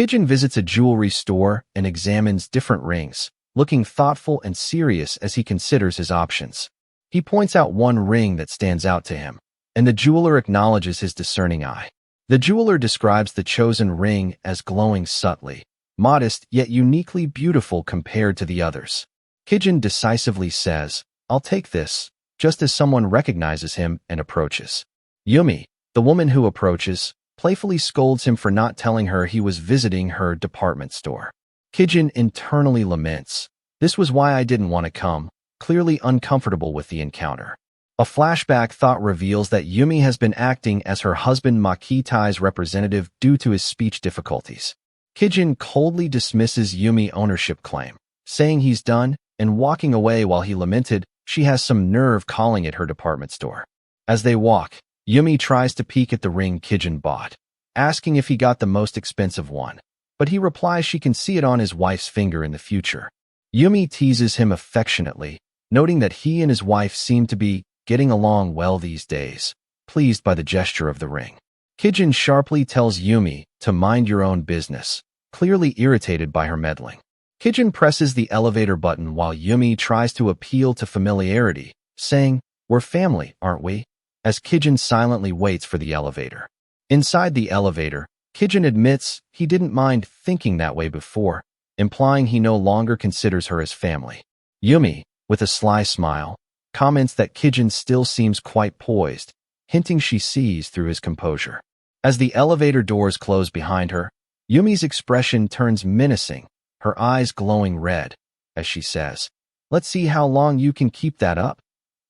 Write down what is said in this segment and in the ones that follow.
Kijin visits a jewelry store and examines different rings, looking thoughtful and serious as he considers his options. He points out one ring that stands out to him, and the jeweler acknowledges his discerning eye. The jeweler describes the chosen ring as glowing subtly, modest yet uniquely beautiful compared to the others. Kijin decisively says, "I'll take this," just as someone recognizes him and approaches. Yumi, the woman who approaches, playfully scolds him for not telling her he was visiting her department store. Kijin internally laments, "This was why I didn't want to come," clearly uncomfortable with the encounter. A flashback thought reveals that Yumi has been acting as her husband Makitai's representative due to his speech difficulties. Kijin coldly dismisses Yumi's ownership claim, saying he's done and walking away while he lamented she has some nerve calling at her department store. As they walk, Yumi tries to peek at the ring Kijin bought, asking if he got the most expensive one, but he replies she can see it on his wife's finger in the future. Yumi teases him affectionately, noting that he and his wife seem to be getting along well these days, pleased by the gesture of the ring. Kijin sharply tells Yumi to mind your own business, clearly irritated by her meddling. Kijin presses the elevator button while Yumi tries to appeal to familiarity, saying, "We're family, aren't we?" as Kijin silently waits for the elevator. Inside the elevator, Kijin admits he didn't mind thinking that way before, implying he no longer considers her as family. Yumi, with a sly smile, comments that Kijin still seems quite poised, hinting she sees through his composure. As the elevator doors close behind her, Yumi's expression turns menacing, her eyes glowing red, as she says, "Let's see how long you can keep that up."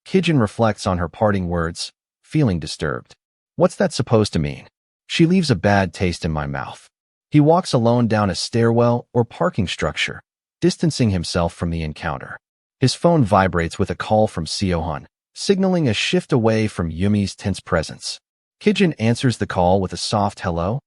Kijin reflects on her parting words, feeling disturbed. What's that supposed to mean? She leaves a bad taste in my mouth. He walks alone down a stairwell or parking structure, distancing himself from the encounter. His phone vibrates with a call from Seohun, signaling a shift away from Yumi's tense presence. Kijin answers the call with a soft hello,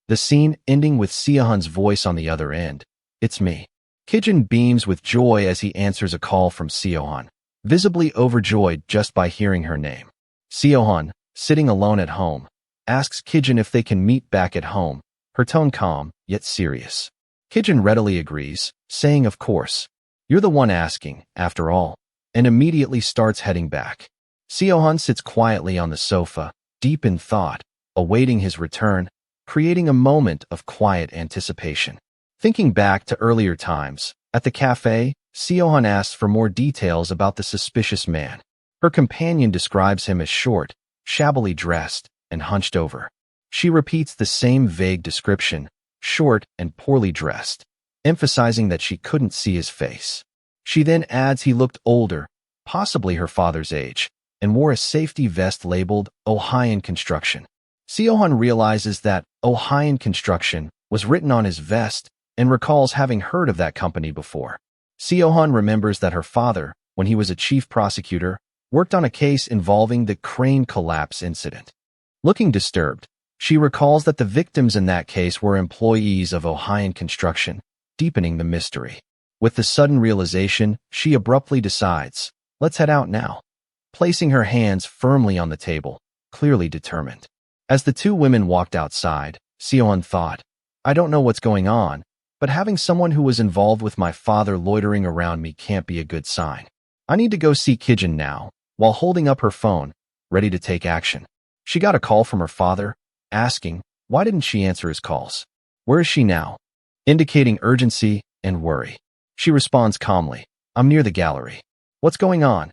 the scene ending with Seohun's voice on the other end. "It's me." Kijin beams with joy as he answers a call from Seohun, visibly overjoyed just by hearing her name. Seohun, sitting alone at home, asks Kijin if they can meet back at home, her tone calm, yet serious. Kijin readily agrees, saying of course. "You're the one asking, after all," and immediately starts heading back. Seohun sits quietly on the sofa, deep in thought, awaiting his return, creating a moment of quiet anticipation. Thinking back to earlier times, at the cafe, Seohun asks for more details about the suspicious man. Her companion describes him as short, shabbily dressed, and hunched over. She repeats the same vague description, short and poorly dressed, emphasizing that she couldn't see his face. She then adds he looked older, possibly her father's age, and wore a safety vest labeled Ohio Construction. Seohun realizes that Ohio Construction was written on his vest and recalls having heard of that company before. Seohun remembers that her father, when he was a chief prosecutor, worked on a case involving the crane collapse incident. Looking disturbed, she recalls that the victims in that case were employees of Ohio Construction, deepening the mystery. With the sudden realization, she abruptly decides, "Let's head out now," placing her hands firmly on the table, clearly determined. As the two women walked outside, Seohun thought, "I don't know what's going on, but having someone who was involved with my father loitering around me can't be a good sign. I need to go see Kijin now," while holding up her phone, ready to take action. She got a call from her father, asking, why didn't she answer his calls? Where is she now? Indicating urgency and worry. She responds calmly, "I'm near the gallery." "What's going on?"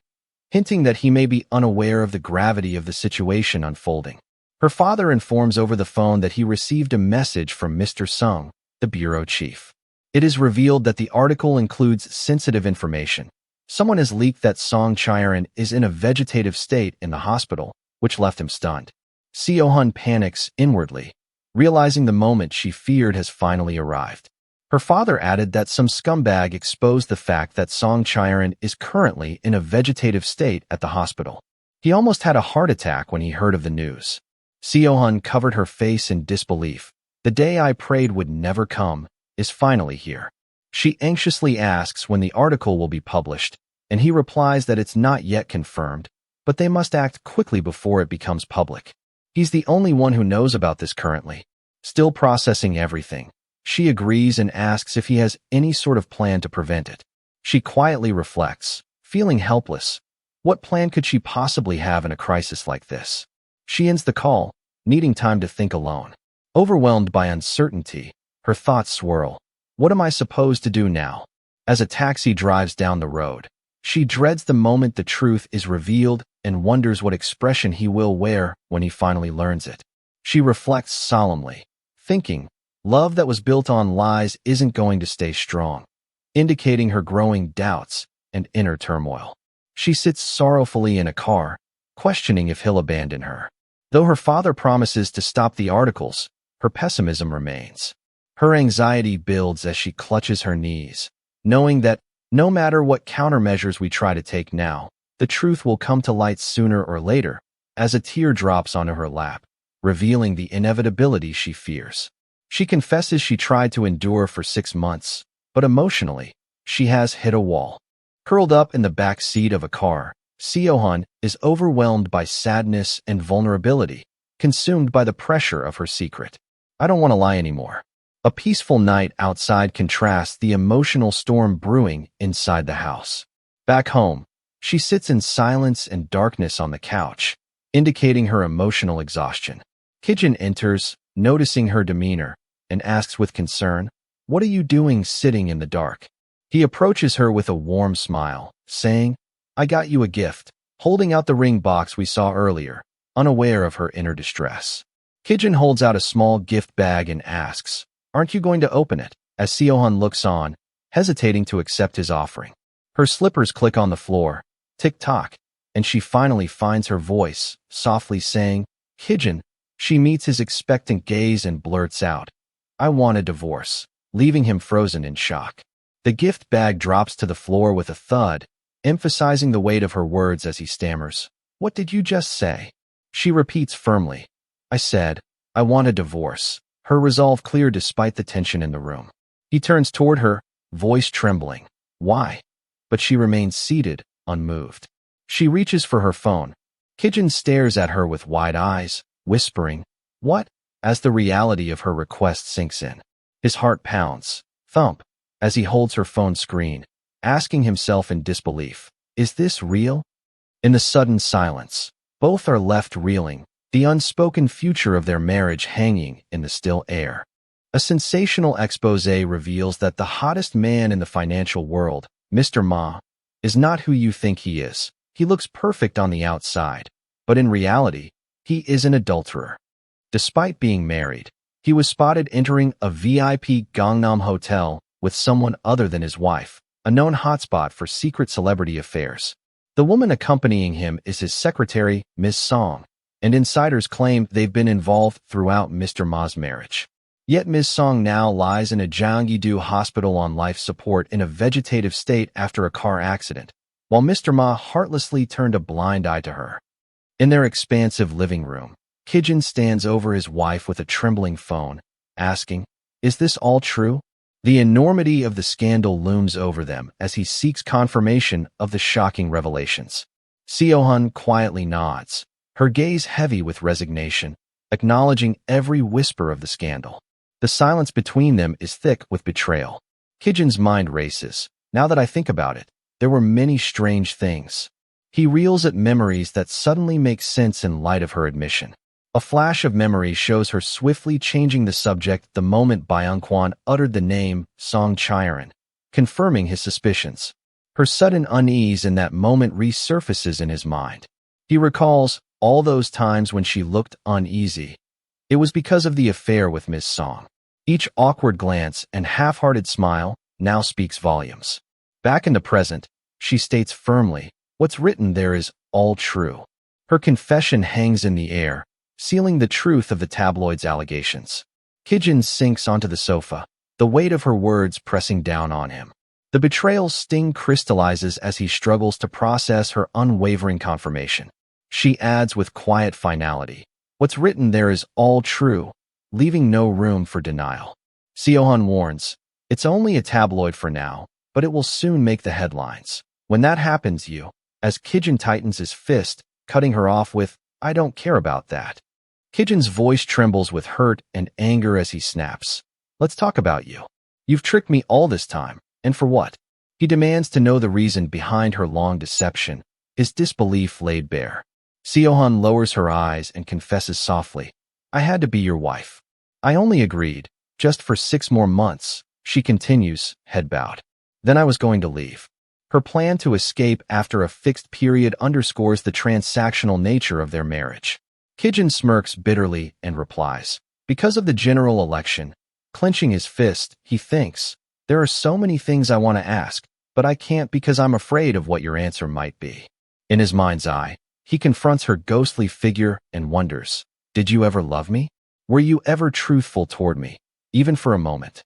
Hinting that he may be unaware of the gravity of the situation unfolding. Her father informs over the phone that he received a message from Mr. Sung, the bureau chief. It is revealed that the article includes sensitive information. Someone has leaked that Song Chiron is in a vegetative state in the hospital, which left him stunned. Seohun panics inwardly, realizing the moment she feared has finally arrived. Her father added that some scumbag exposed the fact that Song Chiron is currently in a vegetative state at the hospital. He almost had a heart attack when he heard of the news. Seohun covered her face in disbelief. The day I prayed would never come is finally here. She anxiously asks when the article will be published, and he replies that it's not yet confirmed, but they must act quickly before it becomes public. He's the only one who knows about this currently, still processing everything, She agrees and asks if he has any sort of plan to prevent it. She quietly reflects, feeling helpless. What plan could she possibly have in a crisis like this? She ends the call, needing time to think alone. Overwhelmed by uncertainty, her thoughts swirl. What am I supposed to do now? As a taxi drives down the road, she dreads the moment the truth is revealed and wonders what expression he will wear when he finally learns it. She reflects solemnly, thinking, love that was built on lies isn't going to stay strong, indicating her growing doubts and inner turmoil. She sits sorrowfully in a car, questioning if he'll abandon her. Though her father promises to stop the articles, her pessimism remains. Her anxiety builds as she clutches her knees, knowing that no matter what countermeasures we try to take now, the truth will come to light sooner or later, as a tear drops onto her lap, revealing the inevitability she fears. She confesses she tried to endure for 6 months, but emotionally, she has hit a wall. Curled up in the back seat of a car, Seo-hun is overwhelmed by sadness and vulnerability, consumed by the pressure of her secret. I don't want to lie anymore. A peaceful night outside contrasts the emotional storm brewing inside the house. Back home, she sits in silence and darkness on the couch, indicating her emotional exhaustion. Kijin enters, noticing her demeanor, and asks with concern, "What are you doing sitting in the dark?" He approaches her with a warm smile, saying, "I got you a gift," holding out the ring box we saw earlier, unaware of her inner distress. Kijin holds out a small gift bag and asks, "Aren't you going to open it?" As Seo-hun looks on, hesitating to accept his offering. Her slippers click on the floor, tick-tock, and she finally finds her voice, softly saying, "Kijin." She meets his expectant gaze and blurts out, "I want a divorce," leaving him frozen in shock. The gift bag drops to the floor with a thud, emphasizing the weight of her words as he stammers, "What did you just say?" She repeats firmly, "I said, I want a divorce," her resolve clear despite the tension in the room. He turns toward her, voice trembling. "Why?" But she remains seated, unmoved. She reaches for her phone. Kijin stares at her with wide eyes, whispering, "What?" as the reality of her request sinks in. His heart pounds, thump, as he holds her phone screen, asking himself in disbelief, "Is this real?" In the sudden silence, both are left reeling, the unspoken future of their marriage hanging in the still air. A sensational exposé reveals that the hottest man in the financial world, Mr. Ma, is not who you think he is. He looks perfect on the outside, but in reality, he is an adulterer. Despite being married, he was spotted entering a VIP Gangnam hotel with someone other than his wife, a known hotspot for secret celebrity affairs. The woman accompanying him is his secretary, Ms. Song, and insiders claim they've been involved throughout Mr. Ma's marriage. Yet Ms. Song now lies in a Gyeonggi-do hospital on life support in a vegetative state after a car accident, while Mr. Ma heartlessly turned a blind eye to her. In their expansive living room, Kijin stands over his wife with a trembling phone, asking, "Is this all true?" The enormity of the scandal looms over them as he seeks confirmation of the shocking revelations. Seo-hun quietly nods, her gaze heavy with resignation, acknowledging every whisper of the scandal. The silence between them is thick with betrayal. Kijin's mind races. Now that I think about it, there were many strange things. He reels at memories that suddenly make sense in light of her admission. A flash of memory shows her swiftly changing the subject the moment Byung-kwan uttered the name Song Chiron, confirming his suspicions. Her sudden unease in that moment resurfaces in his mind. He recalls all those times when she looked uneasy. It was because of the affair with Miss Song. Each awkward glance and half-hearted smile now speaks volumes. Back in the present, she states firmly, what's written there is all true. Her confession hangs in the air, sealing the truth of the tabloid's allegations. Kijin sinks onto the sofa, the weight of her words pressing down on him. The betrayal's sting crystallizes as he struggles to process her unwavering confirmation. She adds with quiet finality, what's written there is all true, leaving no room for denial. Seo-hun warns, it's only a tabloid for now, but it will soon make the headlines. When that happens, as Kijin tightens his fist, cutting her off with, I don't care about that. Kijin's voice trembles with hurt and anger as he snaps. Let's talk about you. You've tricked me all this time, and for what? He demands to know the reason behind her long deception, his disbelief laid bare. Seohan lowers her eyes and confesses softly, I had to be your wife. I only agreed, just for 6 more months, she continues, head bowed. Then I was going to leave. Her plan to escape after a fixed period underscores the transactional nature of their marriage. Kijin smirks bitterly and replies, because of the general election, clenching his fist, he thinks, there are so many things I want to ask, but I can't because I'm afraid of what your answer might be. In his mind's eye, he confronts her ghostly figure and wonders, did you ever love me? Were you ever truthful toward me, even for a moment?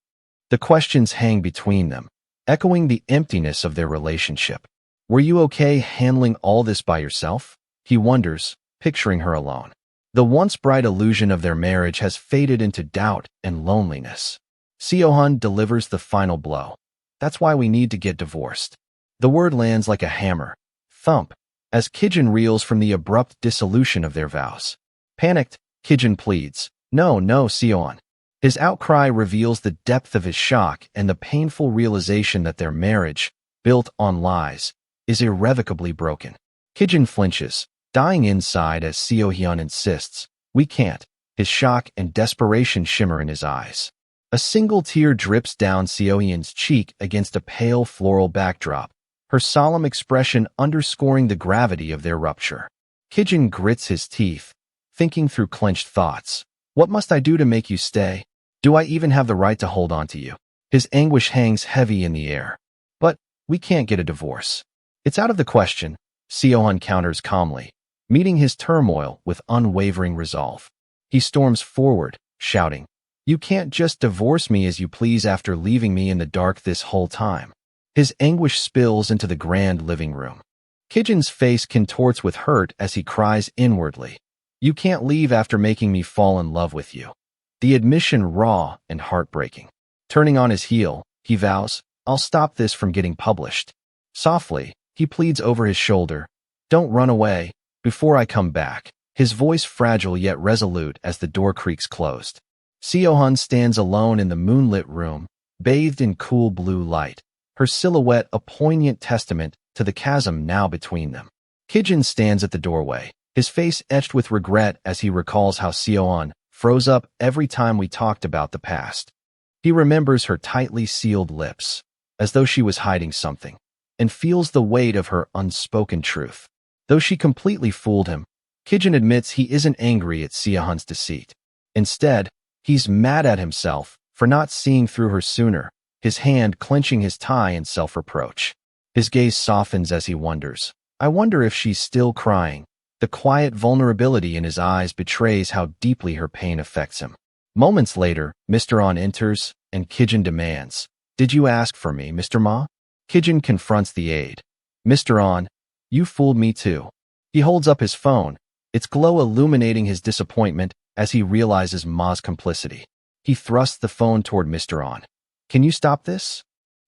The questions hang between them, echoing the emptiness of their relationship. Were you okay handling all this by yourself? He wonders, picturing her alone. The once bright illusion of their marriage has faded into doubt and loneliness. Seohan delivers the final blow. That's why we need to get divorced. The word lands like a hammer. Thump, as Kijin reels from the abrupt dissolution of their vows. Panicked, Kijin pleads, no, Seohan. His outcry reveals the depth of his shock and the painful realization that their marriage, built on lies, is irrevocably broken. Kijin flinches, dying inside as Seohyun insists, we can't. His shock and desperation shimmer in his eyes. A single tear drips down Seohyun's cheek against a pale floral backdrop, her solemn expression underscoring the gravity of their rupture. Kijin grits his teeth, thinking through clenched thoughts. What must I do to make you stay? Do I even have the right to hold on to you? His anguish hangs heavy in the air. But we can't get a divorce. It's out of the question, Seohan counters calmly, meeting his turmoil with unwavering resolve. He storms forward, shouting, you can't just divorce me as you please after leaving me in the dark this whole time. His anguish spills into the grand living room. Kijin's face contorts with hurt as he cries inwardly, you can't leave after making me fall in love with you. The admission raw and heartbreaking. Turning on his heel, he vows, I'll stop this from getting published. Softly, he pleads over his shoulder, don't run away, before I come back, his voice fragile yet resolute as the door creaks closed. Seohan stands alone in the moonlit room, bathed in cool blue light, her silhouette a poignant testament to the chasm now between them. Kijin stands at the doorway, his face etched with regret as he recalls how Seohan froze up every time we talked about the past. He remembers her tightly sealed lips, as though she was hiding something, and feels the weight of her unspoken truth. Though she completely fooled him, Kijin admits he isn't angry at Seohan's deceit. Instead, he's mad at himself for not seeing through her sooner, his hand clenching his tie in self-reproach. His gaze softens as he wonders, I wonder if she's still crying. The quiet vulnerability in his eyes betrays how deeply her pain affects him. Moments later, Mr. An enters, and Kijin demands, did you ask for me, Mr. Ma? Kijin confronts the aide. Mr. An, you fooled me too. He holds up his phone, its glow illuminating his disappointment as he realizes Ma's complicity. He thrusts the phone toward Mr. An. Can you stop this?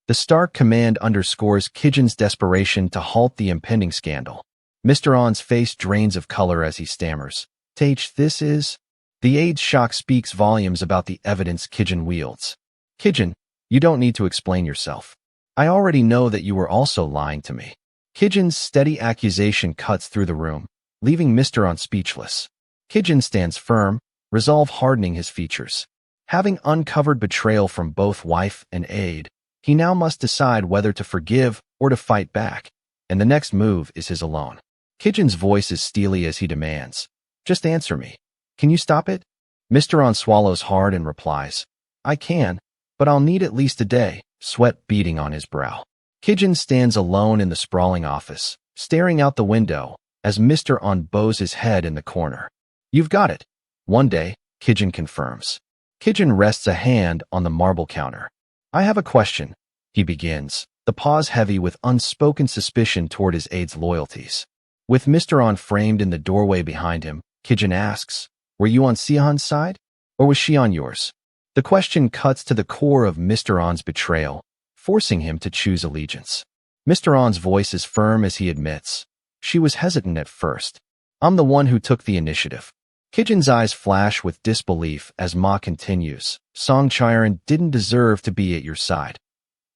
The stark command underscores Kijin's desperation to halt the impending scandal. Mr. An's face drains of color as he stammers. This is... The aide's shock speaks volumes about the evidence Kijin wields. Kijin, you don't need to explain yourself. I already know that you were also lying to me. Kijin's steady accusation cuts through the room, leaving Mr. An speechless. Kijin stands firm, resolve hardening his features. Having uncovered betrayal from both wife and aide, he now must decide whether to forgive or to fight back, and the next move is his alone. Kijin's voice is steely as he demands, just answer me. Can you stop it? Mr. An swallows hard and replies, I can, but I'll need at least a day, sweat beading on his brow. Kijin stands alone in the sprawling office, staring out the window, as Mr. An bows his head in the corner. You've got it. One day, Kijin confirms. Kijin rests a hand on the marble counter. I have a question, he begins, the pause heavy with unspoken suspicion toward his aide's loyalties. With Mr. An framed in the doorway behind him, Kijin asks, were you on Seohan's side, or was she on yours? The question cuts to the core of Mr. An's betrayal, forcing him to choose allegiance. Mr. An's voice is firm as he admits, she was hesitant at first. I'm the one who took the initiative. Kijin's eyes flash with disbelief as Ma continues. Song Chiron didn't deserve to be at your side.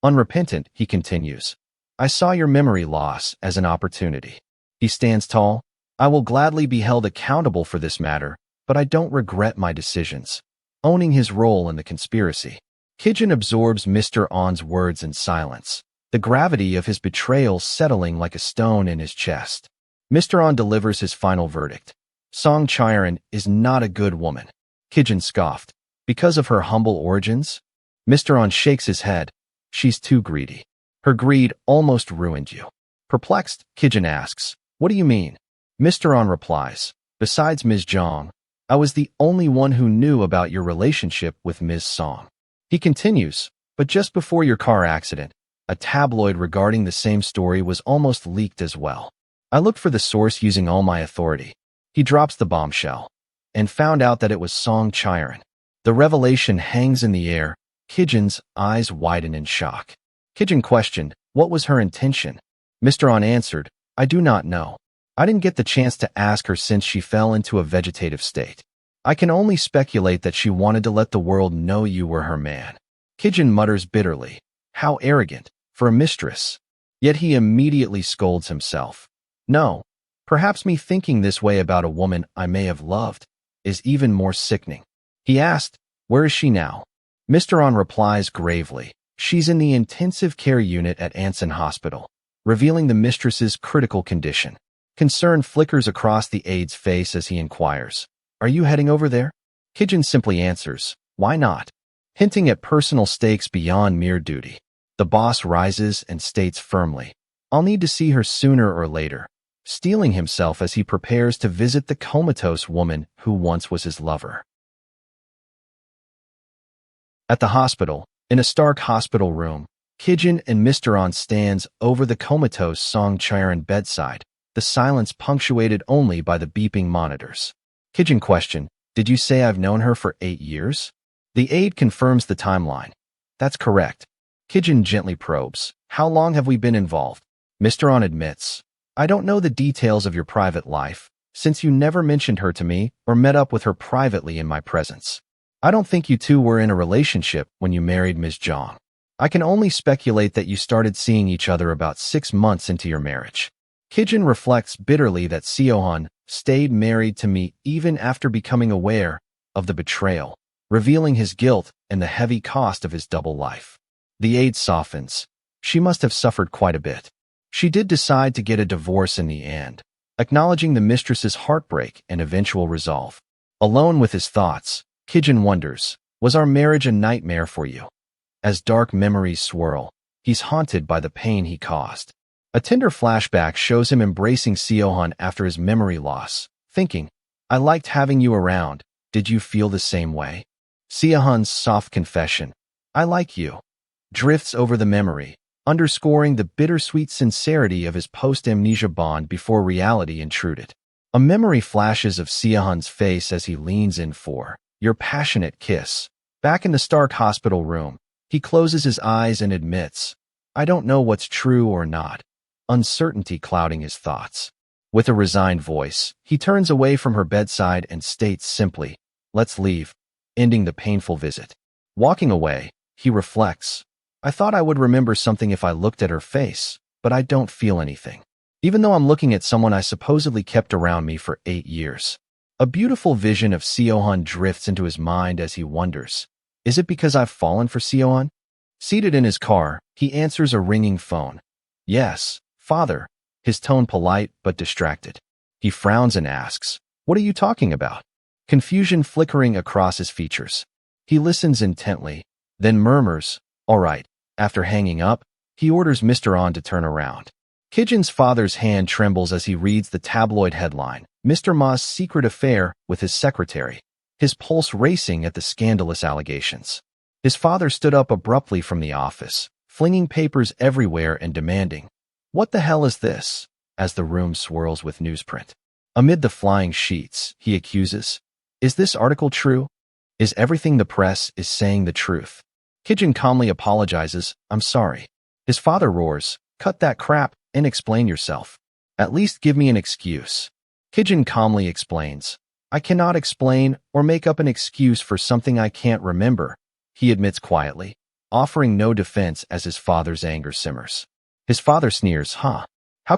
Unrepentant, he continues. I saw your memory loss as an opportunity. He stands tall. I will gladly be held accountable for this matter, but I don't regret my decisions. Owning his role in the conspiracy. Kijin absorbs Mr. On's words in silence, the gravity of his betrayal settling like a stone in his chest. Mr. On delivers his final verdict. Song Chiron is not a good woman. Kijin scoffed. Because of her humble origins? Mr. On shakes his head. She's too greedy. Her greed almost ruined you. Perplexed, Kijin asks, what do you mean? Mr. On replies, besides Ms. Zhang, I was the only one who knew about your relationship with Ms. Song. He continues, but just before your car accident, a tabloid regarding the same story was almost leaked as well. I looked for the source using all my authority. He drops the bombshell and found out that it was Song Chiron. The revelation hangs in the air. Kijin's eyes widen in shock. Kijin questioned, what was her intention? Mr. On answered, I do not know. I didn't get the chance to ask her since she fell into a vegetative state. I can only speculate that she wanted to let the world know you were her man. Kijin mutters bitterly, how arrogant, for a mistress. Yet he immediately scolds himself. No, perhaps me thinking this way about a woman I may have loved is even more sickening. He asked, where is she now? Mr. On replies gravely, she's in the intensive care unit at Anson Hospital, revealing the mistress's critical condition. Concern flickers across the aide's face as he inquires, are you heading over there? Kijin simply answers, why not? Hinting at personal stakes beyond mere duty. The boss rises and states firmly, I'll need to see her sooner or later, steeling himself as he prepares to visit the comatose woman who once was his lover. At the hospital, in a stark hospital room, Kijin and Mr. On stands over the comatose Song Chiron bedside, the silence punctuated only by the beeping monitors. Kijin questioned, did you say I've known her for 8 years? The aide confirms the timeline. That's correct. Kijin gently probes, how long have we been involved? Mr. On admits, I don't know the details of your private life, since you never mentioned her to me or met up with her privately in my presence. I don't think you two were in a relationship when you married Ms. Zhang. I can only speculate that you started seeing each other about 6 months into your marriage. Kijin reflects bitterly that Seohan stayed married to me even after becoming aware of the betrayal, revealing his guilt and the heavy cost of his double life. The aide softens. She must have suffered quite a bit. She did decide to get a divorce in the end, acknowledging the mistress's heartbreak and eventual resolve. Alone with his thoughts, Kijin wonders, was our marriage a nightmare for you? As dark memories swirl, he's haunted by the pain he caused. A tender flashback shows him embracing Seohan after his memory loss, thinking, I liked having you around. Did you feel the same way? Seohan's soft confession, I like you, drifts over the memory, underscoring the bittersweet sincerity of his post-amnesia bond before reality intruded. A memory flashes of Seohan's face as he leans in for your passionate kiss. Back in the stark hospital room, he closes his eyes and admits, I don't know what's true or not, uncertainty clouding his thoughts. With a resigned voice, he turns away from her bedside and states simply, let's leave, ending the painful visit. Walking away, he reflects, I thought I would remember something if I looked at her face, but I don't feel anything. Even though I'm looking at someone I supposedly kept around me for 8 years. A beautiful vision of Seohan drifts into his mind as he wonders, is it because I've fallen for Seohan? Seated in his car, he answers a ringing phone. Yes, father, his tone polite but distracted. He frowns and asks, what are you talking about? Confusion flickering across his features. He listens intently, then murmurs, all right. After hanging up, he orders Mr. On to turn around. Kijin's father's hand trembles as he reads the tabloid headline, Mr. Ma's secret affair with his secretary, his pulse racing at the scandalous allegations. His father stood up abruptly from the office, flinging papers everywhere and demanding, what the hell is this? As the room swirls with newsprint. Amid the flying sheets, he accuses, is this article true? Is everything the press is saying the truth? Kijin calmly apologizes, I'm sorry. His father roars, cut that crap and explain yourself. At least give me an excuse. Kijin calmly explains, I cannot explain or make up an excuse for something I can't remember, he admits quietly, offering no defense as his father's anger simmers. His father sneers, How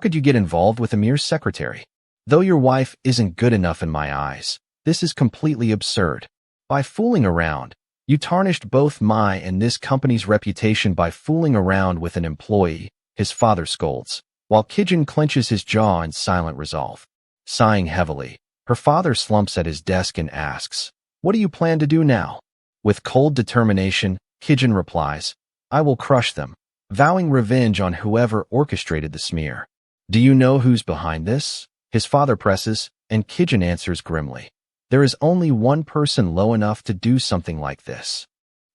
could you get involved with Amir's secretary? Though your wife isn't good enough in my eyes, this is completely absurd. By fooling around, you tarnished both my and this company's reputation by fooling around with an employee, his father scolds, while Kijin clenches his jaw in silent resolve. Sighing heavily, her father slumps at his desk and asks, What do you plan to do now? With cold determination, Kijin replies, I will crush them, vowing revenge on whoever orchestrated the smear. Do you know who's behind this? His father presses, and Kijin answers grimly. There is only one person low enough to do something like this.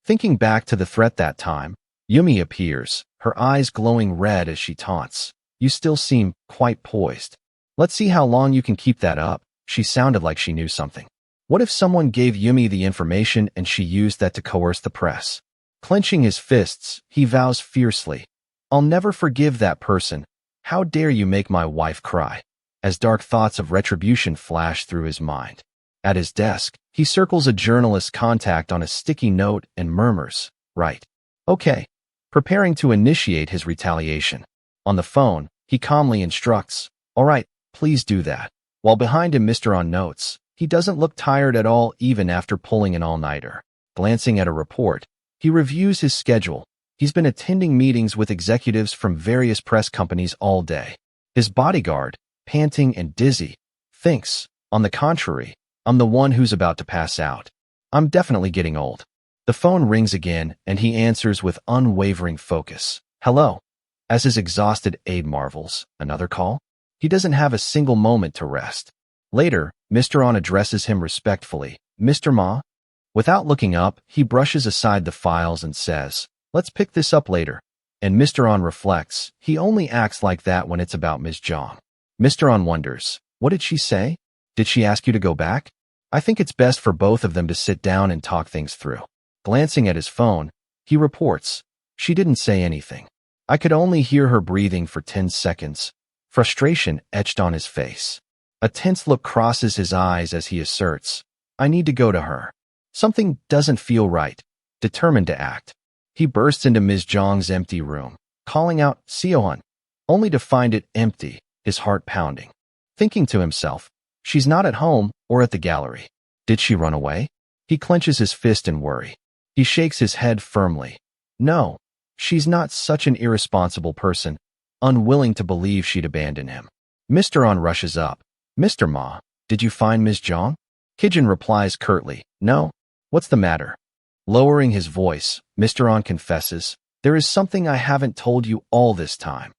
Thinking back to the threat that time, Yumi appears, her eyes glowing red as she taunts. You still seem quite poised. Let's see how long you can keep that up. She sounded like she knew something. What if someone gave Yumi the information and she used that to coerce the press? Clenching his fists, he vows fiercely, I'll never forgive that person. How dare you make my wife cry? As dark thoughts of retribution flash through his mind. At his desk, he circles a journalist's contact on a sticky note and murmurs, Right. Okay. Preparing to initiate his retaliation. On the phone, he calmly instructs, All right, please do that. While behind him Mr. On notes, he doesn't look tired at all even after pulling an all-nighter. Glancing at a report, he reviews his schedule. He's been attending meetings with executives from various press companies all day. His bodyguard, panting and dizzy, thinks, on the contrary, I'm the one who's about to pass out. I'm definitely getting old. The phone rings again, and he answers with unwavering focus. Hello. As his exhausted aide marvels, another call? He doesn't have a single moment to rest. Later, Mr. On addresses him respectfully. Mr. Ma? Without looking up, he brushes aside the files and says, Let's pick this up later. And Mr. On reflects, he only acts like that when it's about Ms. Zhang. Mr. On wonders, what did she say? Did she ask you to go back? I think it's best for both of them to sit down and talk things through. Glancing at his phone, he reports, She didn't say anything. I could only hear her breathing for 10 seconds. Frustration etched on his face. A tense look crosses his eyes as he asserts, I need to go to her. Something doesn't feel right. Determined to act, he bursts into Ms. Zhang's empty room, calling out, Siohan, only to find it empty, his heart pounding. Thinking to himself, She's not at home or at the gallery. Did she run away? He clenches his fist in worry. He shakes his head firmly. No, she's not such an irresponsible person, unwilling to believe she'd abandon him. Mr. On rushes up. Mr. Ma, did you find Ms. Zhang? Kijin replies curtly, No. What's the matter? Lowering his voice, Mr. On confesses, There is something I haven't told you all this time.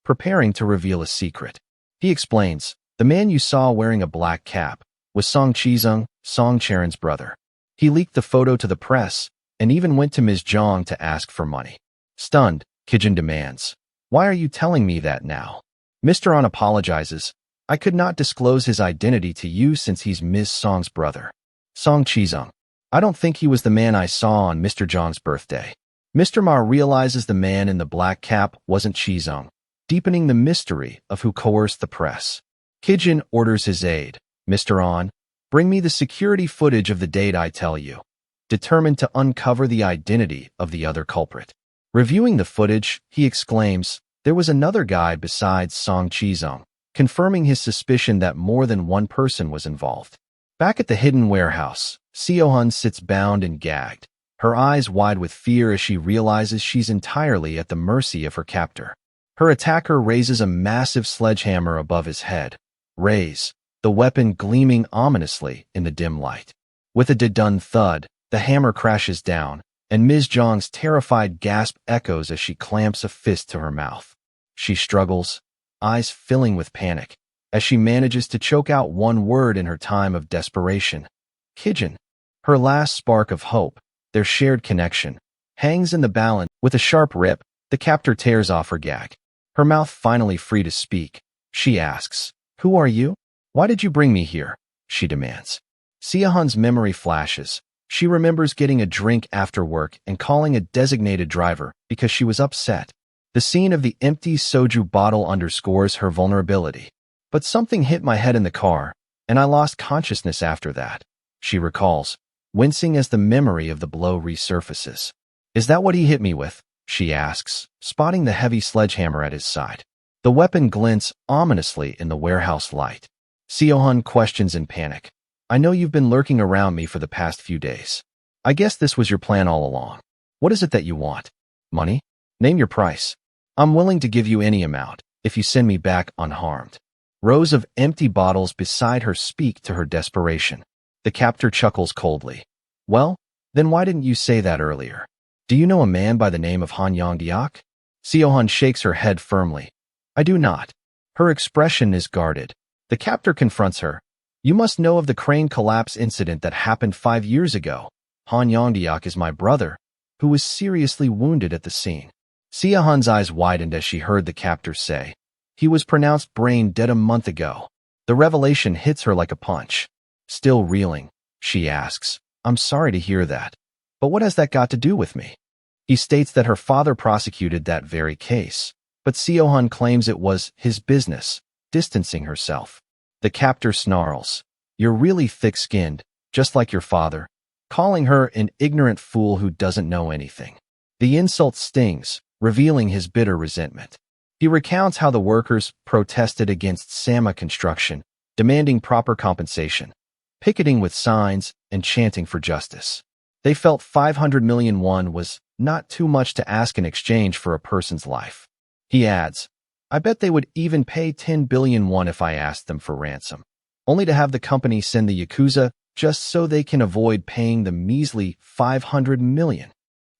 Preparing to reveal a secret. He explains, The man you saw wearing a black cap was Song Chizung, Song Charon's brother. He leaked the photo to the press and even went to Ms. Zhang to ask for money. Stunned, Kijin demands, Why are you telling me that now? Mr. On apologizes, I could not disclose his identity to you since he's Ms. Song's brother. Song Chizung. I don't think he was the man I saw on Mr. Zhang's birthday. Mr. Ma realizes the man in the black cap wasn't Chizung, deepening the mystery of who coerced the press. Kijin orders his aide, Mr. On, bring me the security footage of the date I tell you. Determined to uncover the identity of the other culprit. Reviewing the footage, he exclaims, There was another guy besides Song Chizung, confirming his suspicion that more than one person was involved. Back at the hidden warehouse, Siohan sits bound and gagged, her eyes wide with fear as she realizes she's entirely at the mercy of her captor. Her attacker raises a massive sledgehammer above his head. Raise, the weapon gleaming ominously in the dim light. With a dun thud, the hammer crashes down, and Ms. Zhang's terrified gasp echoes as she clamps a fist to her mouth. She struggles, eyes filling with panic, as she manages to choke out one word in her time of desperation. Kijin. Her last spark of hope, their shared connection, hangs in the balance. With a sharp rip, the captor tears off her gag. Her mouth finally free to speak, she asks, Who are you? Why did you bring me here? She demands. Siohan's memory flashes. She remembers getting a drink after work and calling a designated driver because she was upset. The scene of the empty soju bottle underscores her vulnerability. But something hit my head in the car. and I lost consciousness after that, she recalls, wincing as the memory of the blow resurfaces. Is that what he hit me with? She asks, spotting the heavy sledgehammer at his side. The weapon glints ominously in the warehouse light. Seo-hun questions in panic. I know you've been lurking around me for the past few days. I guess this was your plan all along. What is it that you want? Money? Name your price. I'm willing to give you any amount, if you send me back unharmed. Rows of empty bottles beside her speak to her desperation. The captor chuckles coldly. Well, then why didn't you say that earlier? Do you know a man by the name of Han Yongdiak? Seo-hun shakes her head firmly. I do not. Her expression is guarded. The captor confronts her. You must know of the crane collapse incident that happened 5 years ago. Han Yongdiak is my brother, who was seriously wounded at the scene. Seo-hun's eyes widened as she heard the captor say, he was pronounced brain dead a month ago. The revelation hits her like a punch. Still reeling, she asks, I'm sorry to hear that. But what has that got to do with me? He states that her father prosecuted that very case, but Seo-hun claims it was his business, distancing herself. The captor snarls, you're really thick-skinned, just like your father, calling her an ignorant fool who doesn't know anything. The insult stings, revealing his bitter resentment. He recounts how the workers protested against Sama construction, demanding proper compensation, picketing with signs, and chanting for justice. They felt 500 million won was not too much to ask in exchange for a person's life. He adds, I bet they would even pay 10 billion won if I asked them for ransom, only to have the company send the Yakuza just so they can avoid paying the measly 500 million.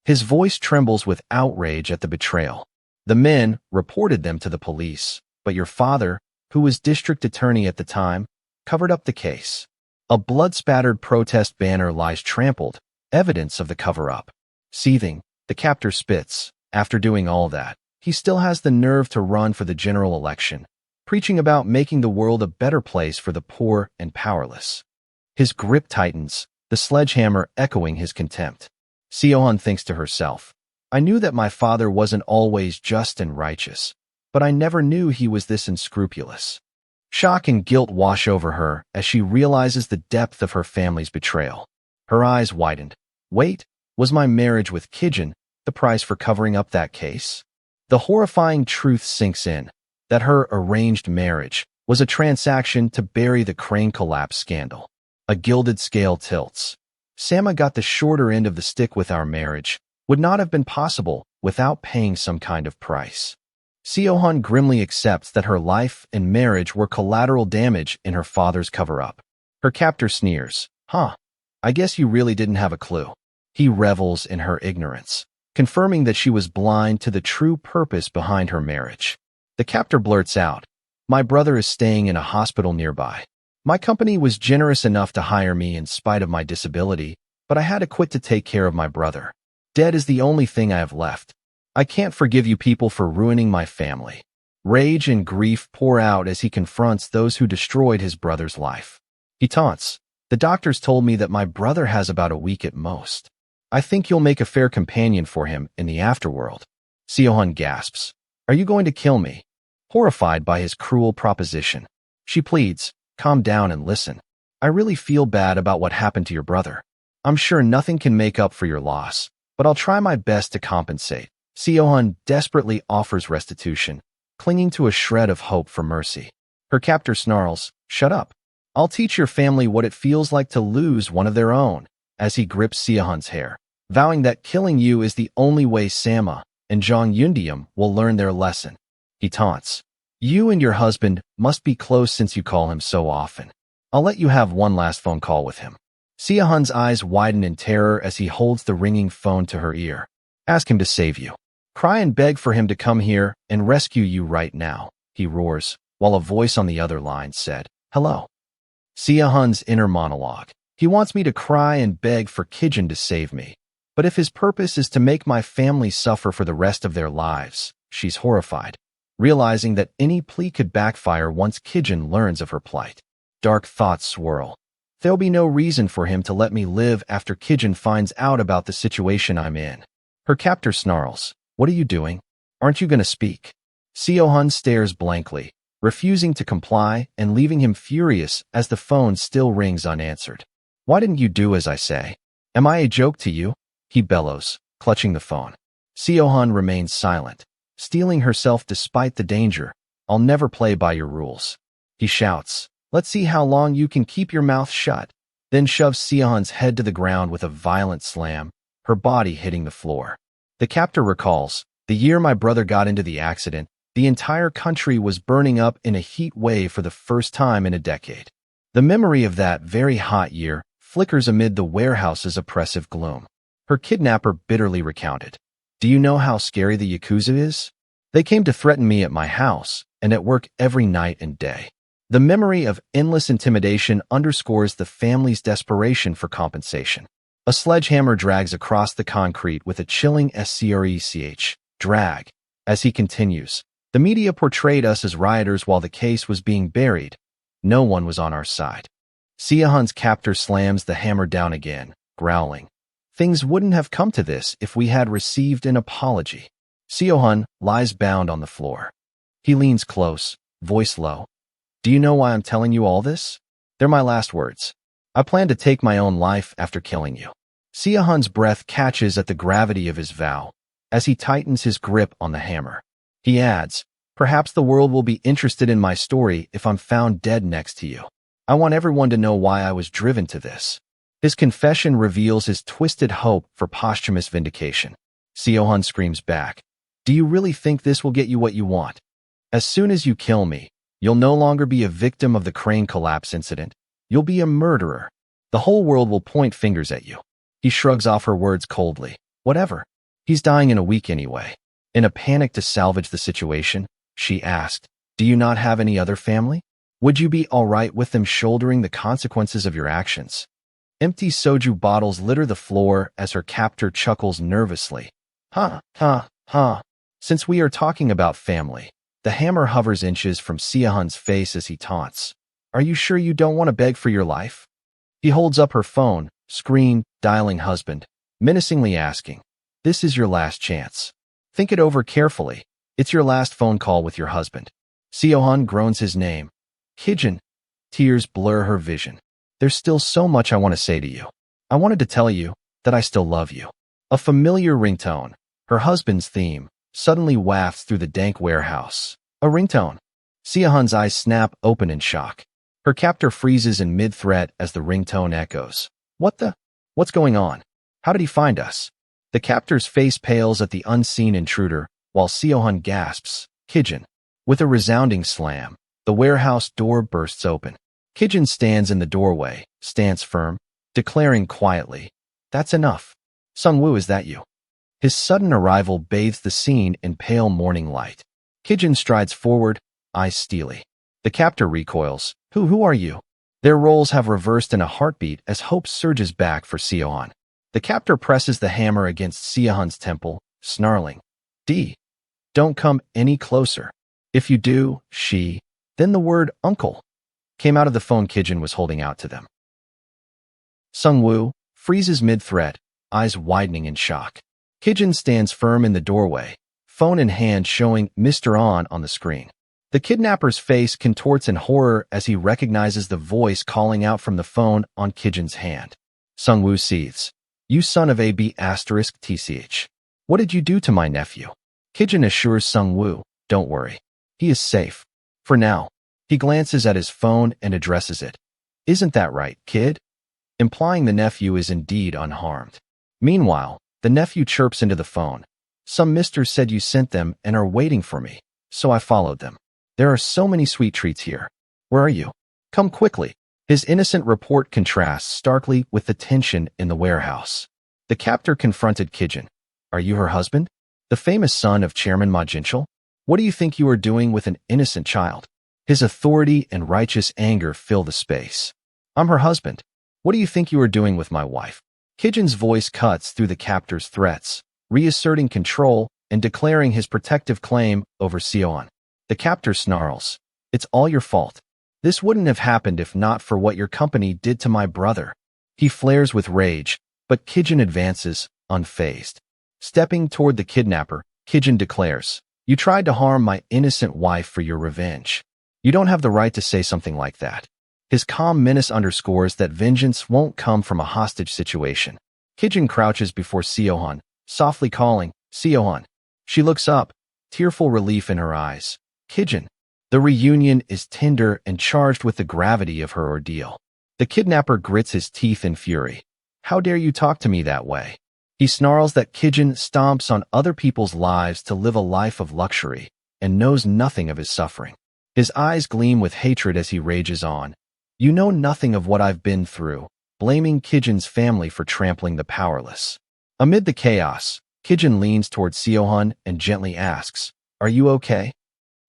His voice trembles with outrage at the betrayal. The men reported them to the police, but your father, who was district attorney at the time, covered up the case. A blood-spattered protest banner lies trampled, evidence of the cover-up. Seething, the captor spits. After doing all that, he still has the nerve to run for the general election, preaching about making the world a better place for the poor and powerless. His grip tightens, the sledgehammer echoing his contempt. Seo-hun thinks to herself, I knew that my father wasn't always just and righteous, but I never knew he was this unscrupulous. Shock and guilt wash over her as she realizes the depth of her family's betrayal. Her eyes widened. Wait, was my marriage with Kijin the price for covering up that case? The horrifying truth sinks in, that her arranged marriage was a transaction to bury the crane collapse scandal. A gilded scale tilts. Sama got the shorter end of the stick with our marriage. Would not have been possible without paying some kind of price. Seo-hun grimly accepts that her life and marriage were collateral damage in her father's cover-up. Her captor sneers. I guess you really didn't have a clue. He revels in her ignorance, confirming that she was blind to the true purpose behind her marriage. The captor blurts out, my brother is staying in a hospital nearby. My company was generous enough to hire me in spite of my disability, but I had to quit to take care of my brother. Dead is the only thing I have left. I can't forgive you people for ruining my family. Rage and grief pour out as he confronts those who destroyed his brother's life. He taunts, the doctors told me that my brother has about a week at most. I think you'll make a fair companion for him in the afterworld. Seo-hun gasps, are you going to kill me? Horrified by his cruel proposition, she pleads, calm down and listen. I really feel bad about what happened to your brother. I'm sure nothing can make up for your loss, but I'll try my best to compensate. Seo-hun desperately offers restitution, clinging to a shred of hope for mercy. Her captor snarls, shut up. I'll teach your family what it feels like to lose one of their own, as he grips Seo-hun's hair, vowing that killing you is the only way Sama and Jong Yundium will learn their lesson. He taunts, you and your husband must be close since you call him so often. I'll let you have one last phone call with him. Seo-hun's eyes widen in terror as he holds the ringing phone to her ear. Ask him to save you. Cry and beg for him to come here and rescue you right now, he roars, while a voice on the other line said, hello. Seo-hun's inner monologue. He wants me to cry and beg for Kijin to save me. But if his purpose is to make my family suffer for the rest of their lives, she's horrified, realizing that any plea could backfire once Kijin learns of her plight. Dark thoughts swirl. There'll be no reason for him to let me live after Kijin finds out about the situation I'm in. Her captor snarls, what are you doing? Aren't you going to speak? Seo-hun stares blankly, refusing to comply and leaving him furious as the phone still rings unanswered. Why didn't you do as I say? Am I a joke to you? He bellows, clutching the phone. Seohan remains silent, steeling herself despite the danger. I'll never play by your rules. He shouts, let's see how long you can keep your mouth shut, then shoves Seohan's head to the ground with a violent slam, her body hitting the floor. The captor recalls, the year my brother got into the accident, the entire country was burning up in a heat wave for the first time in a decade. The memory of that very hot year flickers amid the warehouse's oppressive gloom. Her kidnapper bitterly recounted, do you know how scary the Yakuza is? They came to threaten me at my house and at work every night and day. The memory of endless intimidation underscores the family's desperation for compensation. A sledgehammer drags across the concrete with a chilling screech, drag. As he continues, the media portrayed us as rioters while the case was being buried. No one was on our side. Seohan's captor slams the hammer down again, growling. Things wouldn't have come to this if we had received an apology. Seohan lies bound on the floor. He leans close, voice low. Do you know why I'm telling you all this? They're my last words. I plan to take my own life after killing you. Seohan's breath catches at the gravity of his vow as he tightens his grip on the hammer. He adds, perhaps the world will be interested in my story if I'm found dead next to you. I want everyone to know why I was driven to this. His confession reveals his twisted hope for posthumous vindication. Seohan screams back, do you really think this will get you what you want? As soon as you kill me, you'll no longer be a victim of the crane collapse incident. You'll be a murderer. The whole world will point fingers at you. He shrugs off her words coldly. Whatever. He's dying in a week anyway. In a panic to salvage the situation, she asked, do you not have any other family? Would you be all right with them shouldering the consequences of your actions? Empty soju bottles litter the floor as her captor chuckles nervously. Ha, ha, ha. Since we are talking about family, the hammer hovers inches from Seohan's face as he taunts. Are you sure you don't want to beg for your life? He holds up her phone, screen, dialing husband, menacingly asking, this is your last chance. Think it over carefully. It's your last phone call with your husband. Seohan groans his name. Kijin. Tears blur her vision. There's still so much I want to say to you. I wanted to tell you that I still love you. A familiar ringtone, her husband's theme, suddenly wafts through the dank warehouse. A ringtone. Seohan's eyes snap open in shock. Her captor freezes in mid-threat as the ringtone echoes. What's going on? How did he find us? The captor's face pales at the unseen intruder, while Seohan gasps, Kijin. With a resounding slam, the warehouse door bursts open. Kijin stands in the doorway, stance firm, declaring quietly, that's enough. Sung-woo, is that you? His sudden arrival bathes the scene in pale morning light. Kijin strides forward, eyes steely. The captor recoils. Who are you? Their roles have reversed in a heartbeat as hope surges back for Seohan. The captor presses the hammer against Seohan's temple, snarling. Don't come any closer. If you do, then the word uncle came out of the phone Kijin was holding out to them. Sung-woo freezes mid-threat, eyes widening in shock. Kijin stands firm in the doorway, phone in hand showing Mr. On the screen. The kidnapper's face contorts in horror as he recognizes the voice calling out from the phone on Kijin's hand. Sung-woo seethes. You son of a B***tch. What did you do to my nephew? Kijin assures Sung-woo, don't worry. He is safe. For now. He glances at his phone and addresses it. Isn't that right, kid? Implying the nephew is indeed unharmed. Meanwhile, the nephew chirps into the phone. Some misters said you sent them and are waiting for me, so I followed them. There are so many sweet treats here. Where are you? Come quickly. His innocent report contrasts starkly with the tension in the warehouse. The captor confronted Kijin. Are you her husband? The famous son of Chairman Ma Jinchul? What do you think you are doing with an innocent child? His authority and righteous anger fill the space. I'm her husband. What do you think you are doing with my wife? Kijin's voice cuts through the captor's threats, reasserting control and declaring his protective claim over Seohan. The captor snarls. It's all your fault. This wouldn't have happened if not for what your company did to my brother. He flares with rage, but Kijin advances, unfazed. Stepping toward the kidnapper, Kijin declares, you tried to harm my innocent wife for your revenge. You don't have the right to say something like that. His calm menace underscores that vengeance won't come from a hostage situation. Kijin crouches before Seohan, softly calling, Seohan. She looks up, tearful relief in her eyes. Kijin. The reunion is tender and charged with the gravity of her ordeal. The kidnapper grits his teeth in fury. How dare you talk to me that way? He snarls that Kijin stomps on other people's lives to live a life of luxury and knows nothing of his suffering. His eyes gleam with hatred as he rages on. You know nothing of what I've been through, blaming Kijin's family for trampling the powerless. Amid the chaos, Kijin leans towards Seohan and gently asks, Are you okay?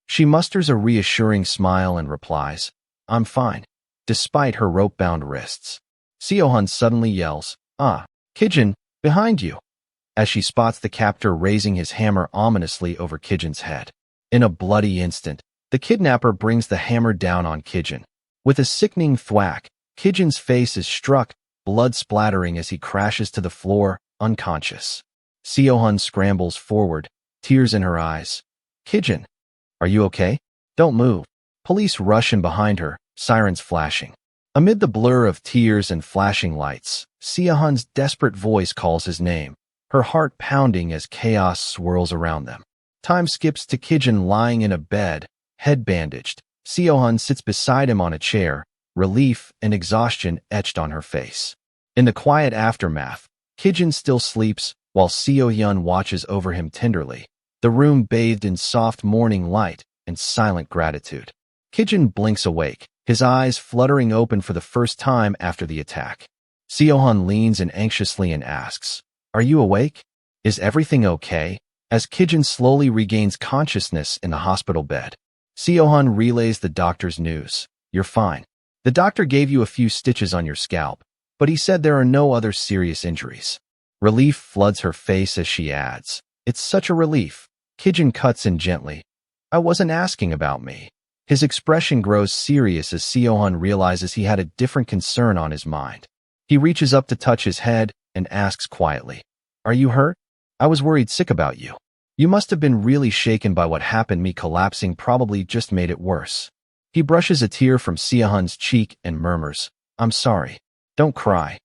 She musters a reassuring smile and replies, I'm fine, despite her rope-bound wrists. Seohan suddenly yells, Kijin, behind you, as she spots the captor raising his hammer ominously over Kijin's head. In a bloody instant, the kidnapper brings the hammer down on Kijin. With a sickening thwack, Kijin's face is struck, blood splattering as he crashes to the floor, unconscious. Seohan scrambles forward, tears in her eyes. Kijin, are you okay? Don't move. Police rush in behind her, sirens flashing. Amid the blur of tears and flashing lights, Seohan's desperate voice calls his name, her heart pounding as chaos swirls around them. Time skips to Kijin lying in a bed, head bandaged. Seohan sits beside him on a chair, relief and exhaustion etched on her face. In the quiet aftermath, Kijin still sleeps, while Seohyun watches over him tenderly, the room bathed in soft morning light and silent gratitude. Kijin blinks awake, his eyes fluttering open for the first time after the attack. Seohan leans in anxiously and asks, Are you awake? Is everything okay? As Kijin slowly regains consciousness in the hospital bed, Seohan relays the doctor's news. You're fine. The doctor gave you a few stitches on your scalp, but he said there are no other serious injuries. Relief floods her face as she adds, It's such a relief. Kijin cuts in gently. I wasn't asking about me. His expression grows serious as Seohan realizes he had a different concern on his mind. He reaches up to touch his head and asks quietly, Are you hurt? I was worried sick about you. You must have been really shaken by what happened. Me collapsing probably just made it worse. He brushes a tear from Seohan's cheek and murmurs, I'm sorry. Don't cry.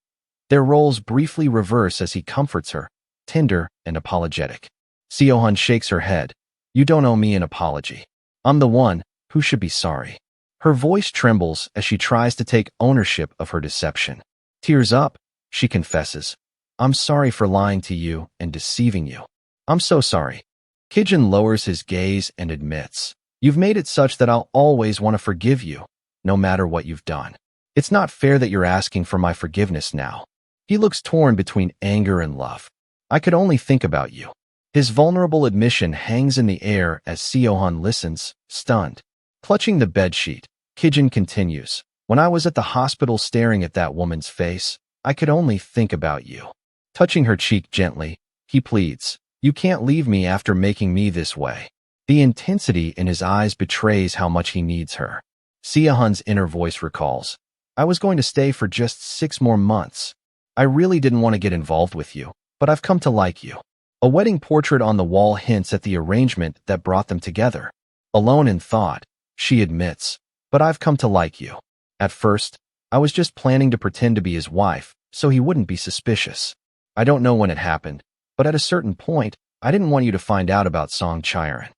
Their roles briefly reverse as he comforts her, tender and apologetic. Seohan shakes her head. You don't owe me an apology. I'm the one who should be sorry. Her voice trembles as she tries to take ownership of her deception. Tears up, she confesses, I'm sorry for lying to you and deceiving you. I'm so sorry. Kijin lowers his gaze and admits, You've made it such that I'll always want to forgive you, no matter what you've done. It's not fair that you're asking for my forgiveness now. He looks torn between anger and love. I could only think about you. His vulnerable admission hangs in the air as Seohan listens, stunned. Clutching the bedsheet, Kijin continues, When I was at the hospital staring at that woman's face, I could only think about you. Touching her cheek gently, he pleads, You can't leave me after making me this way. The intensity in his eyes betrays how much he needs her. Seohan's inner voice recalls, I was going to stay for just 6 more months. I really didn't want to get involved with you, but I've come to like you. A wedding portrait on the wall hints at the arrangement that brought them together. Alone in thought, she admits, But I've come to like you. At first, I was just planning to pretend to be his wife, so he wouldn't be suspicious. I don't know when it happened, but at a certain point, I didn't want you to find out about Song Chiron.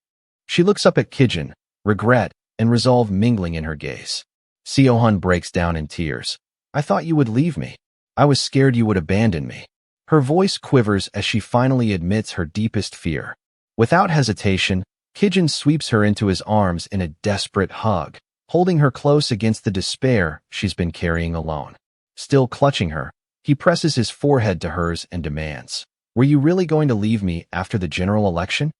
She looks up at Kijin, regret and resolve mingling in her gaze. Seohan breaks down in tears. I thought you would leave me. I was scared you would abandon me. Her voice quivers as she finally admits her deepest fear. Without hesitation, Kijin sweeps her into his arms in a desperate hug, holding her close against the despair she's been carrying alone. Still clutching her, he presses his forehead to hers and demands, Were you really going to leave me after the general election?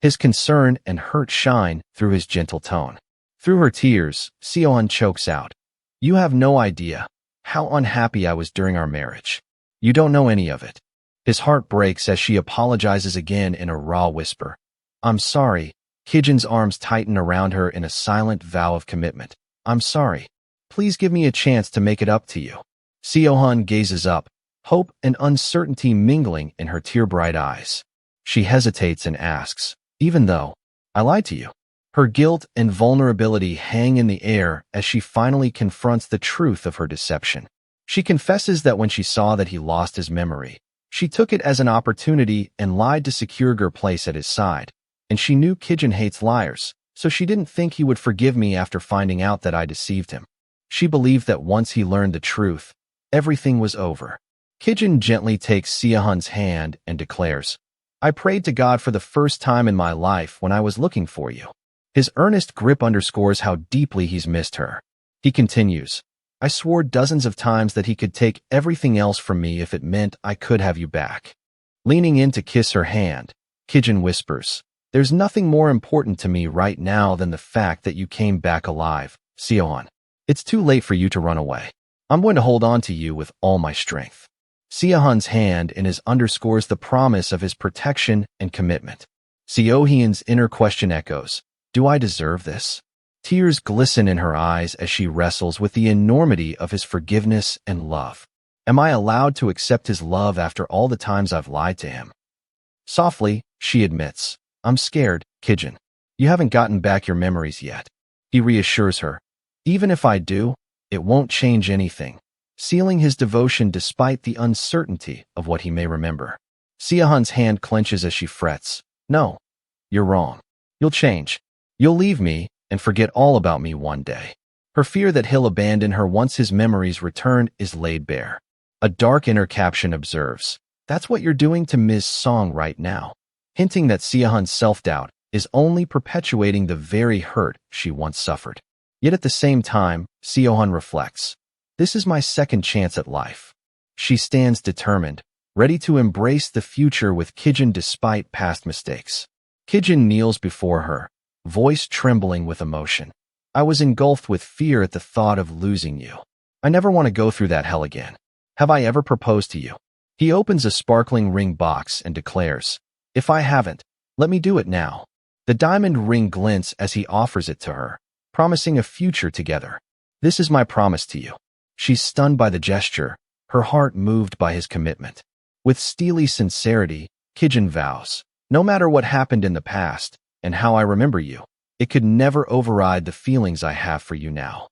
His concern and hurt shine through his gentle tone. Through her tears, Seohan chokes out, You have no idea how unhappy I was during our marriage. You don't know any of it. His heart breaks as she apologizes again in a raw whisper. I'm sorry. Kijin's arms tighten around her in a silent vow of commitment. I'm sorry. Please give me a chance to make it up to you. Seohan gazes up, hope and uncertainty mingling in her tear-bright eyes. She hesitates and asks, Even though I lied to you, Her guilt and vulnerability hang in the air as she finally confronts the truth of her deception. She confesses that when she saw that he lost his memory, she took it as an opportunity and lied to secure her place at his side. And she knew Kijin hates liars, so she didn't think he would forgive me after finding out that I deceived him. She believed that once he learned the truth, everything was over. Kijin gently takes Seohun's hand and declares, I prayed to God for the first time in my life when I was looking for you. His earnest grip underscores how deeply he's missed her. He continues, I swore dozens of times that he could take everything else from me if it meant I could have you back. Leaning in to kiss her hand, Kijin whispers, There's nothing more important to me right now than the fact that you came back alive, Seohun. It's too late for you to run away. I'm going to hold on to you with all my strength. Seohun's hand in his underscores the promise of his protection and commitment. Seohyun's inner question echoes, Do I deserve this? Tears glisten in her eyes as she wrestles with the enormity of his forgiveness and love. Am I allowed to accept his love after all the times I've lied to him? Softly, she admits, I'm scared, Kijin. You haven't gotten back your memories yet. He reassures her, Even if I do, it won't change anything, sealing his devotion despite the uncertainty of what he may remember. Seohun's hand clenches as she frets, No, you're wrong. You'll change. You'll leave me and forget all about me one day. Her fear that he'll abandon her once his memories return is laid bare. A dark inner caption observes, That's what you're doing to Ms. Song right now, hinting that Seohun's self-doubt is only perpetuating the very hurt she once suffered. Yet at the same time, Seohun reflects, This is my second chance at life. She stands determined, ready to embrace the future with Kijin despite past mistakes. Kijin kneels before her, voice trembling with emotion. I was engulfed with fear at the thought of losing you. I never want to go through that hell again. Have I ever proposed to you? He opens a sparkling ring box and declares, If I haven't, let me do it now. The diamond ring glints as he offers it to her, promising a future together. This is my promise to you. She's stunned by the gesture, her heart moved by his commitment. With steely sincerity, Kijin vows, No matter what happened in the past, and how I remember you, it could never override the feelings I have for you now.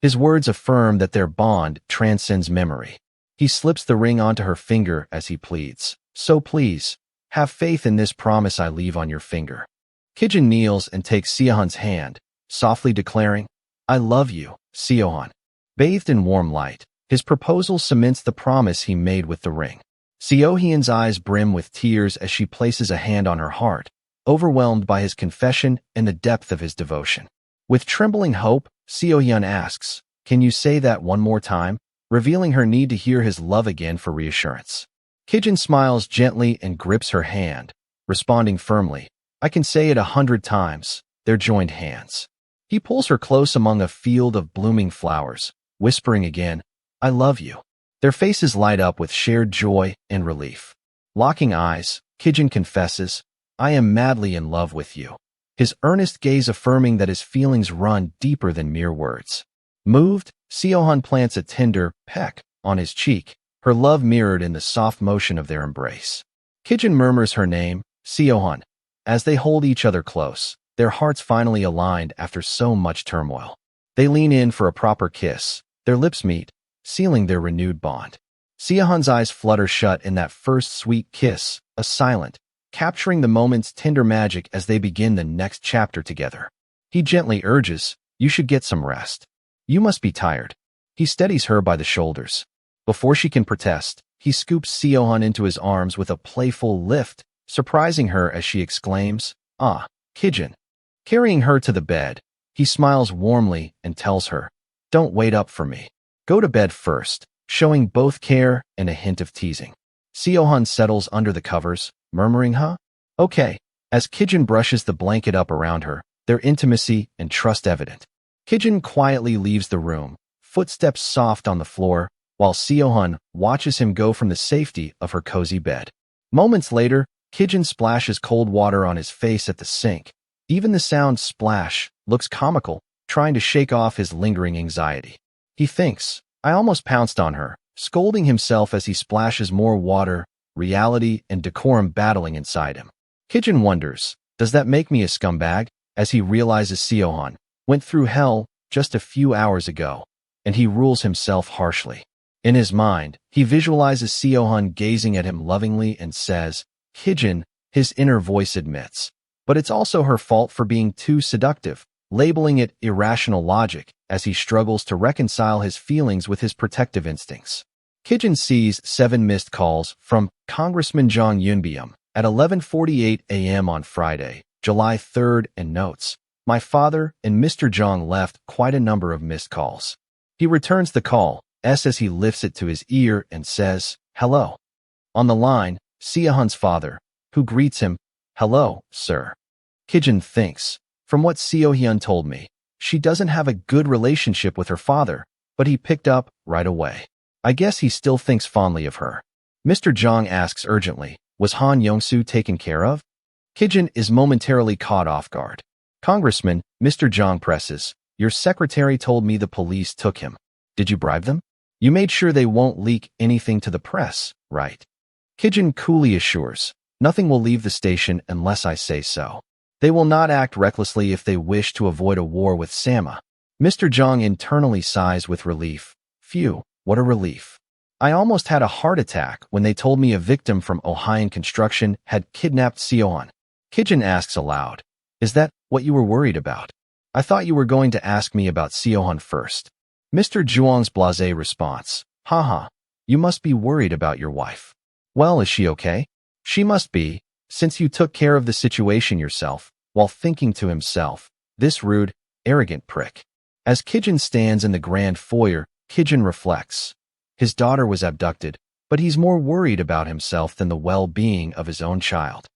His words affirm that their bond transcends memory. He slips the ring onto her finger as he pleads, So please, have faith in this promise I leave on your finger. Kijin kneels and takes Seohun's hand, softly declaring, I love you, Seohun. Bathed in warm light, his proposal cements the promise he made with the ring. Seohyun's eyes brim with tears as she places a hand on her heart, overwhelmed by his confession and the depth of his devotion. With trembling hope, Seohyun asks, Can you say that one more time? Revealing her need to hear his love again for reassurance. Kijin smiles gently and grips her hand, responding firmly, I can say it 100 times. They're joined hands. He pulls her close among a field of blooming flowers, whispering again, I love you. Their faces light up with shared joy and relief. Locking eyes, Kijin confesses, I am madly in love with you. His earnest gaze affirming that his feelings run deeper than mere words. Moved, Seohun plants a tender peck on his cheek, her love mirrored in the soft motion of their embrace. Kijin murmurs her name, Seohun. As they hold each other close, their hearts finally aligned after so much turmoil. They lean in for a proper kiss, their lips meet, sealing their renewed bond. Seohun's eyes flutter shut in that first sweet kiss, a silent, capturing the moment's tender magic as they begin the next chapter together. He gently urges, You should get some rest. You must be tired. He steadies her by the shoulders. Before she can protest, he scoops Seohun into his arms with a playful lift, surprising her as she exclaims, Ah, Kijin. Carrying her to the bed, he smiles warmly and tells her, Don't wait up for me. Go to bed first, showing both care and a hint of teasing. Seohun settles under the covers, murmuring, Okay. As Kijin brushes the blanket up around her, their intimacy and trust evident. Kijin quietly leaves the room, footsteps soft on the floor, while Seohun watches him go from the safety of her cozy bed. Moments later, Kijin splashes cold water on his face at the sink. Even the sound splash looks comical, trying to shake off his lingering anxiety. He thinks, I almost pounced on her, scolding himself as he splashes more water, reality and decorum battling inside him. Kijin wonders, does that make me a scumbag? as he realizes Seohan went through hell just a few hours ago, and he rules himself harshly. In his mind, he visualizes Seohan gazing at him lovingly and says, "Kijin," his inner voice admits. But it's also her fault for being too seductive, labeling it irrational logic as he struggles to reconcile his feelings with his protective instincts. Kijin sees 7 missed calls from Congressman Jong Yunbyum at 11:48 a.m. on Friday, July 3rd, and notes, "My father and Mr. Jong left quite a number of missed calls." He returns the call as he lifts it to his ear and says, "Hello." On the line, Seohan's father, who greets him, "Hello, sir." Kijin thinks, "From what Seohyun told me, she doesn't have a good relationship with her father," but he picked up right away. I guess he still thinks fondly of her. Mr. Jong asks urgently, "Was Han Yongsu taken care of?" Kijin is momentarily caught off guard. "Congressman," Mr. Jong presses, "your secretary told me the police took him. Did you bribe them? You made sure they won't leak anything to the press, right?" Kijin coolly assures, "Nothing will leave the station unless I say so. They will not act recklessly if they wish to avoid a war with Sama." Mr. Jong internally sighs with relief. "Phew, what a relief. I almost had a heart attack when they told me a victim from Ohio Construction had kidnapped Seohan." Kijin asks aloud, "Is that what you were worried about? I thought you were going to ask me about Seohan first." Mr. Juong's blasé response, "Haha, you must be worried about your wife. Well, is she okay? She must be, since you took care of the situation yourself," while thinking to himself, "This rude, arrogant prick." As Kijin stands in the grand foyer, Kijin reflects. His daughter was abducted, but he's more worried about himself than the well-being of his own child.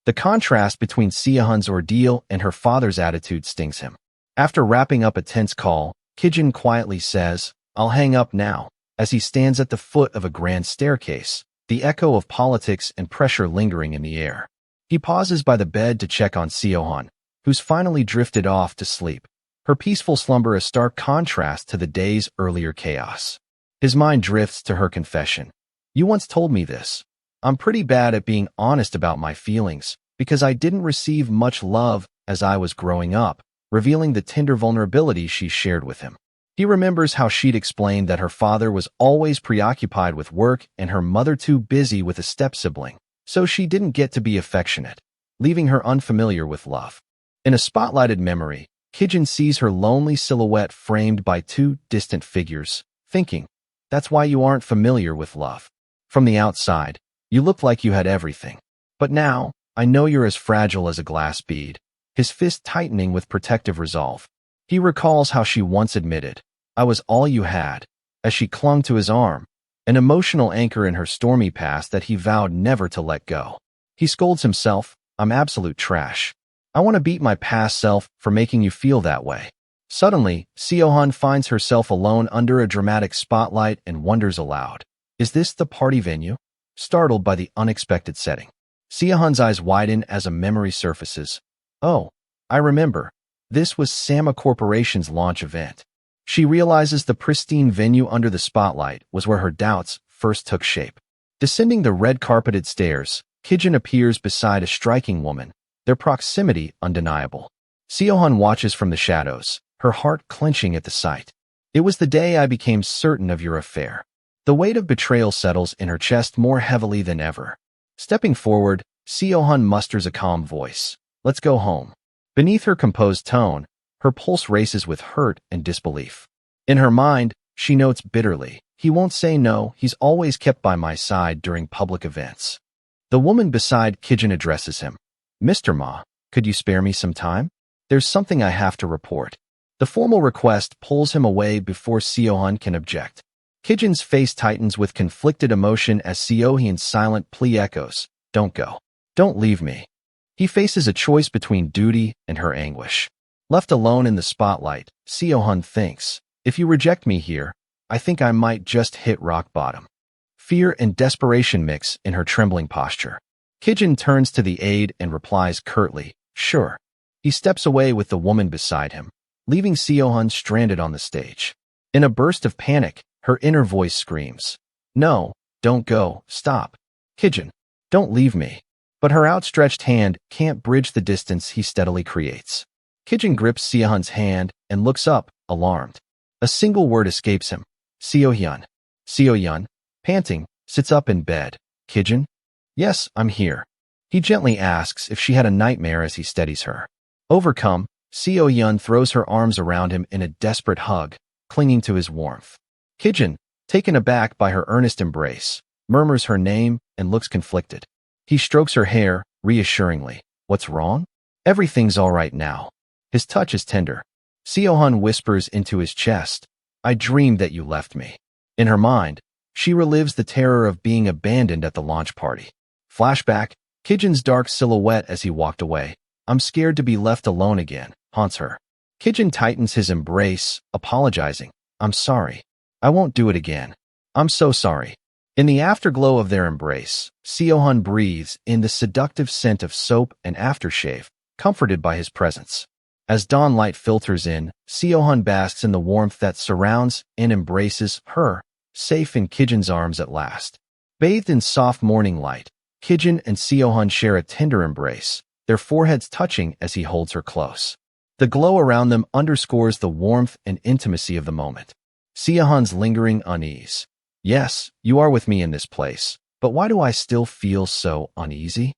The contrast between Seohan's ordeal and her father's attitude stings him. After wrapping up a tense call, Kijin quietly says, "I'll hang up now," as he stands at the foot of a grand staircase, the echo of politics and pressure lingering in the air. He pauses by the bed to check on Seohan, who's finally drifted off to sleep, her peaceful slumber a stark contrast to the day's earlier chaos. His mind drifts to her confession. "You once told me this. I'm pretty bad at being honest about my feelings because I didn't receive much love as I was growing up," revealing the tender vulnerability she shared with him. He remembers how she'd explained that her father was always preoccupied with work and her mother too busy with a step-sibling, so she didn't get to be affectionate, leaving her unfamiliar with love. In a spotlighted memory, Kijin sees her lonely silhouette framed by 2 distant figures, thinking, "That's why you aren't familiar with love. From the outside, you looked like you had everything. But now, I know you're as fragile as a glass bead." His fist tightening with protective resolve. He recalls how she once admitted, "I was all you had," as she clung to his arm, an emotional anchor in her stormy past that he vowed never to let go. He scolds himself, "I'm absolute trash. I want to beat my past self for making you feel that way." Suddenly, Seohan finds herself alone under a dramatic spotlight and wonders aloud, "Is this the party venue?" Startled by the unexpected setting, Seohan's eyes widen as a memory surfaces. "Oh, I remember. This was Sama Corporation's launch event." She realizes the pristine venue under the spotlight was where her doubts first took shape. Descending the red-carpeted stairs, Kijin appears beside a striking woman, their proximity undeniable. Seohan watches from the shadows, her heart clenching at the sight. "It was the day I became certain of your affair." The weight of betrayal settles in her chest more heavily than ever. Stepping forward, Seohan musters a calm voice. "Let's go home." Beneath her composed tone, her pulse races with hurt and disbelief. In her mind, she notes bitterly, "He won't say no, he's always kept by my side during public events." The woman beside Kijin addresses him. "Mr. Ma, could you spare me some time? There's something I have to report." The formal request pulls him away before Seohan can object. Kijin's face tightens with conflicted emotion as Seohyun's silent plea echoes, "Don't go. Don't leave me." He faces a choice between duty and her anguish. Left alone in the spotlight, Seohyun thinks, "If you reject me here, I think I might just hit rock bottom." Fear and desperation mix in her trembling posture. Kijin turns to the aide and replies curtly, "Sure." He steps away with the woman beside him, leaving Seohyun stranded on the stage. In a burst of panic, her inner voice screams, "No, don't go, stop. Kijin, don't leave me." But her outstretched hand can't bridge the distance he steadily creates. Kijin grips Seo-hun's hand and looks up, alarmed. A single word escapes him. Seo-hyun. Seo-hyun, panting, sits up in bed. Kijin? Yes, I'm here. He gently asks if she had a nightmare as he steadies her. Overcome, Seo-hyun throws her arms around him in a desperate hug, clinging to his warmth. Kijin, taken aback by her earnest embrace, murmurs her name and looks conflicted. He strokes her hair, reassuringly. What's wrong? Everything's all right now. His touch is tender. Seo-hun whispers into his chest, I dreamed that you left me. In her mind, she relives the terror of being abandoned at the launch party. Flashback, Kijin's dark silhouette as he walked away. I'm scared to be left alone again, haunts her. Kijin tightens his embrace, apologizing. I'm sorry. I won't do it again. I'm so sorry. In the afterglow of their embrace, Seo-hun breathes in the seductive scent of soap and aftershave, comforted by his presence. As dawn light filters in, Seo-hun basks in the warmth that surrounds and embraces her, safe in Kijin's arms at last. Bathed in soft morning light, Kijin and Seo-hun share a tender embrace, their foreheads touching as he holds her close. The glow around them underscores the warmth and intimacy of the moment. Seo-hun's lingering unease. Yes, you are with me in this place, but why do I still feel so uneasy?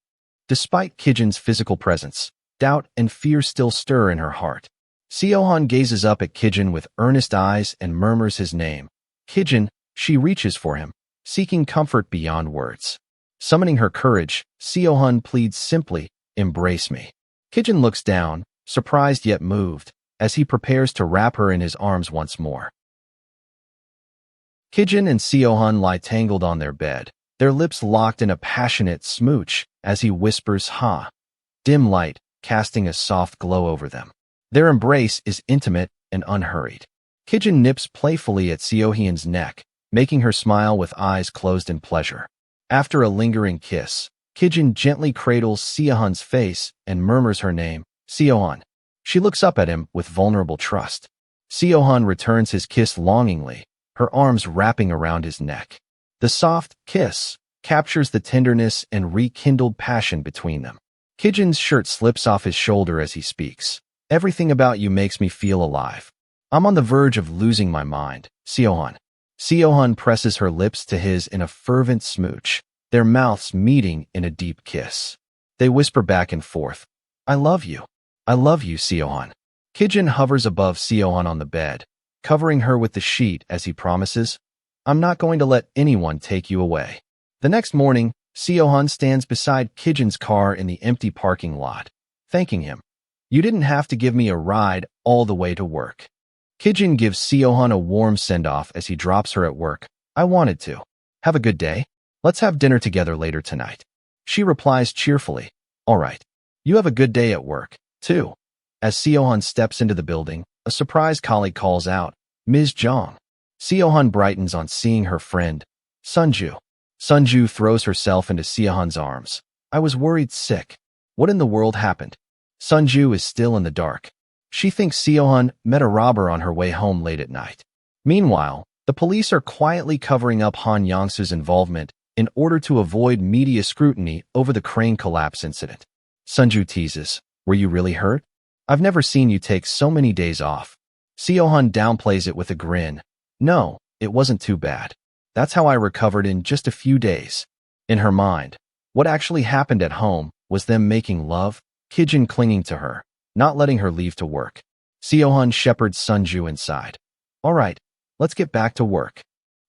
Despite Kijin's physical presence, doubt and fear still stir in her heart. Seo-hun gazes up at Kijin with earnest eyes and murmurs his name. Kijin, she reaches for him, seeking comfort beyond words. Summoning her courage, Seo-hun pleads simply, embrace me. Kijin looks down, surprised yet moved, as he prepares to wrap her in his arms once more. Kijin and Seo-hun lie tangled on their bed, their lips locked in a passionate smooch as he whispers ha. Dim light, casting a soft glow over them. Their embrace is intimate and unhurried. Kijin nips playfully at Seo-hyun's neck, making her smile with eyes closed in pleasure. After a lingering kiss, Kijin gently cradles Seo-hun's face and murmurs her name, Seo-hun. She looks up at him with vulnerable trust. Seo-hun returns his kiss longingly, her arms wrapping around his neck. The soft kiss captures the tenderness and rekindled passion between them. Kijin's shirt slips off his shoulder as he speaks. Everything about you makes me feel alive. I'm on the verge of losing my mind, Seo-hun. Seo-hun presses her lips to his in a fervent smooch, their mouths meeting in a deep kiss. They whisper back and forth. I love you. I love you, Seo-hun. Kijin hovers above Seo-hun on the bed, covering her with the sheet as he promises, I'm not going to let anyone take you away. The next morning, Seo-hun stands beside Kijin's car in the empty parking lot, thanking him. You didn't have to give me a ride all the way to work. Kijin gives Seo-hun a warm send-off as he drops her at work. I wanted to. Have a good day. Let's have dinner together later tonight. She replies cheerfully. All right. You have a good day at work, too. As Seo-hun steps into the building, a surprised colleague calls out, Ms. Jong. Seo-hun brightens on seeing her friend, Sunju. Sunju throws herself into Seo-hun's arms. I was worried sick. What in the world happened? Sunju is still in the dark. She thinks Seo-hun met a robber on her way home late at night. Meanwhile, the police are quietly covering up Han Yangsu's involvement in order to avoid media scrutiny over the crane collapse incident. Sunju teases, Were you really hurt? I've never seen you take so many days off. Seo-hun downplays it with a grin. No, it wasn't too bad. That's how I recovered in just a few days. In her mind, what actually happened at home was them making love, Kijin clinging to her, not letting her leave to work. Seo-hun shepherds Sunju inside. All right, let's get back to work.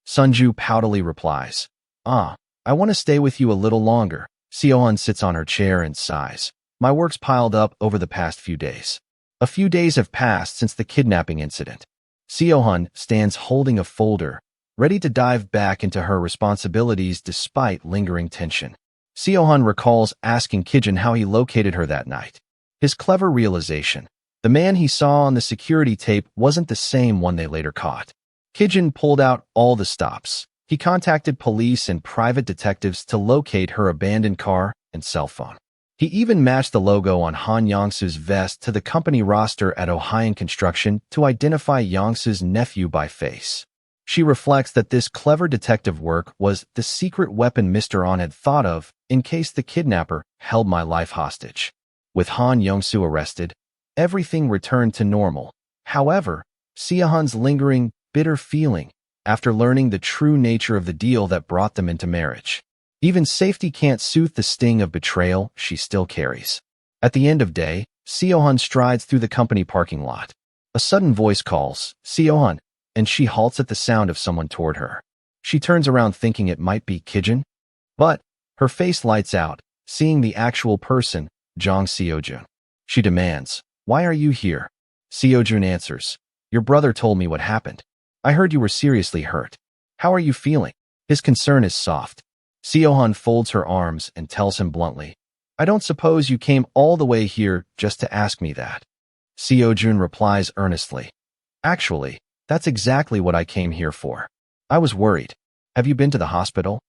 Sunju poutily replies. I want to stay with you a little longer. Seo-hun sits on her chair and sighs. My work's piled up over the past few days. A few days have passed since the kidnapping incident. Seo-hun stands holding a folder, ready to dive back into her responsibilities despite lingering tension. Seo-hun recalls asking Kijin how he located her that night. His clever realization, the man he saw on the security tape wasn't the same one they later caught. Kijin pulled out all the stops. He contacted police and private detectives to locate her abandoned car and cell phone. He even matched the logo on Han Yangsu's vest to the company roster at Ohio Construction to identify Yangsu's nephew by face. She reflects that this clever detective work was the secret weapon Mr. On had thought of in case the kidnapper held my life hostage. With Han Yangsu arrested, everything returned to normal. However, Seohan's lingering, bitter feeling after learning the true nature of the deal that brought them into marriage. Even safety can't soothe the sting of betrayal she still carries. At the end of day, Seohan strides through the company parking lot. A sudden voice calls, "Seohan," and she halts at the sound of someone toward her. She turns around thinking it might be Kijun, but her face lights out, seeing the actual person, Jang Seojun. She demands, "Why are you here?" Seojun answers, "Your brother told me what happened. I heard you were seriously hurt. How are you feeling?" His concern is soft. Seohan folds her arms and tells him bluntly, "I don't suppose you came all the way here just to ask me that." Seojun replies earnestly, "Actually, that's exactly what I came here for. I was worried. Have you been to the hospital?"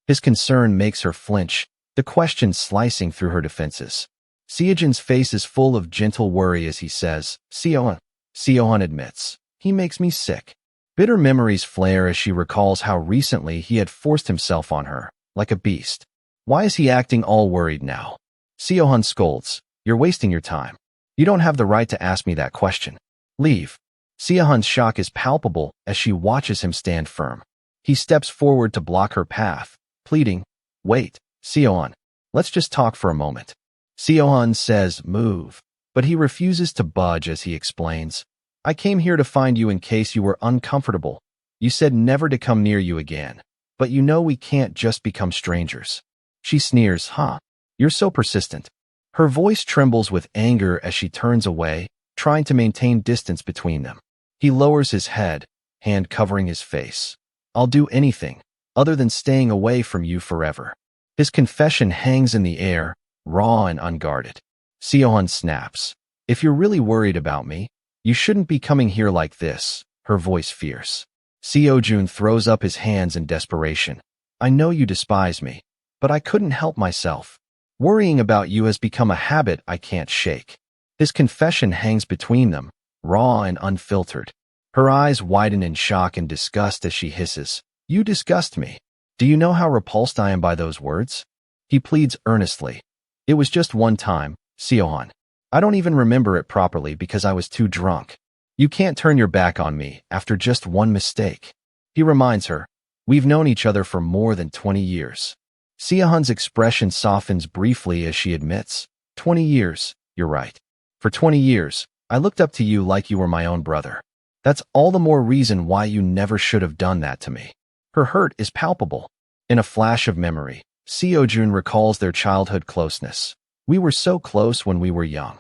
His concern makes her flinch, the question slicing through her defenses. Seojun's face is full of gentle worry as he says, "Seohan." Seohan admits, "He makes me sick." Bitter memories flare as she recalls how recently he had forced himself on her, like a beast. Why is he acting all worried now? Seohan scolds, "You're wasting your time. You don't have the right to ask me that question. Leave." Seohan's shock is palpable as she watches him stand firm. He steps forward to block her path, pleading, "Wait, Seohan. Let's just talk for a moment." Seohan says, "Move," but he refuses to budge as he explains, "I came here to find you in case you were uncomfortable. You said never to come near you again, but you know we can't just become strangers." She sneers, "Huh? You're so persistent." Her voice trembles with anger as she turns away, trying to maintain distance between them. He lowers his head, hand covering his face. "I'll do anything, other than staying away from you forever." His confession hangs in the air, raw and unguarded. Seohan snaps, "If you're really worried about me, you shouldn't be coming here like this," her voice fierce. Seojun throws up his hands in desperation. "I know you despise me, but I couldn't help myself. Worrying about you has become a habit I can't shake." His confession hangs between them, raw and unfiltered. Her eyes widen in shock and disgust as she hisses, "You disgust me. Do you know how repulsed I am by those words?" He pleads earnestly, "It was just one time, Seohan. I don't even remember it properly because I was too drunk. You can't turn your back on me after just one mistake." He reminds her, "We've known each other for more than 20 years. Seohan's expression softens briefly as she admits, 20 years, you're right. For 20 years, I looked up to you like you were my own brother. That's all the more reason why you never should have done that to me." Her hurt is palpable. In a flash of memory, Seojun recalls their childhood closeness. "We were so close when we were young."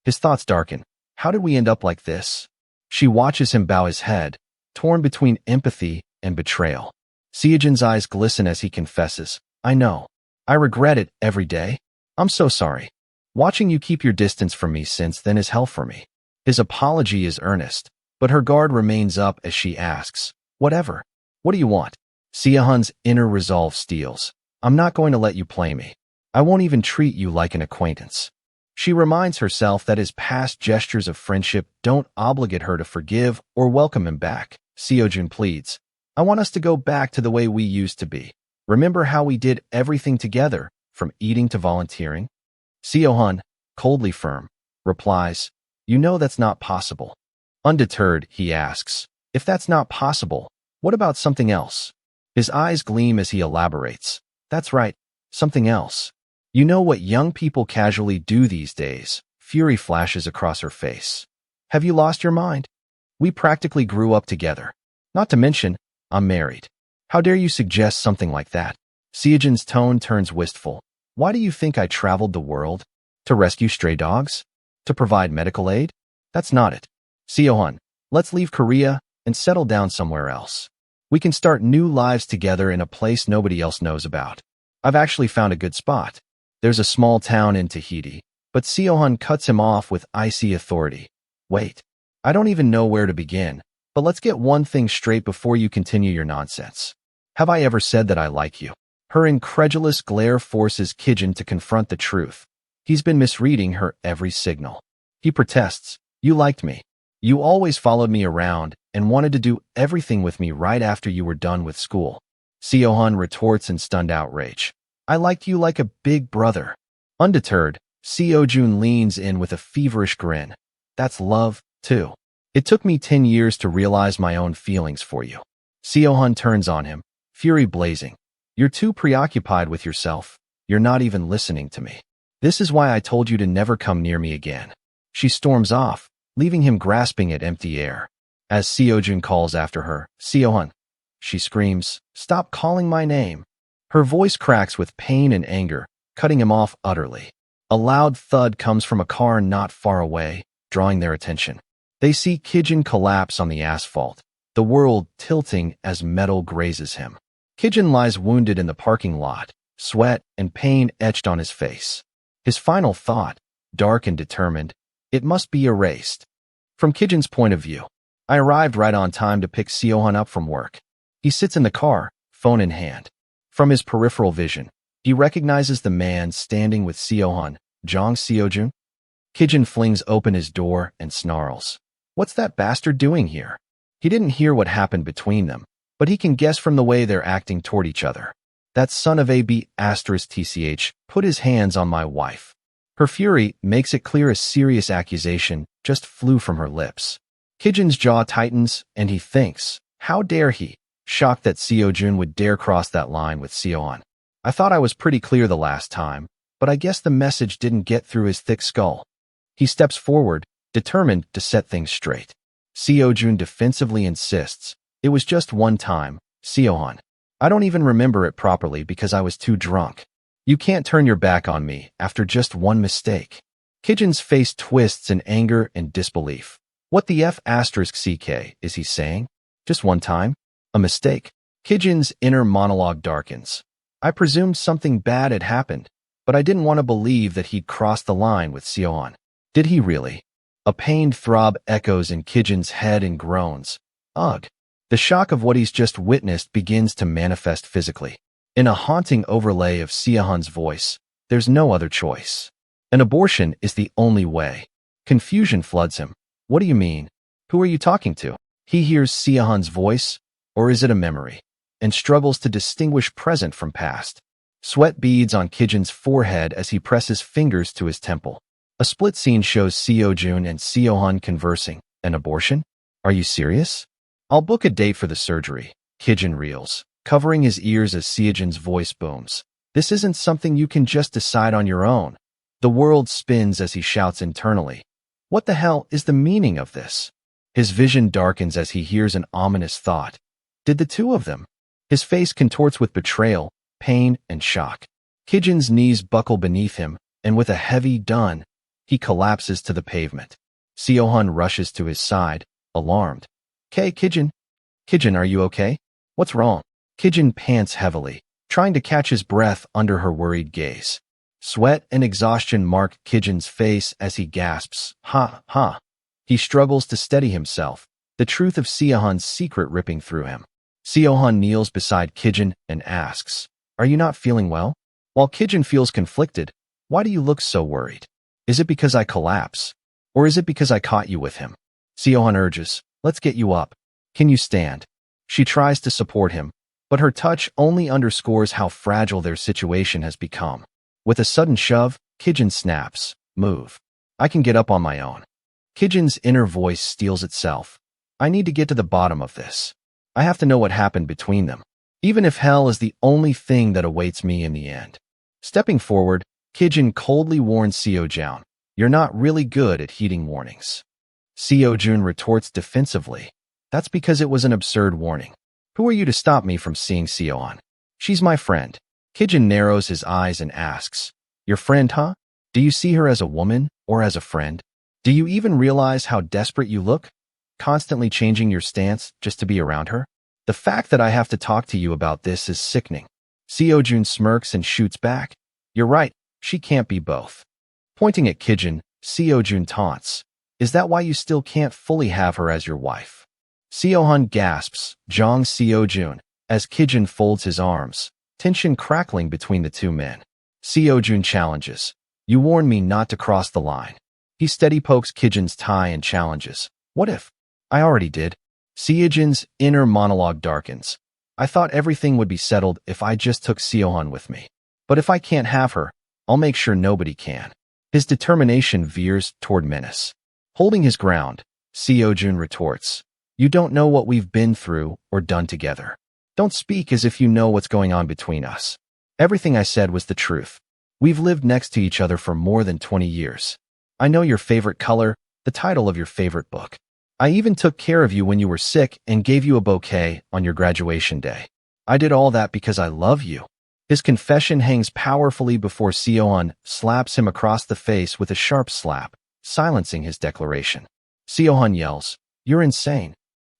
His thoughts darken. How did we end up like this? She watches him bow his head, torn between empathy and betrayal. Seojun's eyes glisten as he confesses, "I know. I regret it every day. I'm so sorry. Watching you keep your distance from me since then is hell for me." His apology is earnest, but her guard remains up as she asks, "Whatever. What do you want?" Seohan's inner resolve steels. "I'm not going to let you play me. I won't even treat you like an acquaintance." She reminds herself that his past gestures of friendship don't obligate her to forgive or welcome him back. Seojun pleads, "I want us to go back to the way we used to be. Remember how we did everything together, from eating to volunteering?" Seohan, coldly firm, replies, "You know that's not possible." Undeterred, he asks, "If that's not possible, what about something else?" His eyes gleam as he elaborates, "That's right, something else. You know what young people casually do these days." Fury flashes across her face. "Have you lost your mind? We practically grew up together. Not to mention, I'm married. How dare you suggest something like that?" Seojun's tone turns wistful. "Why do you think I traveled the world? To rescue stray dogs? To provide medical aid? That's not it. Seohan, let's leave Korea and settle down somewhere else. We can start new lives together in a place nobody else knows about. I've actually found a good spot. There's a small town in Tahiti." But Seohan cuts him off with icy authority. "Wait, I don't even know where to begin, but let's get one thing straight before you continue your nonsense. Have I ever said that I like you?" Her incredulous glare forces Kijun to confront the truth. He's been misreading her every signal. He protests, "You liked me. You always followed me around and wanted to do everything with me right after you were done with school." Seohan retorts in stunned outrage, "I liked you like a big brother." Undeterred, Seojun leans in with a feverish grin. That's love, too. It took me 10 years to realize my own feelings for you. Seo-hun turns on him, fury blazing. You're too preoccupied with yourself. You're not even listening to me. This is why I told you to never come near me again. She storms off, leaving him grasping at empty air. As Seo-jun calls after her, Seo-hun. She screams, "Stop calling my name." Her voice cracks with pain and anger, cutting him off utterly. A loud thud comes from a car not far away, drawing their attention. They see Kijin collapse on the asphalt, the world tilting as metal grazes him. Kijin lies wounded in the parking lot, sweat and pain etched on his face. His final thought, dark and determined, it must be erased. From Kijin's point of view, I arrived right on time to pick Seo-hun up from work. He sits in the car, phone in hand. From his peripheral vision, he recognizes the man standing with Seo-hun, Jong Seo-jun. Kijin flings open his door and snarls. What's that bastard doing here? He didn't hear what happened between them, but he can guess from the way they're acting toward each other. That son of a b***tch put his hands on my wife. Her fury makes it clear a serious accusation just flew from her lips. Kijin's jaw tightens, and he thinks, how dare he? Shocked that Seo-jun would dare cross that line with Seo-hun. I thought I was pretty clear the last time, but I guess the message didn't get through his thick skull. He steps forward, determined to set things straight. Seo-jun defensively insists, it was just one time, Seo-hun. I don't even remember it properly because I was too drunk. You can't turn your back on me after just one mistake. Kijin's face twists in anger and disbelief. What the f***ck is he saying? Just one time? A mistake? Kijin's inner monologue darkens. I presumed something bad had happened, but I didn't want to believe that he'd crossed the line with Seo-hun. Did he really? A pained throb echoes in Kijin's head and groans. Ugh. The shock of what he's just witnessed begins to manifest physically. In a haunting overlay of Seo-hun's voice, there's no other choice. An abortion is the only way. Confusion floods him. What do you mean? Who are you talking to? He hears Seo-hun's voice, or is it a memory, and struggles to distinguish present from past. Sweat beads on Kijin's forehead as he presses fingers to his temple. A split scene shows Seo-jun and Seo-hun conversing. An abortion? Are you serious? I'll book a date for the surgery. Kijin reels, covering his ears as Seo-jun's voice booms. This isn't something you can just decide on your own. The world spins as he shouts internally. What the hell is the meaning of this? His vision darkens as he hears an ominous thought. Did the two of them? His face contorts with betrayal, pain, and shock. Kijin's knees buckle beneath him, and with a heavy dun, he collapses to the pavement. Seo-hun rushes to his side, alarmed. Kijin? Kijin, are you okay? What's wrong? Kijin pants heavily, trying to catch his breath under her worried gaze. Sweat and exhaustion mark Kijin's face as he gasps, ha, ha. He struggles to steady himself, the truth of Seo-hun's secret ripping through him. Seo-hun kneels beside Kijin and asks, are you not feeling well? While Kijin feels conflicted, why do you look so worried? Is it because I collapse? Or is it because I caught you with him? Seo-hun urges, let's get you up. Can you stand? She tries to support him, but her touch only underscores how fragile their situation has become. With a sudden shove, Kijin snaps, move. I can get up on my own. Kijin's inner voice steels itself. I need to get to the bottom of this. I have to know what happened between them, even if hell is the only thing that awaits me in the end. Stepping forward, Kijin coldly warns Seo-jun, you're not really good at heeding warnings. Seo-jun retorts defensively. That's because it was an absurd warning. Who are you to stop me from seeing Seo-hun? She's my friend. Kijin narrows his eyes and asks, your friend, huh? Do you see her as a woman or as a friend? Do you even realize how desperate you look? Constantly changing your stance just to be around her? The fact that I have to talk to you about this is sickening. Seo-jun smirks and shoots back. You're right, she can't be both. Pointing at Kijin, Seo-jun taunts. Is that why you still can't fully have her as your wife? Seo-hun gasps, Jong Seo-jun, as Kijin folds his arms, tension crackling between the two men. Seo-jun challenges. You warned me not to cross the line. He steady pokes Kijin's tie and challenges. What if? I already did. Seo-jun's inner monologue darkens. I thought everything would be settled if I just took Seo-hun with me. But if I can't have her, I'll make sure nobody can. His determination veers toward menace. Holding his ground, Seojun retorts, "You don't know what we've been through or done together. Don't speak as if you know what's going on between us. Everything I said was the truth. We've lived next to each other for more than 20 years. I know your favorite color, the title of your favorite book. I even took care of you when you were sick and gave you a bouquet on your graduation day. I did all that because I love you." His confession hangs powerfully before Seohan slaps him across the face with a sharp slap, silencing his declaration. Seohan yells, "You're insane.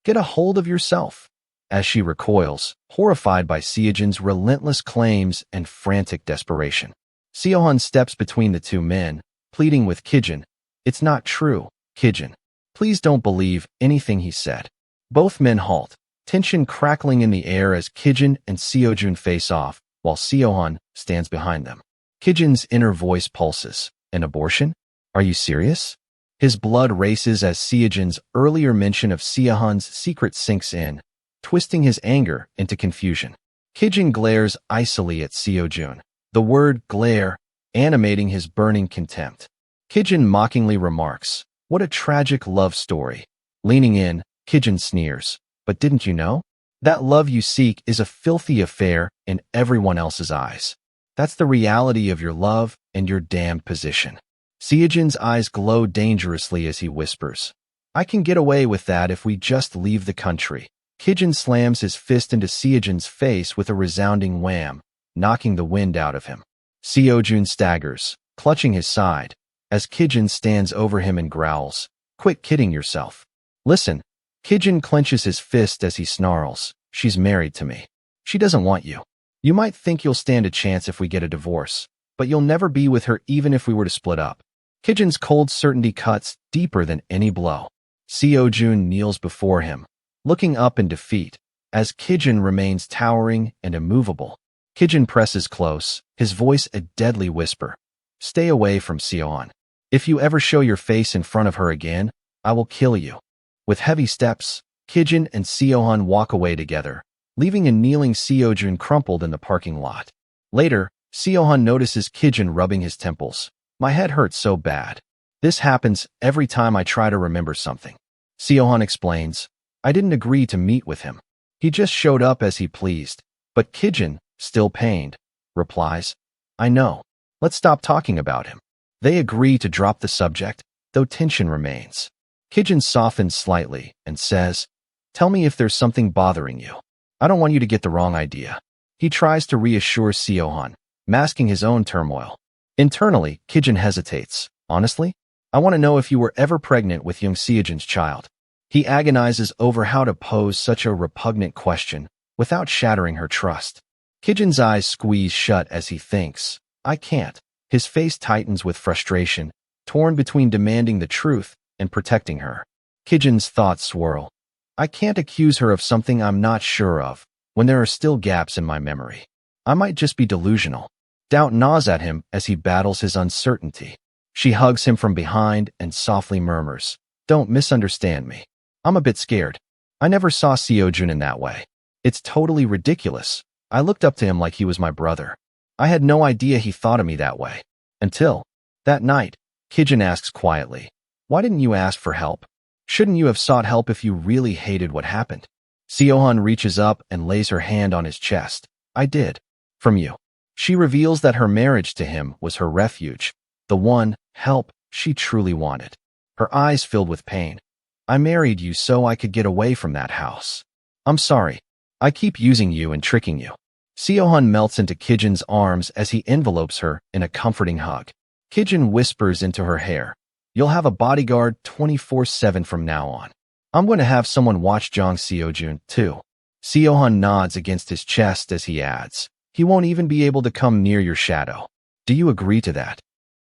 Get a hold of yourself," as she recoils, horrified by Seojun's relentless claims and frantic desperation. Seohan steps between the two men, pleading with Kijun, "It's not true, Kijun. Please don't believe anything he said." Both men halt, tension crackling in the air as Kijun and Seojun face off, while Seohan stands behind them. Kijun's inner voice pulses. "An abortion? Are you serious?" His blood races as Seojun's earlier mention of Seohan's secret sinks in, twisting his anger into confusion. Kijun glares icily at Seojun, the word glare animating his burning contempt. Kijun mockingly remarks, "What a tragic love story." Leaning in, Kijun sneers, "But didn't you know? That love you seek is a filthy affair in everyone else's eyes. That's the reality of your love and your damned position." Seojun's eyes glow dangerously as he whispers, "I can get away with that if we just leave the country." Kijun slams his fist into Seojun's face with a resounding wham, knocking the wind out of him. Seojun staggers, clutching his side, as Kijun stands over him and growls, "Quit kidding yourself." "Listen." Kijun clenches his fist as he snarls, "She's married to me. She doesn't want you. You might think you'll stand a chance if we get a divorce, but you'll never be with her even if we were to split up." Kijun's cold certainty cuts deeper than any blow. Seojun kneels before him, looking up in defeat, as Kijun remains towering and immovable. Kijun presses close, his voice a deadly whisper, "Stay away from Seohan. If you ever show your face in front of her again, I will kill you." With heavy steps, Kijun and Seohan walk away together, leaving a kneeling Seojun crumpled in the parking lot. Later, Seohan notices Kijun rubbing his temples. "My head hurts so bad. This happens every time I try to remember something." Seohan explains, "I didn't agree to meet with him. He just showed up as he pleased." But Kijun, still pained, replies, "I know. Let's stop talking about him." They agree to drop the subject, though tension remains. Kijun softens slightly and says, "Tell me if there's something bothering you. I don't want you to get the wrong idea." He tries to reassure Seohan, masking his own turmoil. Internally, Kijun hesitates. "Honestly, I want to know if you were ever pregnant with young Seojun's child." He agonizes over how to pose such a repugnant question without shattering her trust. Kijun's eyes squeeze shut as he thinks, "I can't." His face tightens with frustration, torn between demanding the truth and protecting her. Kijun's thoughts swirl. "I can't accuse her of something I'm not sure of, when there are still gaps in my memory. I might just be delusional." Doubt gnaws at him as he battles his uncertainty. She hugs him from behind and softly murmurs, "Don't misunderstand me. I'm a bit scared. I never saw Seojun in that way. It's totally ridiculous. I looked up to him like he was my brother. I had no idea he thought of me that way. Until that night." Kijun asks quietly, "Why didn't you ask for help? Shouldn't you have sought help if you really hated what happened?" Seohan reaches up and lays her hand on his chest. "I did. From you." She reveals that her marriage to him was her refuge, the one help she truly wanted. Her eyes filled with pain. "I married you so I could get away from that house. I'm sorry. I keep using you and tricking you." Seohan melts into Kijun's arms as he envelopes her in a comforting hug. Kijun whispers into her hair, "You'll have a bodyguard 24/7 from now on. I'm going to have someone watch Jong Seojun, too." Seohan nods against his chest as he adds, "He won't even be able to come near your shadow. Do you agree to that?"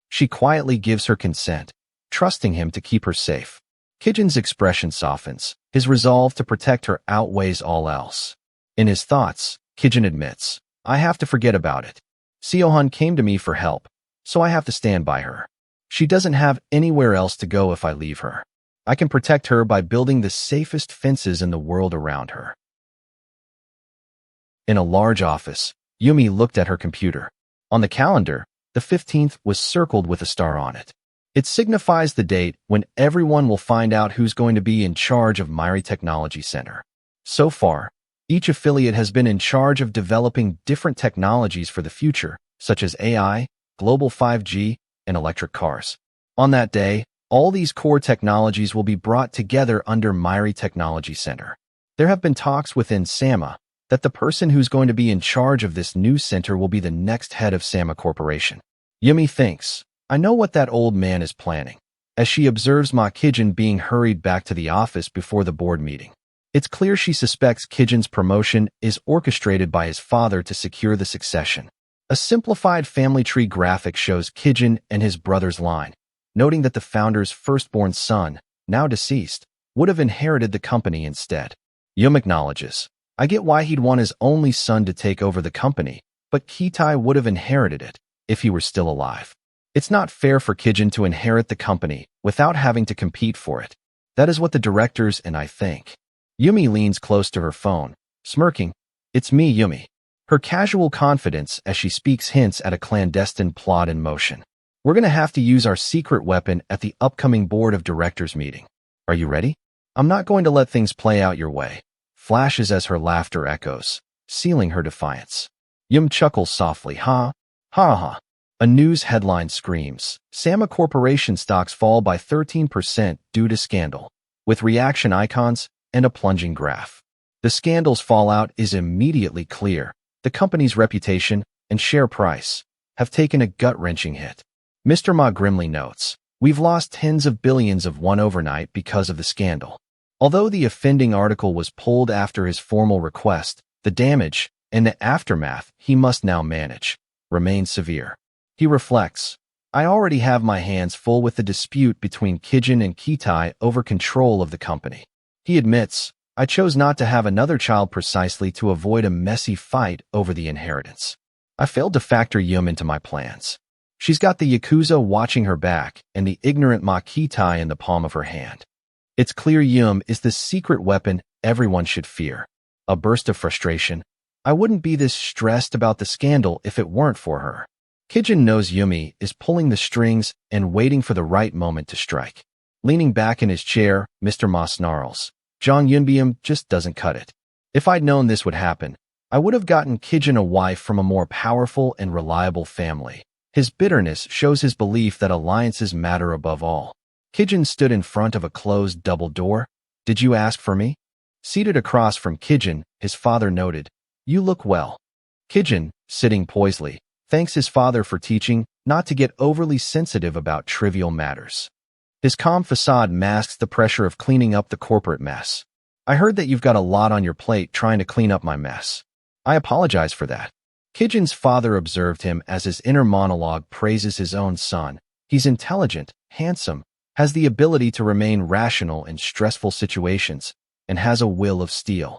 She quietly gives her consent, trusting him to keep her safe. Kijun's expression softens. His resolve to protect her outweighs all else. In his thoughts, Kijun admits, "I have to forget about it. Seohan came to me for help, so I have to stand by her. She doesn't have anywhere else to go if I leave her. I can protect her by building the safest fences in the world around her." In a large office, Yumi looked at her computer. On the calendar, the 15th was circled with a star on it. It signifies the date when everyone will find out who's going to be in charge of Myri Technology Center. So far, each affiliate has been in charge of developing different technologies for the future, such as AI, global 5G, and electric cars. On that day, all these core technologies will be brought together under Myri Technology Center. There have been talks within SAMA that the person who's going to be in charge of this new center will be the next head of SAMA Corporation. Yumi thinks, I know what that old man is planning, as she observes Ma Kijin being hurried back to the office before the board meeting. It's clear she suspects Kijin's promotion is orchestrated by his father to secure the succession. A simplified family tree graphic shows Kijin and his brother's line, noting that the founder's firstborn son, now deceased, would have inherited the company instead. Yum acknowledges, I get why he'd want his only son to take over the company, but Kitai would have inherited it if he were still alive. It's not fair for Kijin to inherit the company without having to compete for it. That is what the directors and I think. Yumi leans close to her phone, smirking. It's me, Yumi. Her casual confidence as she speaks hints at a clandestine plot in motion. We're going to have to use our secret weapon at the upcoming board of directors meeting. Are you ready? I'm not going to let things play out your way. Flashes as her laughter echoes, sealing her defiance. Yum chuckles softly. Ha, ha, ha. A news headline screams, SAMA Corporation stocks fall by 13% due to scandal, with reaction icons and a plunging graph. The scandal's fallout is immediately clear. The company's reputation and share price have taken a gut-wrenching hit. Mr. Ma grimly notes, we've lost tens of billions of won overnight because of the scandal. Although the offending article was pulled after his formal request, the damage and the aftermath he must now manage remain severe. He reflects, I already have my hands full with the dispute between Kijin and Kitai over control of the company. He admits, I chose not to have another child precisely to avoid a messy fight over the inheritance. I failed to factor Yum into my plans. She's got the Yakuza watching her back and the ignorant Ma Kitai in the palm of her hand. It's clear Yum is the secret weapon everyone should fear. A burst of frustration. I wouldn't be this stressed about the scandal if it weren't for her. Kijin knows Yumi is pulling the strings and waiting for the right moment to strike. Leaning back in his chair, Mr. Ma snarls. Zhang Yunbium just doesn't cut it. If I'd known this would happen, I would have gotten Kijin a wife from a more powerful and reliable family. His bitterness shows his belief that alliances matter above all. Kijin stood in front of a closed double door. Did you ask for me? Seated across from Kijin, his father noted, You look well. Kijin, sitting poisely, thanks his father for teaching not to get overly sensitive about trivial matters. His calm facade masks the pressure of cleaning up the corporate mess. I heard that you've got a lot on your plate trying to clean up my mess. I apologize for that. Kijin's father observed him as his inner monologue praises his own son. He's intelligent, handsome, has the ability to remain rational in stressful situations, and has a will of steel.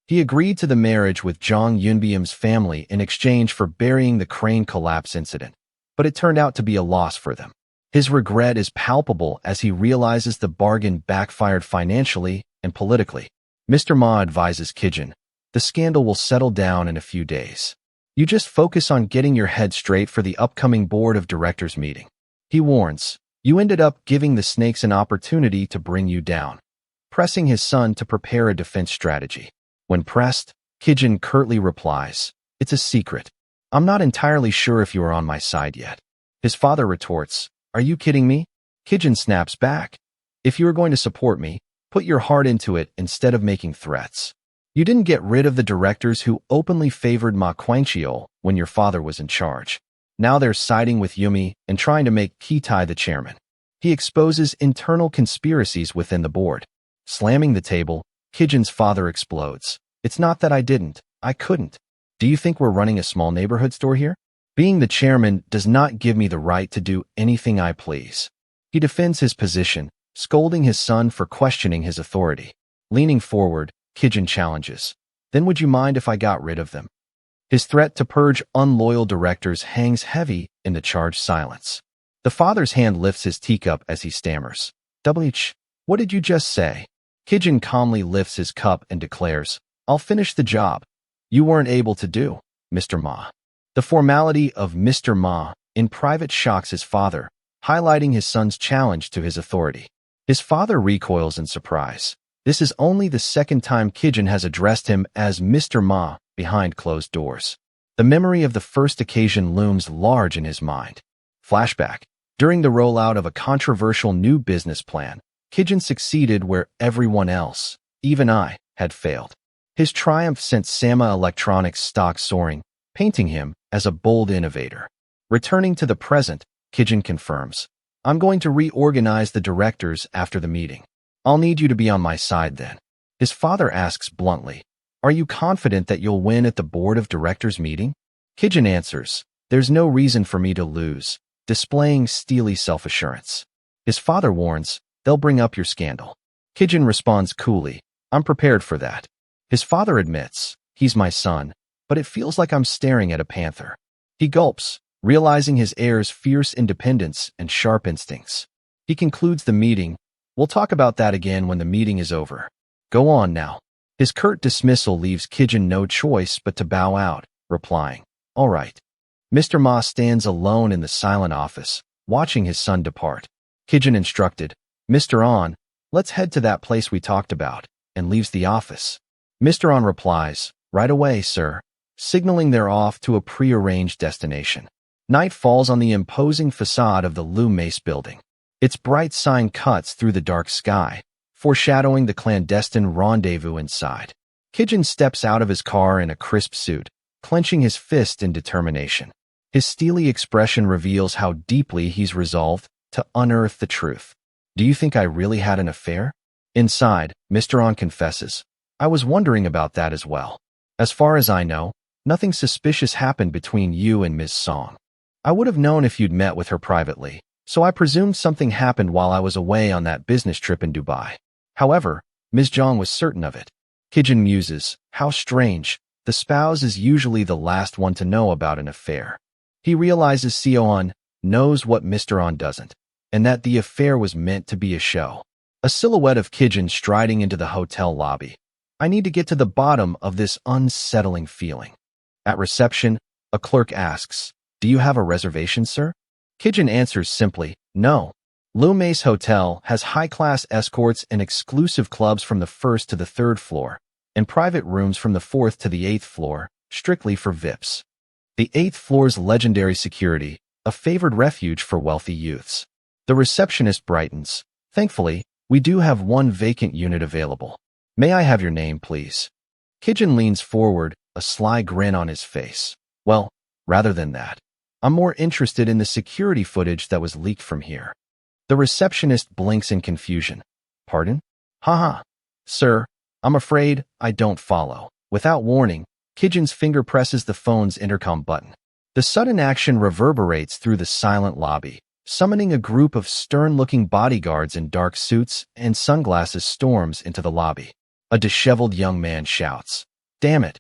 He agreed to the marriage with Zhang Yunbium's family in exchange for burying the crane collapse incident, but it turned out to be a loss for them. His regret is palpable as he realizes the bargain backfired financially and politically. Mr. Ma advises Kijin, the scandal will settle down in a few days. You just focus on getting your head straight for the upcoming board of directors meeting. He warns, you ended up giving the snakes an opportunity to bring you down, pressing his son to prepare a defense strategy. When pressed, Kijin curtly replies, it's a secret. I'm not entirely sure if you are on my side yet. His father retorts, are you kidding me? Kijin snaps back. If you are going to support me, put your heart into it instead of making threats. You didn't get rid of the directors who openly favored Ma Quanqiu when your father was in charge. Now they're siding with Yumi and trying to make Kitai the chairman. He exposes internal conspiracies within the board. Slamming the table, Kijin's father explodes. It's not that I didn't. I couldn't. Do you think we're running a small neighborhood store here? Being the chairman does not give me the right to do anything I please. He defends his position, scolding his son for questioning his authority. Leaning forward, Kijin challenges. Then would you mind if I got rid of them? His threat to purge unloyal directors hangs heavy in the charged silence. The father's hand lifts his teacup as he stammers. "WH, what did you just say?" Kijin calmly lifts his cup and declares, I'll finish the job you weren't able to do, Mr. Ma. The formality of Mr. Ma in private shocks his father, highlighting his son's challenge to his authority. His father recoils in surprise. This is only the second time Kijin has addressed him as Mr. Ma behind closed doors. The memory of the first occasion looms large in his mind. Flashback. During the rollout of a controversial new business plan, Kijin succeeded where everyone else, even I, had failed. His triumph sent Sama Electronics stock soaring, painting him as a bold innovator. Returning to the present, Kijin confirms, "I'm going to reorganize the directors after the meeting. I'll need you to be on my side then." His father asks bluntly, "Are you confident that you'll win at the board of directors meeting?" Kijin answers, "There's no reason for me to lose," displaying steely self-assurance. His father warns, "They'll bring up your scandal." Kijin responds coolly, "I'm prepared for that." His father admits, "He's my son, but it feels like I'm staring at a panther." He gulps, realizing his heir's fierce independence and sharp instincts. He concludes the meeting, "We'll talk about that again when the meeting is over. Go on now." His curt dismissal leaves Kijin no choice but to bow out, replying, "All right." Mr. Ma stands alone in the silent office, watching his son depart. Kijin instructed, "Mr. On, let's head to that place we talked about," and leaves the office. Mr. On replies, "Right away, sir," signaling they're off to a prearranged destination. Night falls on the imposing facade of the Lu Mace building. Its bright sign cuts through the dark sky, foreshadowing the clandestine rendezvous inside. Kijin steps out of his car in a crisp suit, clenching his fist in determination. His steely expression reveals how deeply he's resolved to unearth the truth. "Do you think I really had an affair?" Inside, Mr. On confesses, "I was wondering about that as well. As far as I know, nothing suspicious happened between you and Ms. Song. I would have known if you'd met with her privately, so I presumed something happened while I was away on that business trip in Dubai. However, Ms. Zhang was certain of it." Kijin muses, "How strange. The spouse is usually the last one to know about an affair." He realizes Seo-on knows what Mr. On doesn't, and that the affair was meant to be a show. A silhouette of Kijin striding into the hotel lobby. "I need to get to the bottom of this unsettling feeling." At reception, a clerk asks, "Do you have a reservation, sir?" Kijin answers simply, "No." Lu Mace Hotel has high-class escorts and exclusive clubs from the 1st to the 3rd floor, and private rooms from the 4th to the 8th floor, strictly for VIPs. The 8th floor's legendary security, a favored refuge for wealthy youths. The receptionist brightens. "Thankfully, we do have one vacant unit available. May I have your name, please?" Kijin leans forward, a sly grin on his face. "Well, rather than that, I'm more interested in the security footage that was leaked from here." The receptionist blinks in confusion. "Pardon?" "Haha. Sir, I'm afraid I don't follow." Without warning, Kijin's finger presses the phone's intercom button. The sudden action reverberates through the silent lobby, summoning a group of stern-looking bodyguards in dark suits and sunglasses storms into the lobby. A disheveled young man shouts, "Damn it!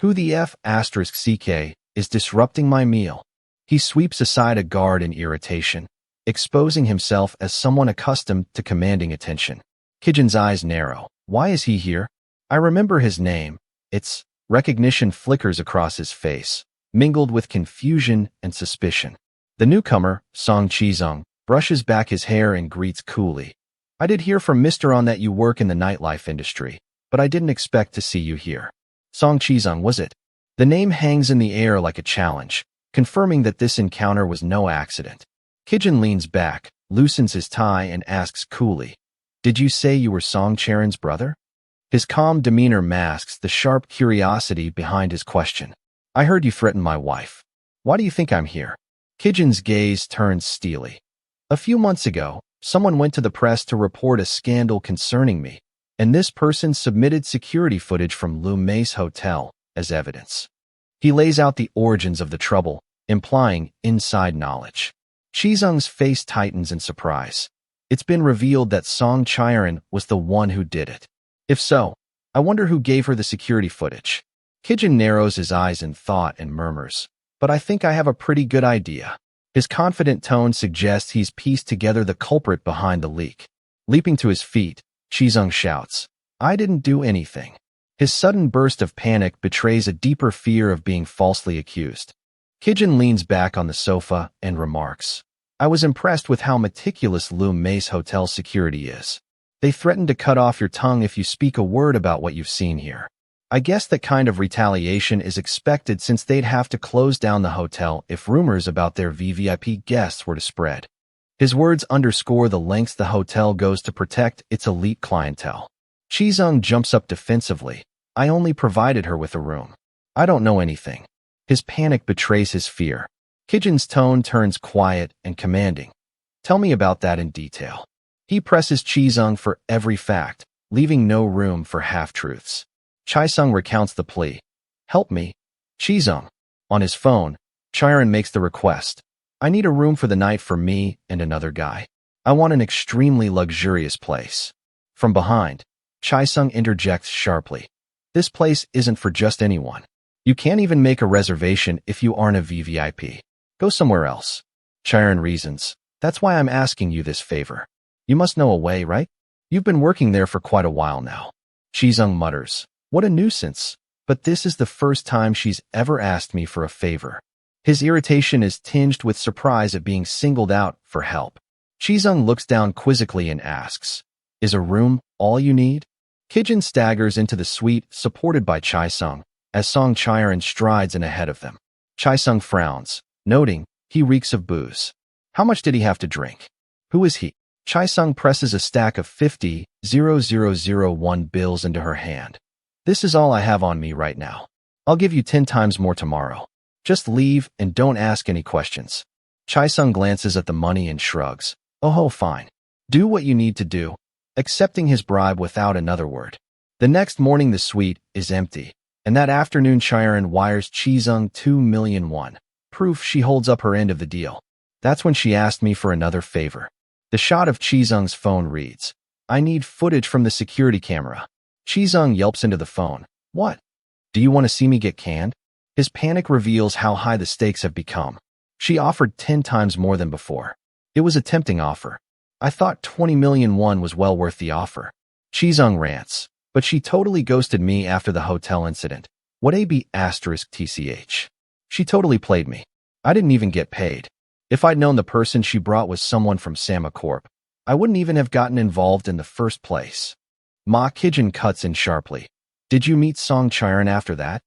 Who the F***CK is disrupting my meal?" He sweeps aside a guard in irritation, exposing himself as someone accustomed to commanding attention. Kijin's eyes narrow. "Why is he here? I remember his name. It's..." Recognition flickers across his face, mingled with confusion and suspicion. The newcomer, Song Chizong, brushes back his hair and greets coolly. "I did hear from Mr. On that you work in the nightlife industry, but I didn't expect to see you here." Song Chizong, was it? The name hangs in the air like a challenge, confirming that this encounter was no accident. Kijin leans back, loosens his tie, and asks coolly, "Did you say you were Song Charon's brother?" His calm demeanor masks the sharp curiosity behind his question. "I heard you threaten my wife. Why do you think I'm here?" Kijin's gaze turns steely. "A few months ago, someone went to the press to report a scandal concerning me, and this person submitted security footage from Lu Mace Hotel as evidence." He lays out the origins of the trouble, implying inside knowledge. Chizung's face tightens in surprise. It's been revealed that Song Chiron was the one who did it. If so, I wonder who gave her the security footage. Kijin narrows his eyes in thought and murmurs, "But I think I have a pretty good idea." His confident tone suggests he's pieced together the culprit behind the leak. Leaping to his feet, Chizung shouts, "I didn't do anything." His sudden burst of panic betrays a deeper fear of being falsely accused. Kijin leans back on the sofa and remarks, I was impressed with how meticulous Lu Mei's hotel security is. They threaten to cut off your tongue if you speak a word about what you've seen here. I guess that kind of retaliation is expected since they'd have to close down the hotel if rumors about their VVIP guests were to spread. His words underscore the lengths the hotel goes to protect its elite clientele. Chizung jumps up defensively. I only provided her with a room. I don't know anything. His panic betrays his fear. Kijin's tone turns quiet and commanding. Tell me about that in detail. He presses Chizung for every fact, leaving no room for half-truths. Chaisung recounts the plea. Help me. Chizung. On his phone, Chiron makes the request. I need a room for the night for me and another guy. I want an extremely luxurious place. From behind, Chaisung interjects sharply. This place isn't for just anyone. You can't even make a reservation if you aren't a VVIP. Go somewhere else. Chiron reasons. That's why I'm asking you this favor. You must know a way, right? You've been working there for quite a while now. Chizung mutters. What a nuisance. But this is the first time she's ever asked me for a favor. His irritation is tinged with surprise at being singled out for help. Chizung looks down quizzically and asks, Is a room all you need? Kijin staggers into the suite supported by Chaisung, as Song Chiron strides in ahead of them. Chaisung frowns, noting he reeks of booze. How much did he have to drink? Who is he? Chaisung presses a stack of 50,001 bills into her hand. This is all I have on me right now. I'll give you 10 times more tomorrow. Just leave and don't ask any questions. Chaisung glances at the money and shrugs. Oh, fine. Do what you need to do, accepting his bribe without another word. The next morning the suite is empty, and that afternoon Chiron wires Chizung 2 million won, proof she holds up her end of the deal. That's when she asked me for another favor. The shot of Chizung's phone reads, I need footage from the security camera. Chizung yelps into the phone. What? Do you want to see me get canned? His panic reveals how high the stakes have become. She offered 10 times more than before. It was a tempting offer. I thought 20 million won was well worth the offer. Chizung rants, but she totally ghosted me after the hotel incident. What AB*****? She totally played me. I didn't even get paid. If I'd known the person she brought was someone from Sama Corp, I wouldn't even have gotten involved in the first place. Ma Kijin cuts in sharply. Did you meet Song Chiron after that?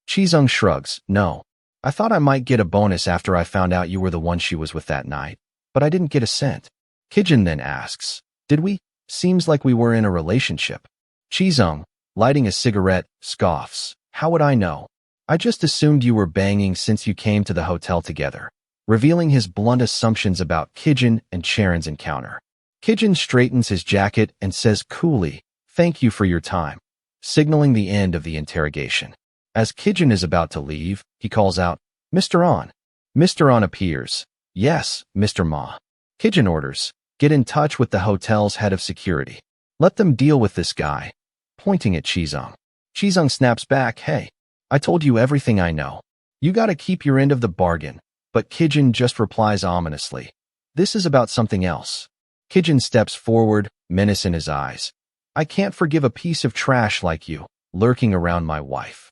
Chizung shrugs. No. I thought I might get a bonus after I found out you were the one she was with that night, but I didn't get a cent. Kijin then asks, Did we? Seems like we were in a relationship. Chizung, lighting a cigarette, scoffs. How would I know? I just assumed you were banging since you came to the hotel together, revealing his blunt assumptions about Kijin and Charon's encounter. Kijin straightens his jacket and says coolly, Thank you for your time, signaling the end of the interrogation. As Kijin is about to leave, he calls out, Mr. On. Mr. On appears. Yes, Mr. Ma. Kijin orders, Get in touch with the hotel's head of security. Let them deal with this guy, pointing at Chizung. Chizung snaps back, Hey, I told you everything I know. You gotta keep your end of the bargain. But Kijin just replies ominously, This is about something else. Kijin steps forward, menace in his eyes. I can't forgive a piece of trash like you, lurking around my wife.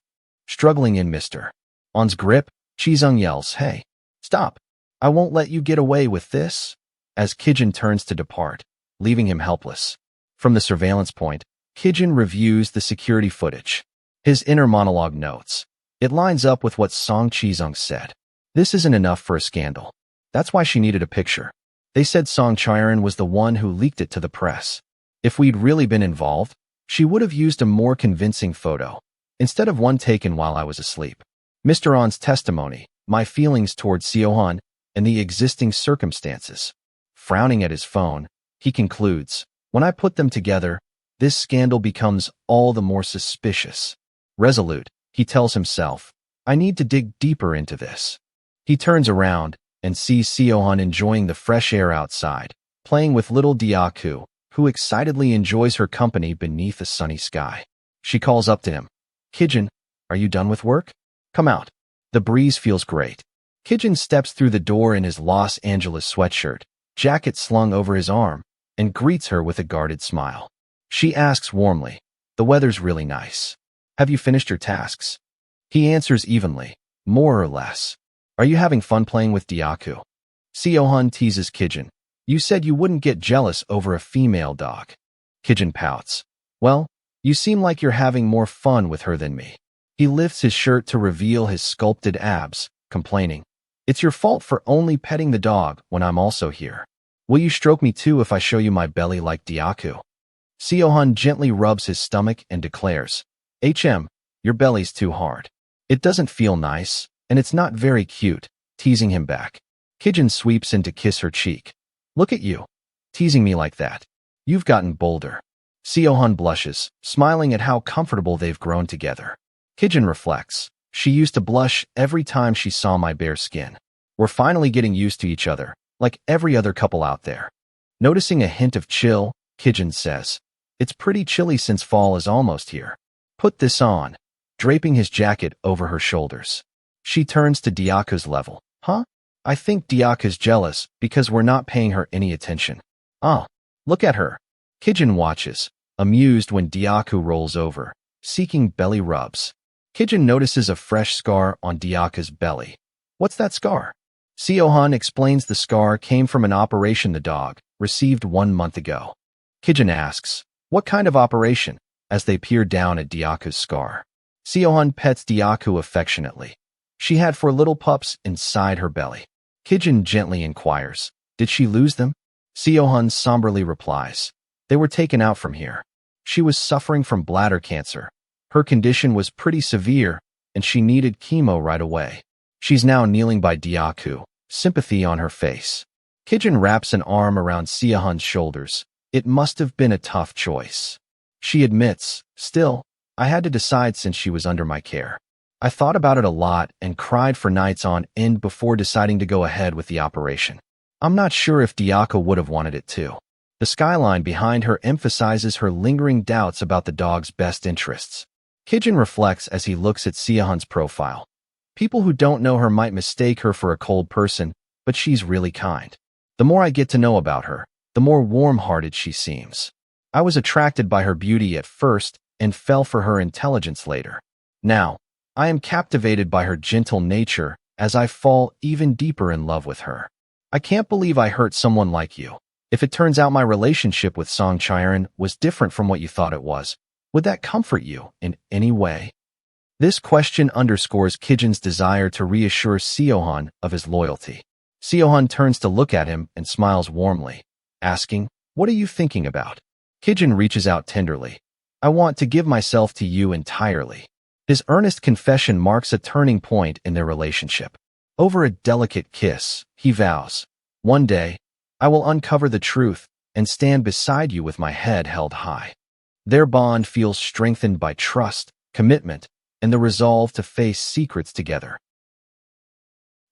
Struggling in Mr. On's grip, Chizung yells, Hey, stop. I won't let you get away with this. As Kijin turns to depart, leaving him helpless. From the surveillance point, Kijin reviews the security footage. His inner monologue notes. It lines up with what Song Chizung said. This isn't enough for a scandal. That's why she needed a picture. They said Song Chiron was the one who leaked it to the press. If we'd really been involved, she would have used a more convincing photo, instead of one taken while I was asleep. Mr. On's testimony, my feelings toward Seohan, and the existing circumstances. Frowning at his phone, he concludes, When I put them together, this scandal becomes all the more suspicious. Resolute, he tells himself, I need to dig deeper into this. He turns around and sees Seohan enjoying the fresh air outside, playing with little Diaku, who excitedly enjoys her company beneath a sunny sky. She calls up to him. Kijin, are you done with work? Come out. The breeze feels great. Kijin steps through the door in his Los Angeles sweatshirt, jacket slung over his arm, and greets her with a guarded smile. She asks warmly, The weather's really nice. Have you finished your tasks? He answers evenly, more or less. Are you having fun playing with Diaku? Seohun teases Kijin. You said you wouldn't get jealous over a female dog. Kijin pouts. Well, you seem like you're having more fun with her than me. He lifts his shirt to reveal his sculpted abs, complaining. It's your fault for only petting the dog when I'm also here. Will you stroke me too if I show you my belly like Diaku? Seohun gently rubs his stomach and declares, your belly's too hard. It doesn't feel nice, and it's not very cute, teasing him back. Kijin sweeps in to kiss her cheek. Look at you, teasing me like that. You've gotten bolder. Seohun blushes, smiling at how comfortable they've grown together. Kijin reflects. She used to blush every time she saw my bare skin. We're finally getting used to each other, like every other couple out there. Noticing a hint of chill, Kijin says, it's pretty chilly since fall is almost here. Put this on, draping his jacket over her shoulders. She turns to Diaku's level. Huh? I think Diaku's jealous because we're not paying her any attention. Oh, look at her. Kijin watches, amused when Diaku rolls over, seeking belly rubs. Kijin notices a fresh scar on Diaku's belly. What's that scar? Seohun explains the scar came from an operation the dog received 1 month ago. Kijin asks, what kind of operation, as they peer down at Diaku's scar. Seohun pets Diaku affectionately. She had 4 little pups inside her belly. Kijin gently inquires, did she lose them? Seohun somberly replies, they were taken out from here. She was suffering from bladder cancer. Her condition was pretty severe, and she needed chemo right away. She's now kneeling by Diaku, sympathy on her face. Kijin wraps an arm around Seohun's shoulders. It must have been a tough choice. She admits, still, I had to decide since she was under my care. I thought about it a lot and cried for nights on end before deciding to go ahead with the operation. I'm not sure if Diaku would have wanted it too. The skyline behind her emphasizes her lingering doubts about the dog's best interests. Kijin reflects as he looks at Seohun's profile. People who don't know her might mistake her for a cold person, but she's really kind. The more I get to know about her, the more warm-hearted she seems. I was attracted by her beauty at first and fell for her intelligence later. Now, I am captivated by her gentle nature as I fall even deeper in love with her. I can't believe I hurt someone like you. If it turns out my relationship with Song Chiron was different from what you thought it was, would that comfort you in any way? This question underscores Kijin's desire to reassure Seohun of his loyalty. Seohun turns to look at him and smiles warmly, asking, what are you thinking about? Kijin reaches out tenderly. I want to give myself to you entirely. His earnest confession marks a turning point in their relationship. Over a delicate kiss, he vows, one day, I will uncover the truth and stand beside you with my head held high. Their bond feels strengthened by trust, commitment, and the resolve to face secrets together.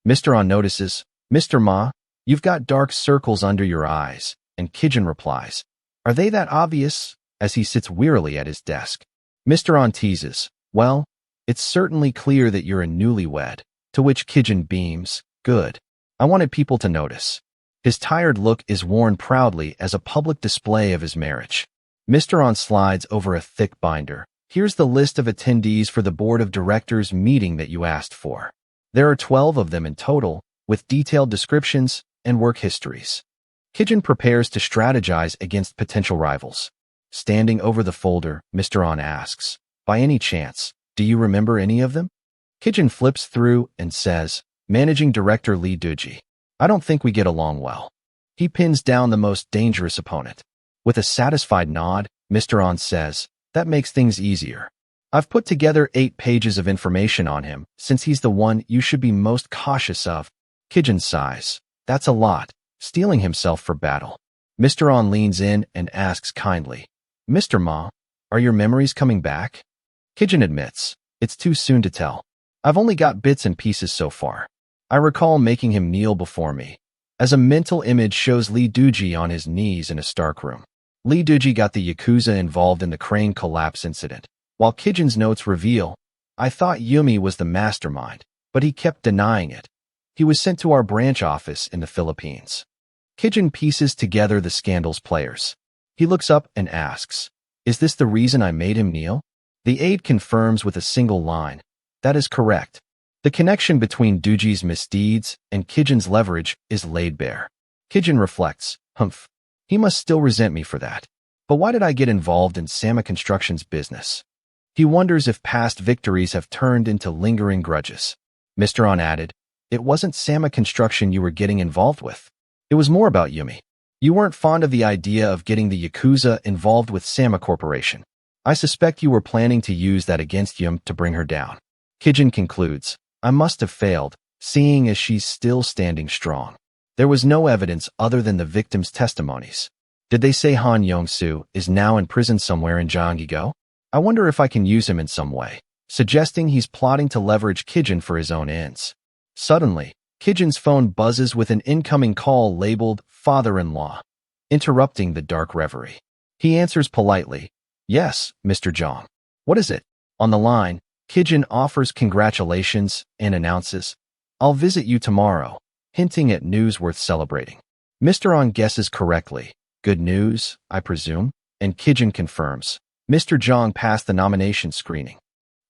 Mr. On notices, Mr. Ma, you've got dark circles under your eyes, and Kijin replies, are they that obvious? As he sits wearily at his desk. Mr. On teases, well, it's certainly clear that you're a newlywed, to which Kijin beams, good. I wanted people to notice. His tired look is worn proudly as a public display of his marriage. Mr. On slides over a thick binder. Here's the list of attendees for the board of directors meeting that you asked for. There are 12 of them in total, with detailed descriptions and work histories. Kijin prepares to strategize against potential rivals. Standing over the folder, Mr. On asks, by any chance, do you remember any of them? Kijin flips through and says, Managing Director Lee Duji. I don't think we get along well. He pins down the most dangerous opponent. With a satisfied nod, Mr. On says, that makes things easier. I've put together 8 pages of information on him, since he's the one you should be most cautious of. Kijin sighs. That's a lot, steeling himself for battle. Mr. On leans in and asks kindly, Mr. Ma, are your memories coming back? Kijin admits, it's too soon to tell. I've only got bits and pieces so far. I recall making him kneel before me, as a mental image shows Lee Duji on his knees in a Stark room. Lee Duji got the Yakuza involved in the crane collapse incident. While Kijin's notes reveal, I thought Yumi was the mastermind, but he kept denying it. He was sent to our branch office in the Philippines. Kijin pieces together the scandal's players. He looks up and asks, is this the reason I made him kneel? The aide confirms with a single line, that is correct. The connection between Duji's misdeeds and Kijin's leverage is laid bare. Kijin reflects, humph, he must still resent me for that. But why did I get involved in Sama Construction's business? He wonders if past victories have turned into lingering grudges. Mr. On added, it wasn't Sama Construction you were getting involved with. It was more about Yumi. You weren't fond of the idea of getting the Yakuza involved with Sama Corporation. I suspect you were planning to use that against Yum to bring her down. Kijin concludes, I must have failed, seeing as she's still standing strong. There was no evidence other than the victims' testimonies. Did they say Han Yong-soo is now in prison somewhere in Gyeonggi-go? I wonder if I can use him in some way, suggesting he's plotting to leverage Kijin for his own ends. Suddenly, Kijin's phone buzzes with an incoming call labeled father-in-law, interrupting the dark reverie. He answers politely, yes, Mr. Jong. What is it? On the line, Kijin offers congratulations and announces, I'll visit you tomorrow, hinting at news worth celebrating. Mr. On guesses correctly. Good news, I presume? And Kijin confirms, Mr. Jong passed the nomination screening.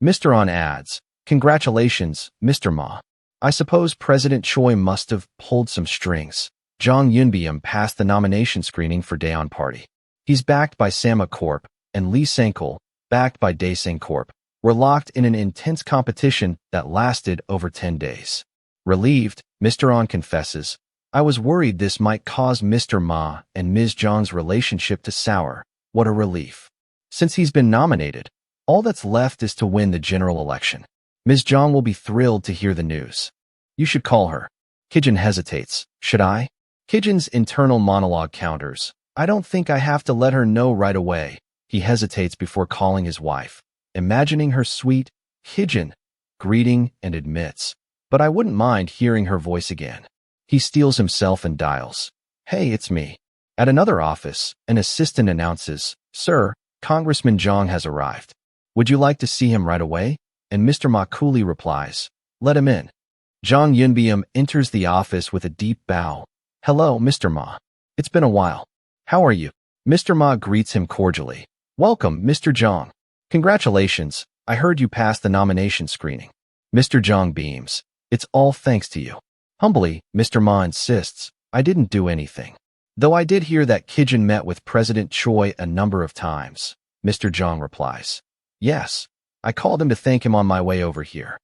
Mr. On adds, congratulations, Mr. Ma. I suppose President Choi must have pulled some strings. Jong Yunbyum passed the nomination screening for Daeon Party. He's backed by Sama Corp, and Lee Sankul, backed by Daesung Corp, were locked in an intense competition that lasted over 10 days. Relieved, Mr. On confesses, I was worried this might cause Mr. Ma and Ms. Jong's relationship to sour. What a relief. Since he's been nominated, all that's left is to win the general election. Ms. Jong will be thrilled to hear the news. You should call her. Kijin hesitates. Should I? Kijin's internal monologue counters. I don't think I have to let her know right away. He hesitates before calling his wife, imagining her sweet, Kijin, greeting and admits. But I wouldn't mind hearing her voice again. He steels himself and dials. Hey, it's me. At another office, an assistant announces, Sir, Congressman Jong has arrived. Would you like to see him right away? And Mr. Ma coolly replies, let him in. Jong Yunbyum enters the office with a deep bow. Hello, Mr. Ma. It's been a while. How are you? Mr. Ma greets him cordially. Welcome, Mr. Jong. Congratulations, I heard you passed the nomination screening. Mr. Jong beams. It's all thanks to you. Humbly, Mr. Ma insists, I didn't do anything. Though I did hear that Kijin met with President Choi a number of times. Mr. Jong replies. Yes, I called him to thank him on my way over here.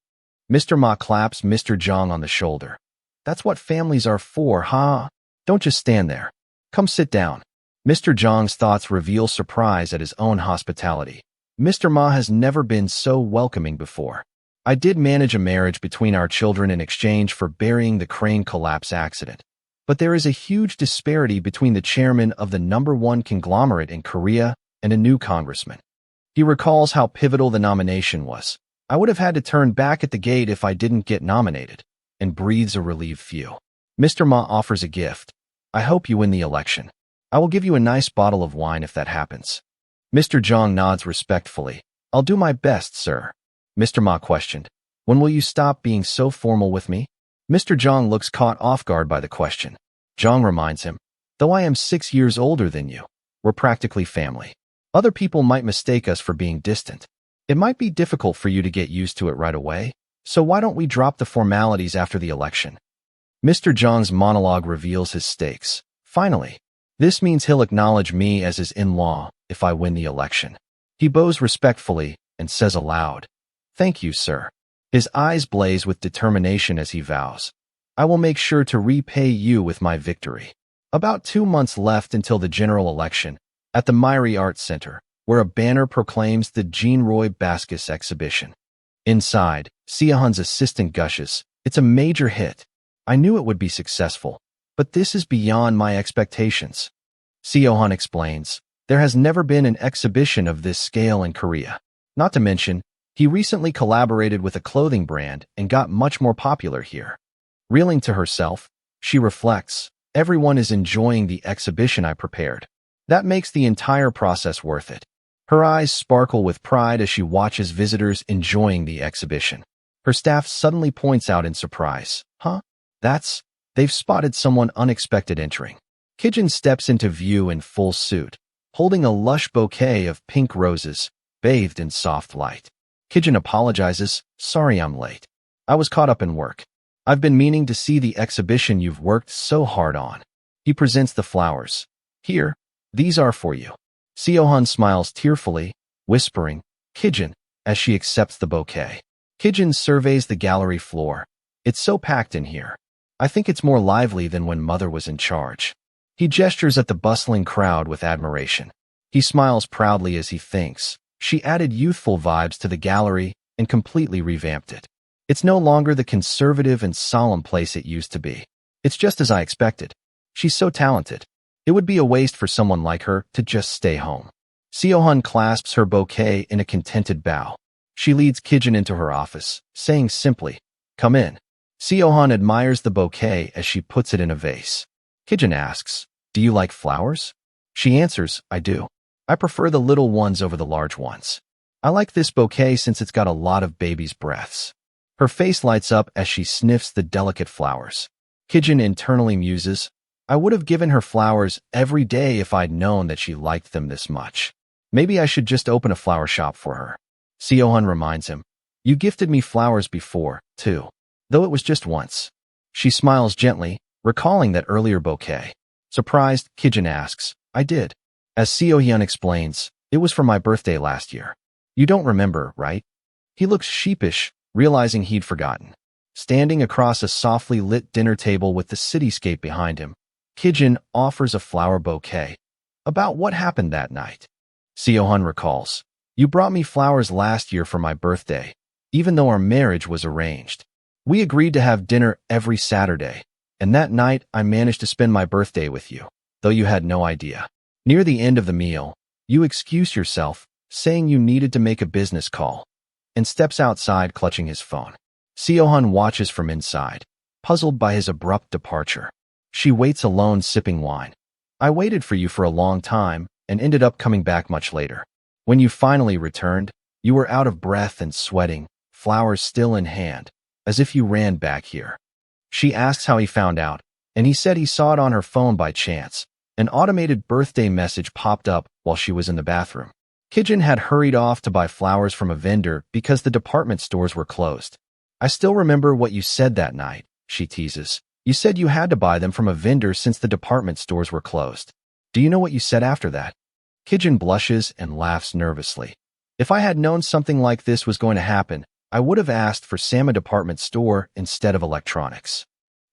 Mr. Ma claps Mr. Jong on the shoulder. That's what families are for, huh? Don't just stand there. Come sit down. Mr. Jong's thoughts reveal surprise at his own hospitality. Mr. Ma has never been so welcoming before. I did manage a marriage between our children in exchange for burying the crane collapse accident. But there is a huge disparity between the chairman of the #1 conglomerate in Korea and a new congressman. He recalls how pivotal the nomination was. I would have had to turn back at the gate if I didn't get nominated, and breathes a relieved few. Mr. Ma offers a gift. I hope you win the election. I will give you a nice bottle of wine if that happens. Mr. Jong nods respectfully. I'll do my best, sir. Mr. Ma questioned, when will you stop being so formal with me? Mr. Jong looks caught off guard by the question. Jong reminds him, though I am 6 years older than you, we're practically family. Other people might mistake us for being distant. It might be difficult for you to get used to it right away, so why don't we drop the formalities after the election? Mr. Jong's monologue reveals his stakes. Finally, this means he'll acknowledge me as his in-law if I win the election. He bows respectfully and says aloud, Thank you, sir. His eyes blaze with determination as he vows, I will make sure to repay you with my victory. About 2 months left until the general election, at the Myri Arts Center, where a banner proclaims the Jean Roy Baskus exhibition. Inside, Seohan's assistant gushes, it's a major hit. I knew it would be successful, but this is beyond my expectations. Seohan explains, there has never been an exhibition of this scale in Korea. Not to mention, he recently collaborated with a clothing brand and got much more popular here. Reeling to herself, she reflects, everyone is enjoying the exhibition I prepared. That makes the entire process worth it. Her eyes sparkle with pride as she watches visitors enjoying the exhibition. Her staff suddenly points out in surprise, they've spotted someone unexpected entering. Kijin steps into view in full suit, holding a lush bouquet of pink roses, bathed in soft light. Kijin apologizes, sorry I'm late. I was caught up in work. I've been meaning to see the exhibition you've worked so hard on. He presents the flowers. Here, these are for you. Seohan smiles tearfully, whispering, Kijin, as she accepts the bouquet. Kijin surveys the gallery floor. It's so packed in here. I think it's more lively than when Mother was in charge. He gestures at the bustling crowd with admiration. He smiles proudly as he thinks. She added youthful vibes to the gallery and completely revamped it. It's no longer the conservative and solemn place it used to be. It's just as I expected. She's so talented. It would be a waste for someone like her to just stay home. Seohan clasps her bouquet in a contented bow. She leads Kijin into her office, saying simply, Come in. Seohan admires the bouquet as she puts it in a vase. Kijin asks, Do you like flowers? She answers, I do. I prefer the little ones over the large ones. I like this bouquet since it's got a lot of baby's breaths. Her face lights up as she sniffs the delicate flowers. Kijin internally muses, I would have given her flowers every day if I'd known that she liked them this much. Maybe I should just open a flower shop for her. Seohan reminds him, You gifted me flowers before, too. Though it was just once. She smiles gently, recalling that earlier bouquet. Surprised, Kijin asks, I did. As Seohyun explains, it was for my birthday last year. You don't remember, right? He looks sheepish, realizing he'd forgotten. Standing across a softly lit dinner table with the cityscape behind him, Kijin offers a flower bouquet. About what happened that night. Seohyun recalls, You brought me flowers last year for my birthday, even though our marriage was arranged. We agreed to have dinner every Saturday, and that night I managed to spend my birthday with you, though you had no idea. Near the end of the meal, you excuse yourself, saying you needed to make a business call, and steps outside clutching his phone. Seohyun watches from inside, puzzled by his abrupt departure. She waits alone sipping wine. I waited for you for a long time and ended up coming back much later. When you finally returned, you were out of breath and sweating, flowers still in hand, as if you ran back here. She asks how he found out, and he said he saw it on her phone by chance. An automated birthday message popped up while she was in the bathroom. Kijin had hurried off to buy flowers from a vendor because the department stores were closed. I still remember what you said that night, she teases. You said you had to buy them from a vendor since the department stores were closed. Do you know what you said after that? Kijin blushes and laughs nervously. If I had known something like this was going to happen, I would have asked for Sama department store instead of electronics.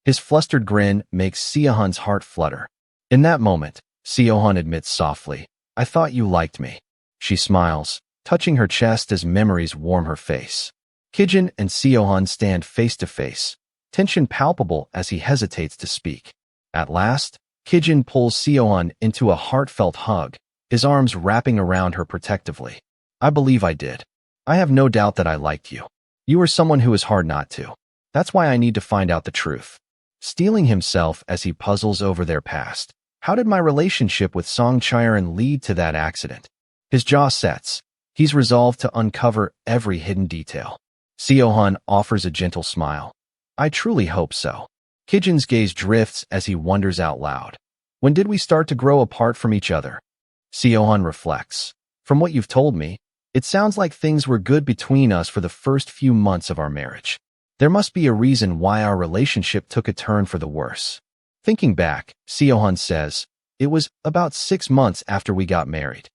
His flustered grin makes Seohyun's heart flutter. In that moment, Seohyun admits softly, I thought you liked me. She smiles, touching her chest as memories warm her face. Kijin and Seohyun stand face to face, tension palpable as he hesitates to speak. At last, Kijin pulls Seohyun into a heartfelt hug, his arms wrapping around her protectively. I believe I did. I have no doubt that I liked you. You are someone who is hard not to. That's why I need to find out the truth. Steeling himself as he puzzles over their past. How did my relationship with Song Chiron lead to that accident? His jaw sets. He's resolved to uncover every hidden detail. Seohyun offers a gentle smile. I truly hope so. Kijin's gaze drifts as he wonders out loud. When did we start to grow apart from each other? Seohyun reflects. From what you've told me, it sounds like things were good between us for the first few months of our marriage. There must be a reason why our relationship took a turn for the worse. Thinking back, Seohyun says, it was about 6 months after we got married.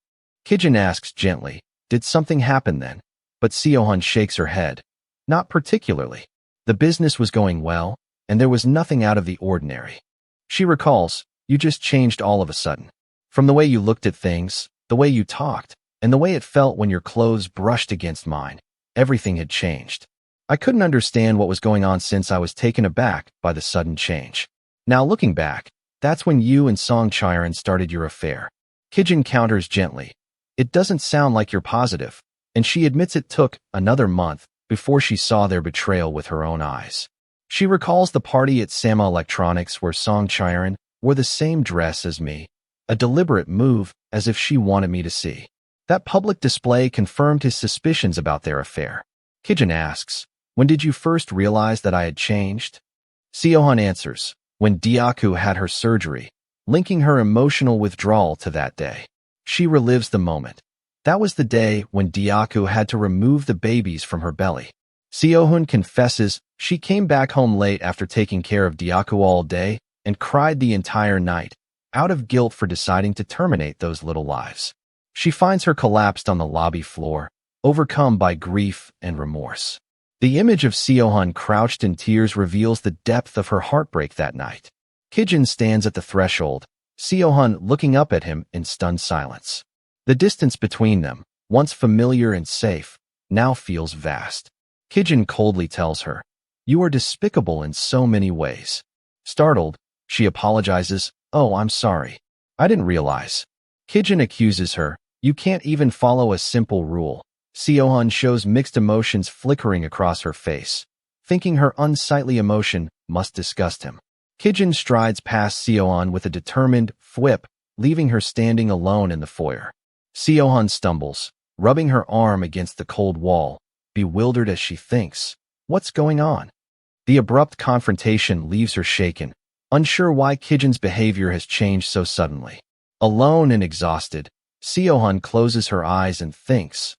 Kijin asks gently, did something happen then? But Seohyun shakes her head. Not particularly. The business was going well, and there was nothing out of the ordinary. She recalls, you just changed all of a sudden. From the way you looked at things, the way you talked, and the way it felt when your clothes brushed against mine, everything had changed. I couldn't understand what was going on since I was taken aback by the sudden change. Now looking back, that's when you and Song Chiron started your affair. Kijin counters gently. It doesn't sound like you're positive, and she admits it took another month before she saw their betrayal with her own eyes. She recalls the party at Sama Electronics where Song Chiron wore the same dress as me, a deliberate move as if she wanted me to see. That public display confirmed his suspicions about their affair. Kijin asks, when did you first realize that I had changed? Seohyun answers, when Diaku had her surgery, linking her emotional withdrawal to that day. She relives the moment. That was the day when Diaku had to remove the babies from her belly. Seohun confesses she came back home late after taking care of Diaku all day and cried the entire night, out of guilt for deciding to terminate those little lives. She finds her collapsed on the lobby floor, overcome by grief and remorse. The image of Seohun crouched in tears reveals the depth of her heartbreak that night. Kijin stands at the threshold, Seohun looking up at him in stunned silence. The distance between them, once familiar and safe, now feels vast. Kijin coldly tells her, "You are despicable in so many ways." Startled, she apologizes, "Oh, I'm sorry. I didn't realize." Kijin accuses her, "You can't even follow a simple rule." Seohun shows mixed emotions flickering across her face, thinking her unsightly emotion must disgust him. Kijin strides past Seohun with a determined whip, leaving her standing alone in the foyer. Seohun stumbles, rubbing her arm against the cold wall, bewildered as she thinks, "What's going on?" The abrupt confrontation leaves her shaken, unsure why Kijin's behavior has changed so suddenly. Alone and exhausted, Seohun closes her eyes and thinks,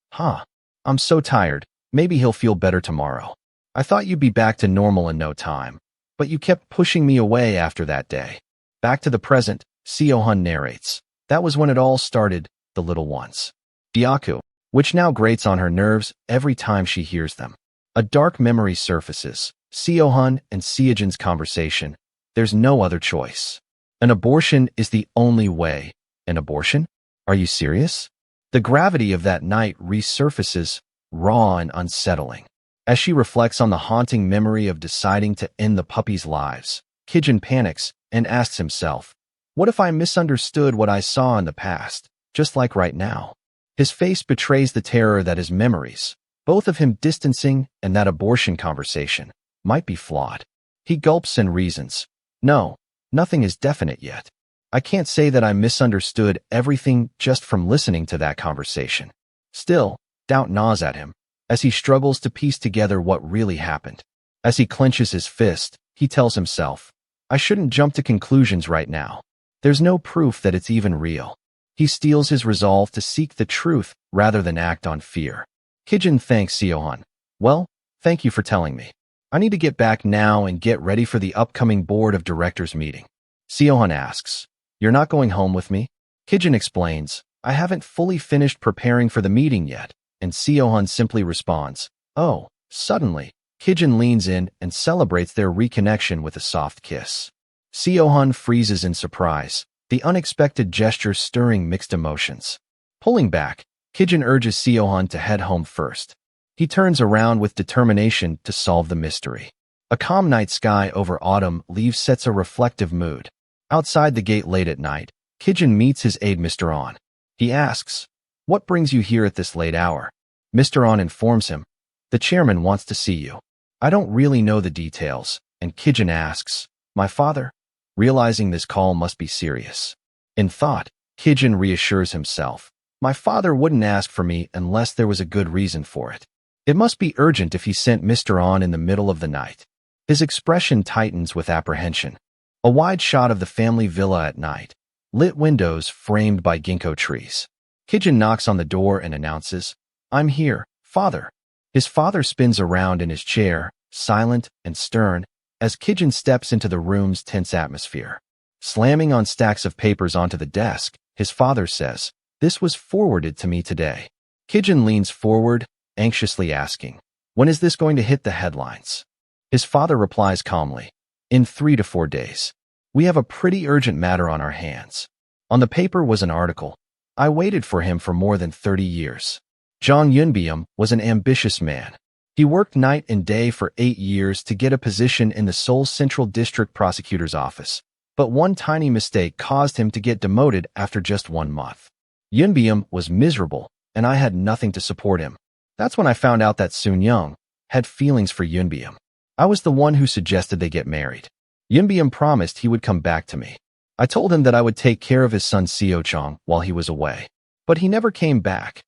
I'm so tired, maybe he'll feel better tomorrow. I thought you'd be back to normal in no time, but you kept pushing me away after that day." Back to the present, Seohun narrates, "That was when it all started, the little ones. Diaku, which now grates on her nerves every time she hears them. A dark memory surfaces, Seohun and Seojin's conversation. There's no other choice. An abortion is the only way. An abortion? Are you serious? The gravity of that night resurfaces, raw and unsettling. As she reflects on the haunting memory of deciding to end the puppies' lives, Kijin panics and asks himself, what if I misunderstood what I saw in the past, just like right now? His face betrays the terror that his memories, both of him distancing and that abortion conversation, might be flawed. He gulps and reasons, "No, nothing is definite yet. I can't say that I misunderstood everything just from listening to that conversation." Still, doubt gnaws at him, as he struggles to piece together what really happened. As he clenches his fist, he tells himself, "I shouldn't jump to conclusions right now. There's no proof that it's even real." He steels his resolve to seek the truth rather than act on fear. Kijin thanks Seohun. "Well, thank you for telling me. I need to get back now and get ready for the upcoming board of directors meeting." Seohun asks, "You're not going home with me?" Kijin explains, "I haven't fully finished preparing for the meeting yet," and Seohun simply responds, "Oh." Suddenly, Kijin leans in and celebrates their reconnection with a soft kiss. Seohun freezes in surprise, the unexpected gesture stirring mixed emotions. Pulling back, Kijin urges Seohun to head home first. He turns around with determination to solve the mystery. A calm night sky over autumn leaves sets a reflective mood. Outside the gate late at night, Kijin meets his aide Mr. On. He asks, "What brings you here at this late hour?" Mr. On informs him, "The chairman wants to see you." "I don't really know the details," and Kijin asks, "My father?" Realizing this call must be serious. In thought, Kijin reassures himself, "My father wouldn't ask for me unless there was a good reason for it. It must be urgent if he sent Mr. On in the middle of the night." His expression tightens with apprehension. A wide shot of the family villa at night, lit windows framed by ginkgo trees. Kijin knocks on the door and announces, "I'm here, father." His father spins around in his chair, silent and stern, as Kijin steps into the room's tense atmosphere. Slamming on stacks of papers onto the desk, his father says, "This was forwarded to me today." Kijin leans forward, anxiously asking, "When is this going to hit the headlines?" His father replies calmly, "In 3 to 4 days. We have a pretty urgent matter on our hands." On the paper was an article. "I waited for him for more than 30 years. Jang Yunbyum was an ambitious man. He worked night and day for 8 years to get a position in the Seoul Central District Prosecutor's office, but one tiny mistake caused him to get demoted after just 1 month. Yunbyum was miserable, and I had nothing to support him. That's when I found out that Soon Young had feelings for Yunbyum. I was the one who suggested they get married. Yunbyum promised he would come back to me. I told him that I would take care of his son Seo Chong while he was away, but he never came back.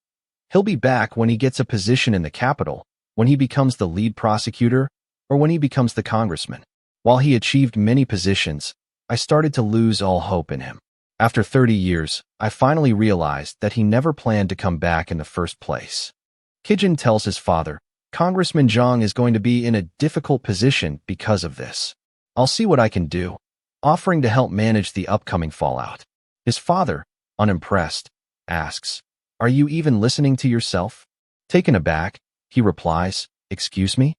He'll be back when he gets a position in the capital, when he becomes the lead prosecutor, or when he becomes the congressman. While he achieved many positions, I started to lose all hope in him. After 30 years, I finally realized that he never planned to come back in the first place." Kijin tells his father, Congressman Zhang is going to be in a difficult position because of this. I'll see what I can do, offering to help manage the upcoming fallout. His father, unimpressed, asks, "Are you even listening to yourself?" Taken aback, he replies, "Excuse me?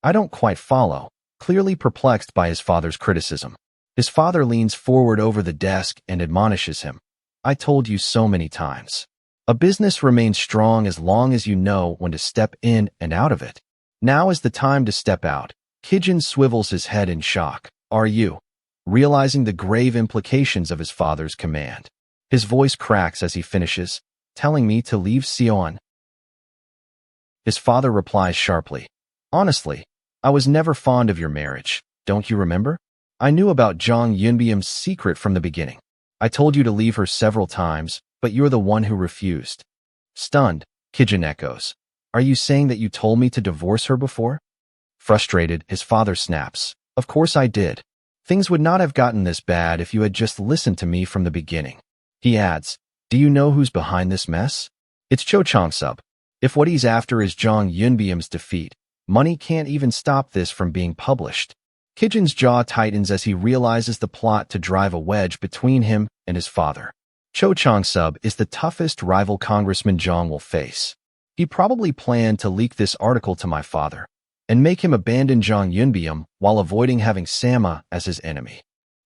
I don't quite follow," clearly perplexed by his father's criticism. His father leans forward over the desk and admonishes him. "I told you so many times. A business remains strong as long as you know when to step in and out of it. Now is the time to step out." Kijin swivels his head in shock. "Are you?" realizing the grave implications of his father's command. His voice cracks as he finishes, "Telling me to leave Sion?" His father replies sharply, "Honestly, I was never fond of your marriage. Don't you remember? I knew about Zhang Yunbiam's secret from the beginning. I told you to leave her several times, but you're the one who refused." Stunned, Kijin echoes, "Are you saying that you told me to divorce her before?" Frustrated, his father snaps, "Of course I did. Things would not have gotten this bad if you had just listened to me from the beginning." He adds, "Do you know who's behind this mess? It's Cho Chang-sub. If what he's after is Zhang Yunbiam's defeat, money can't even stop this from being published." Kijin's jaw tightens as he realizes the plot to drive a wedge between him and his father. Cho Chang-sub is the toughest rival Congressman Zhang will face. He probably planned to leak this article to my father and make him abandon Zhang Yunbiam while avoiding having Sama as his enemy.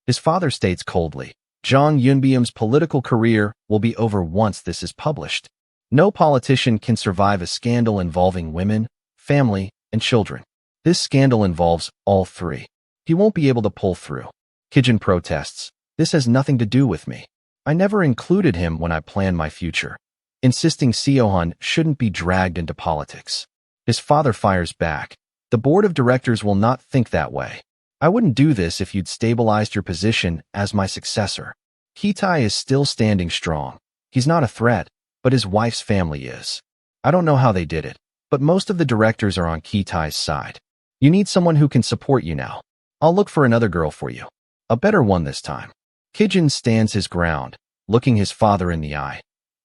His father states coldly, "Zhang Yunbiam's political career will be over once this is published. No politician can survive a scandal involving women, family, and children. This scandal involves all three. He won't be able to pull through." Kijin protests, "This has nothing to do with me. I never included him when I planned my future," insisting Siohan shouldn't be dragged into politics. His father fires back, "The board of directors will not think that way. I wouldn't do this if you'd stabilized your position as my successor." Kitai is still standing strong. He's not a threat, but his wife's family is. "I don't know how they did it, but most of the directors are on Kitai's side. You need someone who can support you now. I'll look for another girl for you. A better one this time." Kijin stands his ground, looking his father in the eye.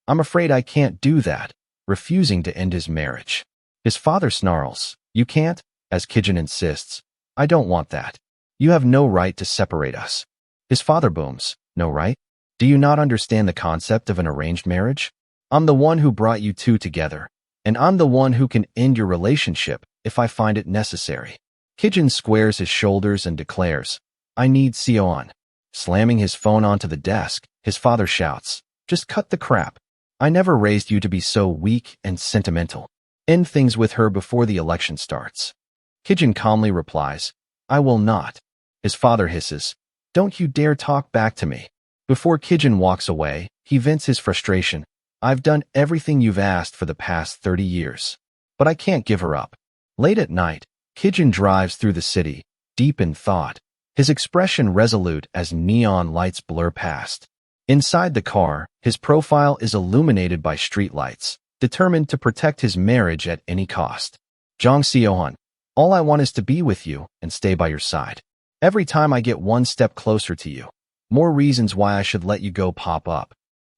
"I'm afraid I can't do that," refusing to end his marriage. His father snarls, "You can't?" as Kijin insists, "I don't want that. You have no right to separate us." His father booms, "No right? Do you not understand the concept of an arranged marriage? I'm the one who brought you two together, and I'm the one who can end your relationship if I find it necessary." Kijin squares his shoulders and declares, "I need Sion." Slamming his phone onto the desk, his father shouts, "Just cut the crap. I never raised you to be so weak and sentimental. End things with her before the election starts." Kijin calmly replies, "I will not." His father hisses, "Don't you dare talk back to me." Before Kijin walks away, he vents his frustration, "I've done everything you've asked for the past 30 years. But I can't give her up." Late at night, Kijin drives through the city, deep in thought, his expression resolute as neon lights blur past. Inside the car, his profile is illuminated by streetlights, determined to protect his marriage at any cost. "Zhang Siohan, all I want is to be with you and stay by your side. Every time I get one step closer to you, more reasons why I should let you go pop up."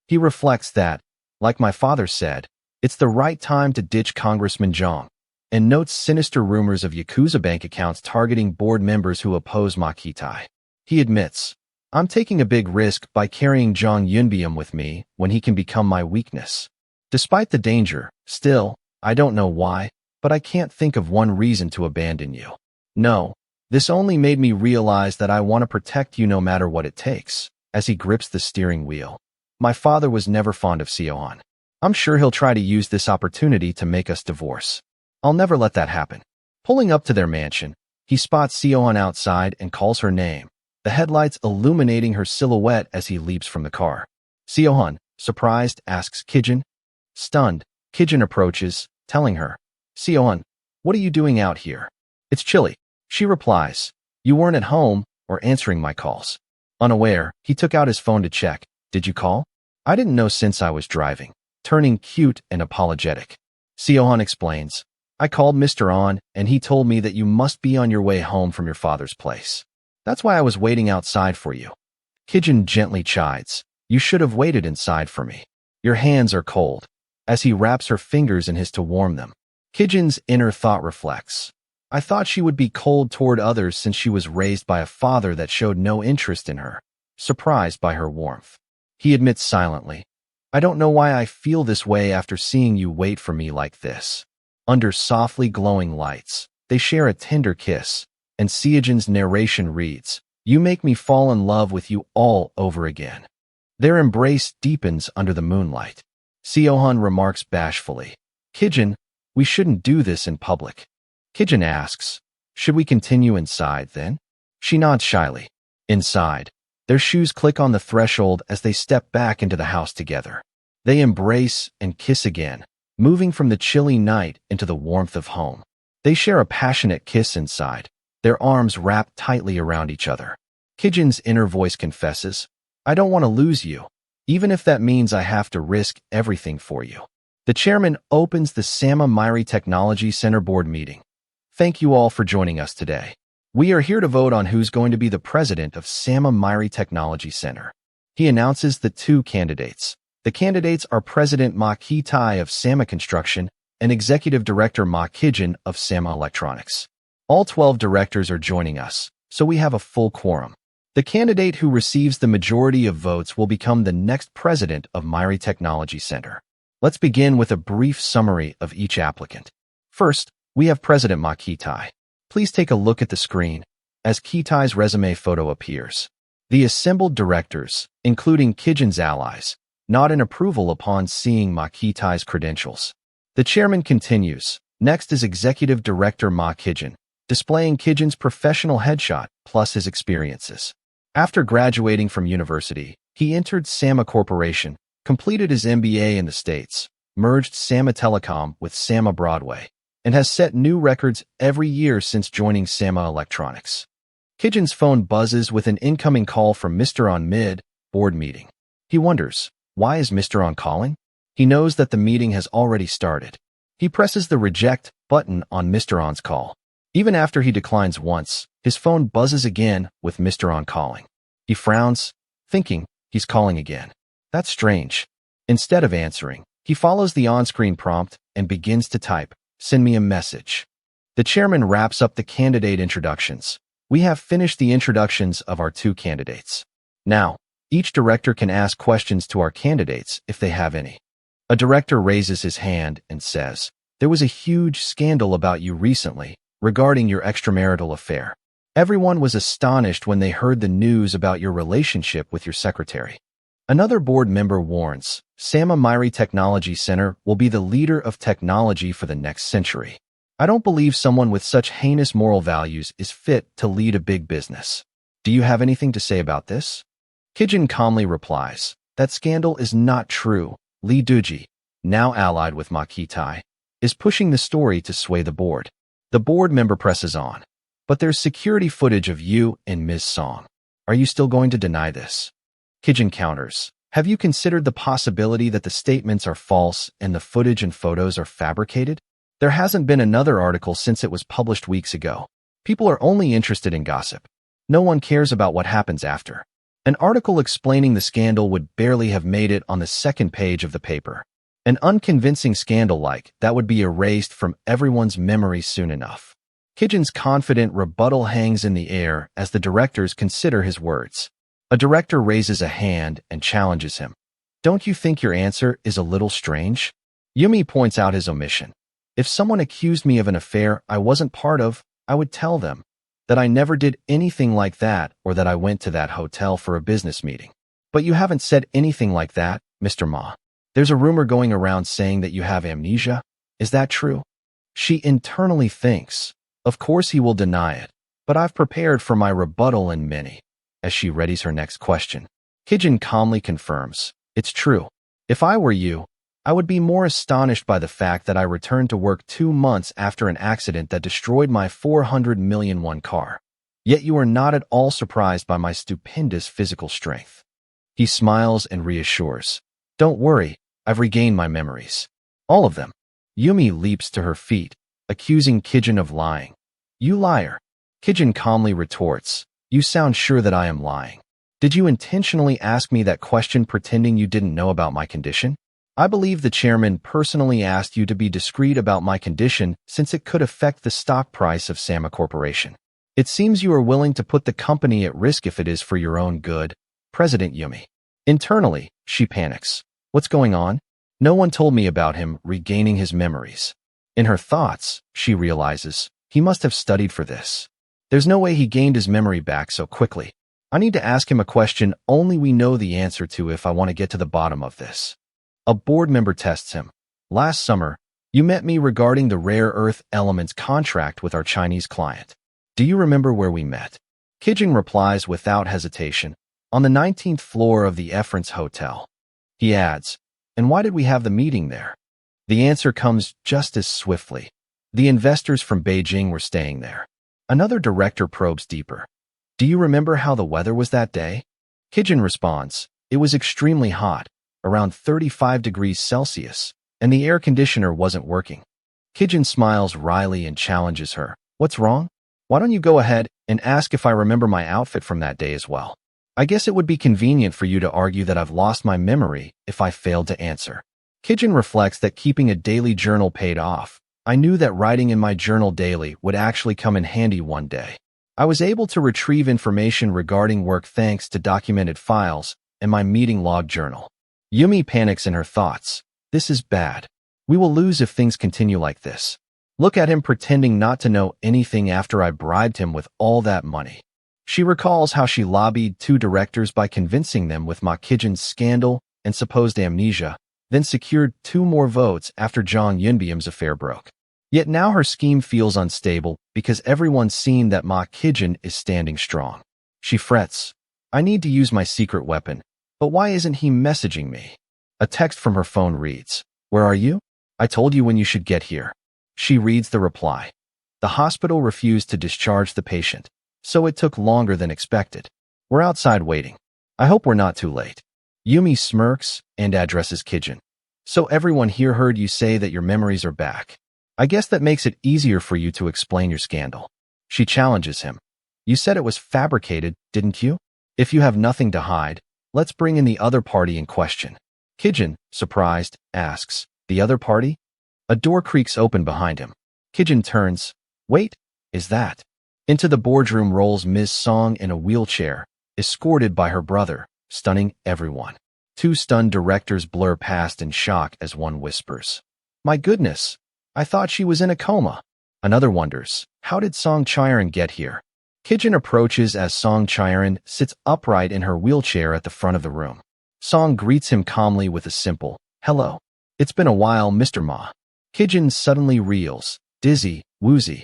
He reflects that, like my father said, it's the right time to ditch Congressman Zhang, and notes sinister rumors of Yakuza bank accounts targeting board members who oppose Makitai. He admits, "I'm taking a big risk by carrying Zhang Yunbiam with me when he can become my weakness. Despite the danger, still, I don't know why, but I can't think of one reason to abandon you. No, this only made me realize that I want to protect you no matter what it takes," as he grips the steering wheel. "My father was never fond of Siohan. I'm sure he'll try to use this opportunity to make us divorce. I'll never let that happen." Pulling up to their mansion, he spots Siohan outside and calls her name, the headlights illuminating her silhouette as he leaps from the car. "Siohan," surprised, asks Kijin. Stunned, Kijin approaches, telling her, "Siohan, what are you doing out here? It's chilly." She replies, "You weren't at home or answering my calls." Unaware, he took out his phone to check. "Did you call?" "I didn't know since I was driving," turning cute and apologetic. Siohan explains, "I called Mr. On, and he told me that you must be on your way home from your father's place. That's why I was waiting outside for you." Kijin gently chides, "You should have waited inside for me. Your hands are cold," as he wraps her fingers in his to warm them. Kijin's inner thought reflects. I thought she would be cold toward others since she was raised by a father that showed no interest in her, surprised by her warmth. He admits silently, I don't know why I feel this way after seeing you wait for me like this. Under softly glowing lights, they share a tender kiss, and Seojin's narration reads, You make me fall in love with you all over again. Their embrace deepens under the moonlight. Seohun remarks bashfully, Kijin, we shouldn't do this in public. Kijin asks, Should we continue inside then? She nods shyly. Inside, their shoes click on the threshold as they step back into the house together. They embrace and kiss again, moving from the chilly night into the warmth of home. They share a passionate kiss inside, their arms wrapped tightly around each other. Kijin's inner voice confesses, I don't want to lose you, even if that means I have to risk everything for you. The chairman opens the Sama Myri Technology Center board meeting. Thank you all for joining us today. We are here to vote on who's going to be the president of Sama Myri Technology Center. He announces the two candidates. The candidates are President Ma Ki-tai of Sama Construction and Executive Director Ma Kijin of Sama Electronics. All 12 directors are joining us, so we have a full quorum. The candidate who receives the majority of votes will become the next president of Myri Technology Center. Let's begin with a brief summary of each applicant. First, we have President Ma Ki-tai. Please take a look at the screen as Ki-tai's resume photo appears. The assembled directors, including Kijin's allies, nod in approval upon seeing Ma Ki-tai's credentials. The chairman continues. Next is Executive Director Ma Kijin, displaying Kijin's professional headshot plus his experiences. After graduating from university, he entered Sama Corporation, completed his MBA in the States, merged Sama Telecom with Sama Broadway, and has set new records every year since joining Sama Electronics. Kijin's phone buzzes with an incoming call from Mr. On mid-board meeting. He wonders, why is Mr. On calling? He knows that the meeting has already started. He presses the reject button on Mr. On's call. Even after he declines once, his phone buzzes again with Mr. On calling. He frowns, thinking he's calling again. That's strange. Instead of answering, he follows the on-screen prompt and begins to type, Send me a message. The chairman wraps up the candidate introductions. We have finished the introductions of our two candidates. Now, each director can ask questions to our candidates if they have any. A director raises his hand and says, There was a huge scandal about you recently regarding your extramarital affair. Everyone was astonished when they heard the news about your relationship with your secretary. Another board member warns, Sama Myri Technology Center will be the leader of technology for the next century. I don't believe someone with such heinous moral values is fit to lead a big business. Do you have anything to say about this? Kijin calmly replies, That scandal is not true. Lee Duji, now allied with Ma Ki-tai, is pushing the story to sway the board. The board member presses on. But there's security footage of you and Ms. Song. Are you still going to deny this? Kijin counters. Have you considered the possibility that the statements are false and the footage and photos are fabricated? There hasn't been another article since it was published weeks ago. People are only interested in gossip. No one cares about what happens after. An article explaining the scandal would barely have made it on the second page of the paper. An unconvincing scandal like that would be erased from everyone's memory soon enough. Kijin's confident rebuttal hangs in the air as the directors consider his words. A director raises a hand and challenges him. Don't you think your answer is a little strange? Yumi points out his omission. If someone accused me of an affair I wasn't part of, I would tell them that I never did anything like that or that I went to that hotel for a business meeting. But you haven't said anything like that, Mr. Ma. There's a rumor going around saying that you have amnesia. Is that true? She internally thinks. Of course he will deny it, but I've prepared for my rebuttal in many. As she readies her next question, Kijin calmly confirms, It's true. If I were you, I would be more astonished by the fact that I returned to work 2 months after an accident that destroyed my 400 million won car. Yet you are not at all surprised by my stupendous physical strength. He smiles and reassures, Don't worry, I've regained my memories. All of them. Yumi leaps to her feet, accusing Kijin of lying. You liar. Kijin calmly retorts, You sound sure that I am lying. Did you intentionally ask me that question pretending you didn't know about my condition? I believe the chairman personally asked you to be discreet about my condition since it could affect the stock price of Sama Corporation. It seems you are willing to put the company at risk if it is for your own good, President Yumi. Internally, she panics. What's going on? No one told me about him regaining his memories. In her thoughts, she realizes, he must have studied for this. There's no way he gained his memory back so quickly. I need to ask him a question only we know the answer to if I want to get to the bottom of this. A board member tests him. Last summer, you met me regarding the rare earth elements contract with our Chinese client. Do you remember where we met? Kijing replies without hesitation, on the 19th floor of the Efference Hotel. He adds, and why did we have the meeting there? The answer comes just as swiftly. The investors from Beijing were staying there. Another director probes deeper. Do you remember how the weather was that day? Kijin responds, it was extremely hot, around 35 degrees Celsius, and the air conditioner wasn't working. Kijin smiles wryly and challenges her. What's wrong? Why don't you go ahead and ask if I remember my outfit from that day as well? I guess it would be convenient for you to argue that I've lost my memory if I failed to answer. Kijin reflects that keeping a daily journal paid off. I knew that writing in my journal daily would actually come in handy one day. I was able to retrieve information regarding work thanks to documented files and my meeting log journal. Yumi panics in her thoughts. This is bad. We will lose if things continue like this. Look at him pretending not to know anything after I bribed him with all that money. She recalls how she lobbied 2 directors by convincing them with Ma Kijin's scandal and supposed amnesia, then secured 2 more votes after Zhang Yunbiam's affair broke. Yet now her scheme feels unstable because everyone's seen that Ma Kijin is standing strong. She frets. I need to use my secret weapon, but why isn't he messaging me? A text from her phone reads, Where are you? I told you when you should get here. She reads the reply. The hospital refused to discharge the patient, so it took longer than expected. We're outside waiting. I hope we're not too late. Yumi smirks and addresses Kijin. So everyone here heard you say that your memories are back. I guess that makes it easier for you to explain your scandal. She challenges him. You said it was fabricated, didn't you? If you have nothing to hide, let's bring in the other party in question. Kijin, surprised, asks, The other party? A door creaks open behind him. Kijin turns. Wait, is that? Into the boardroom rolls Ms. Song in a wheelchair, escorted by her brother, stunning everyone. 2 stunned directors blur past in shock as one whispers, My goodness, I thought she was in a coma. Another wonders, how did Song Chiron get here? Kijin approaches as Song Chiron sits upright in her wheelchair at the front of the room. Song greets him calmly with a simple, Hello. It's been a while, Mr. Ma. Kijin suddenly reels, dizzy, woozy,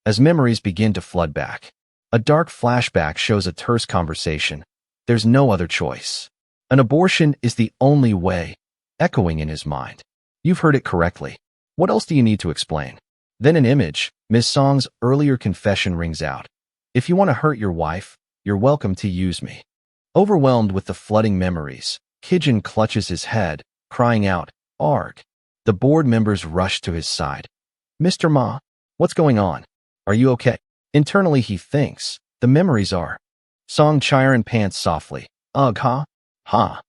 as memories begin to flood back. A dark flashback shows a terse conversation. There's no other choice. An abortion is the only way, echoing in his mind. You've heard it correctly. What else do you need to explain? Then an image, Ms. Song's earlier confession rings out. If you want to hurt your wife, you're welcome to use me. Overwhelmed with the flooding memories, Kijin clutches his head, crying out, Arg. The board members rush to his side. Mr. Ma, what's going on? Are you okay? Internally he thinks, the memories are. Song Chiron pants softly. Ugh, huh? Huh?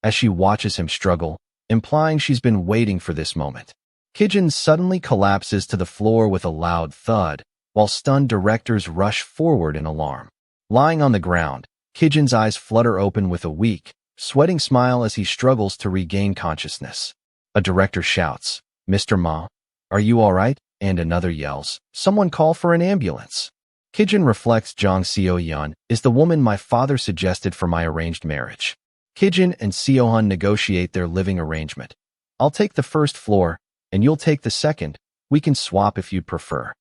As she watches him struggle, implying she's been waiting for this moment. Kijin suddenly collapses to the floor with a loud thud, while stunned directors rush forward in alarm. Lying on the ground, Kijin's eyes flutter open with a weak, sweating smile as he struggles to regain consciousness. A director shouts, Mr. Ma, are you all right? And another yells, Someone call for an ambulance. Kijin reflects Zhang Xiaoyun is the woman my father suggested for my arranged marriage. Kijin and Xiaohun negotiate their living arrangement. I'll take the first floor, and you'll take the second. We can swap if you'd prefer.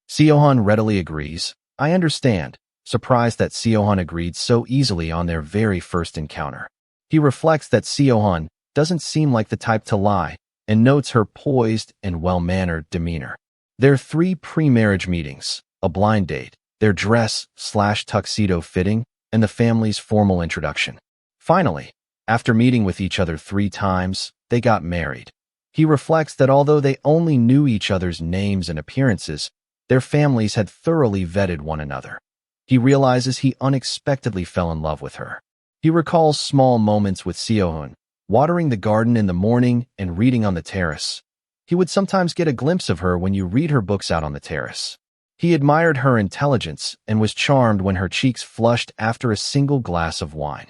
Xiaohun readily agrees. I understand, surprised that Xiaohun agreed so easily on their very first encounter. He reflects that Xiaohun doesn't seem like the type to lie, and notes her poised and well-mannered demeanor. Their 3 pre-marriage meetings, a blind date, their dress/tuxedo fitting, and the family's formal introduction. Finally, after meeting with each other 3 times, they got married. He reflects that although they only knew each other's names and appearances, their families had thoroughly vetted one another. He realizes he unexpectedly fell in love with her. He recalls small moments with Xiaohun, watering the garden in the morning and reading on the terrace. He would sometimes get a glimpse of her when you read her books out on the terrace. He admired her intelligence and was charmed when her cheeks flushed after a single glass of wine.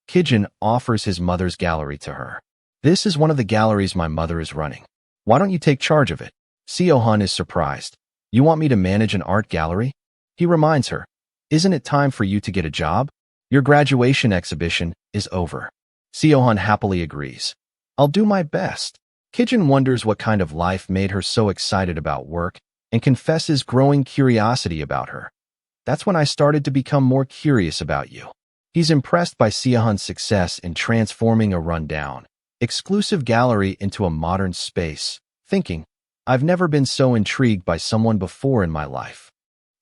Kijin offers his mother's gallery to her. This is one of the galleries my mother is running. Why don't you take charge of it? Seo-hun is surprised. You want me to manage an art gallery? He reminds her. Isn't it time for you to get a job? Your graduation exhibition is over. Seo-hun happily agrees. I'll do my best. Kijin wonders what kind of life made her so excited about work and confesses growing curiosity about her. That's when I started to become more curious about you. He's impressed by Seo-hun's success in transforming a rundown, exclusive gallery into a modern space, thinking, I've never been so intrigued by someone before in my life.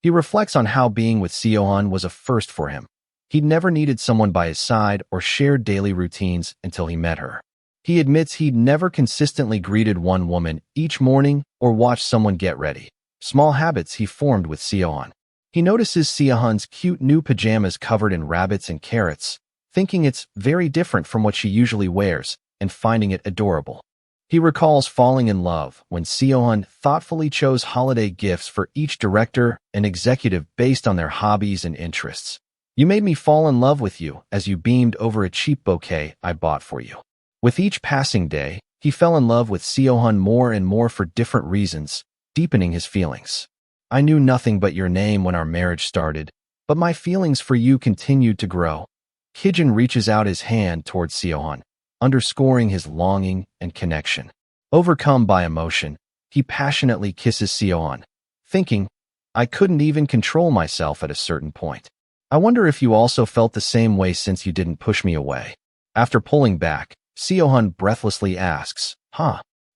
He reflects on how being with Seo-hun was a first for him. He'd never needed someone by his side or shared daily routines until he met her. He admits he'd never consistently greeted one woman each morning or watched someone get ready. Small habits he formed with Seo-hun. He notices Seo-hun's cute new pajamas covered in rabbits and carrots, thinking it's very different from what she usually wears and finding it adorable. He recalls falling in love when Seo-hun thoughtfully chose holiday gifts for each director and executive based on their hobbies and interests. You made me fall in love with you as you beamed over a cheap bouquet I bought for you. With each passing day, he fell in love with Seo-hun more and more for different reasons, deepening his feelings. I knew nothing but your name when our marriage started, but my feelings for you continued to grow. Kijin reaches out his hand towards Seo-hun, underscoring his longing and connection. Overcome by emotion, he passionately kisses Seo-hun, thinking, I couldn't even control myself at a certain point. I wonder if you also felt the same way since you didn't push me away. After pulling back, Seo-hun breathlessly asks,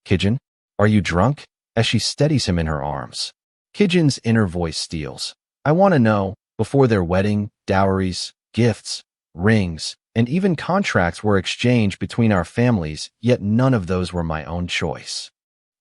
Kijin, are you drunk? As she steadies him in her arms. Kijin's inner voice steals. I want to know, before their wedding, dowries, gifts, rings, and even contracts were exchanged between our families, yet none of those were my own choice.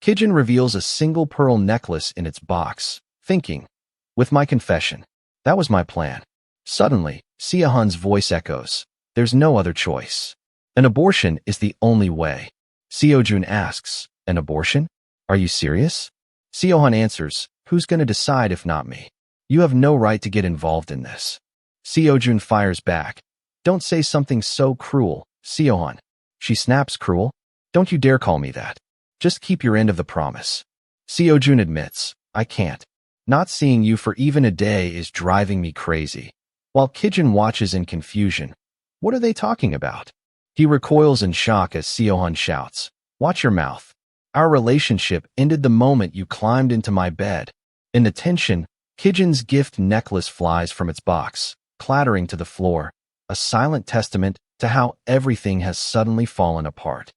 Kijin reveals a single pearl necklace in its box, thinking, with my confession, that was my plan. Suddenly, Seo-hun's voice echoes, there's no other choice. An abortion is the only way. Seo-jun asks, an abortion? Are you serious? Seo-hun answers, who's going to decide if not me? You have no right to get involved in this. Seo-jun fires back. Don't say something so cruel, Seo-hun. She snaps, cruel? Don't you dare call me that. Just keep your end of the promise. Seo-jun admits, I can't. Not seeing you for even a day is driving me crazy. While Kijin watches in confusion, what are they talking about? He recoils in shock as Seo-hun shouts, watch your mouth. Our relationship ended the moment you climbed into my bed. In the tension, Kijin's gift necklace flies from its box, clattering to the floor, a silent testament to how everything has suddenly fallen apart.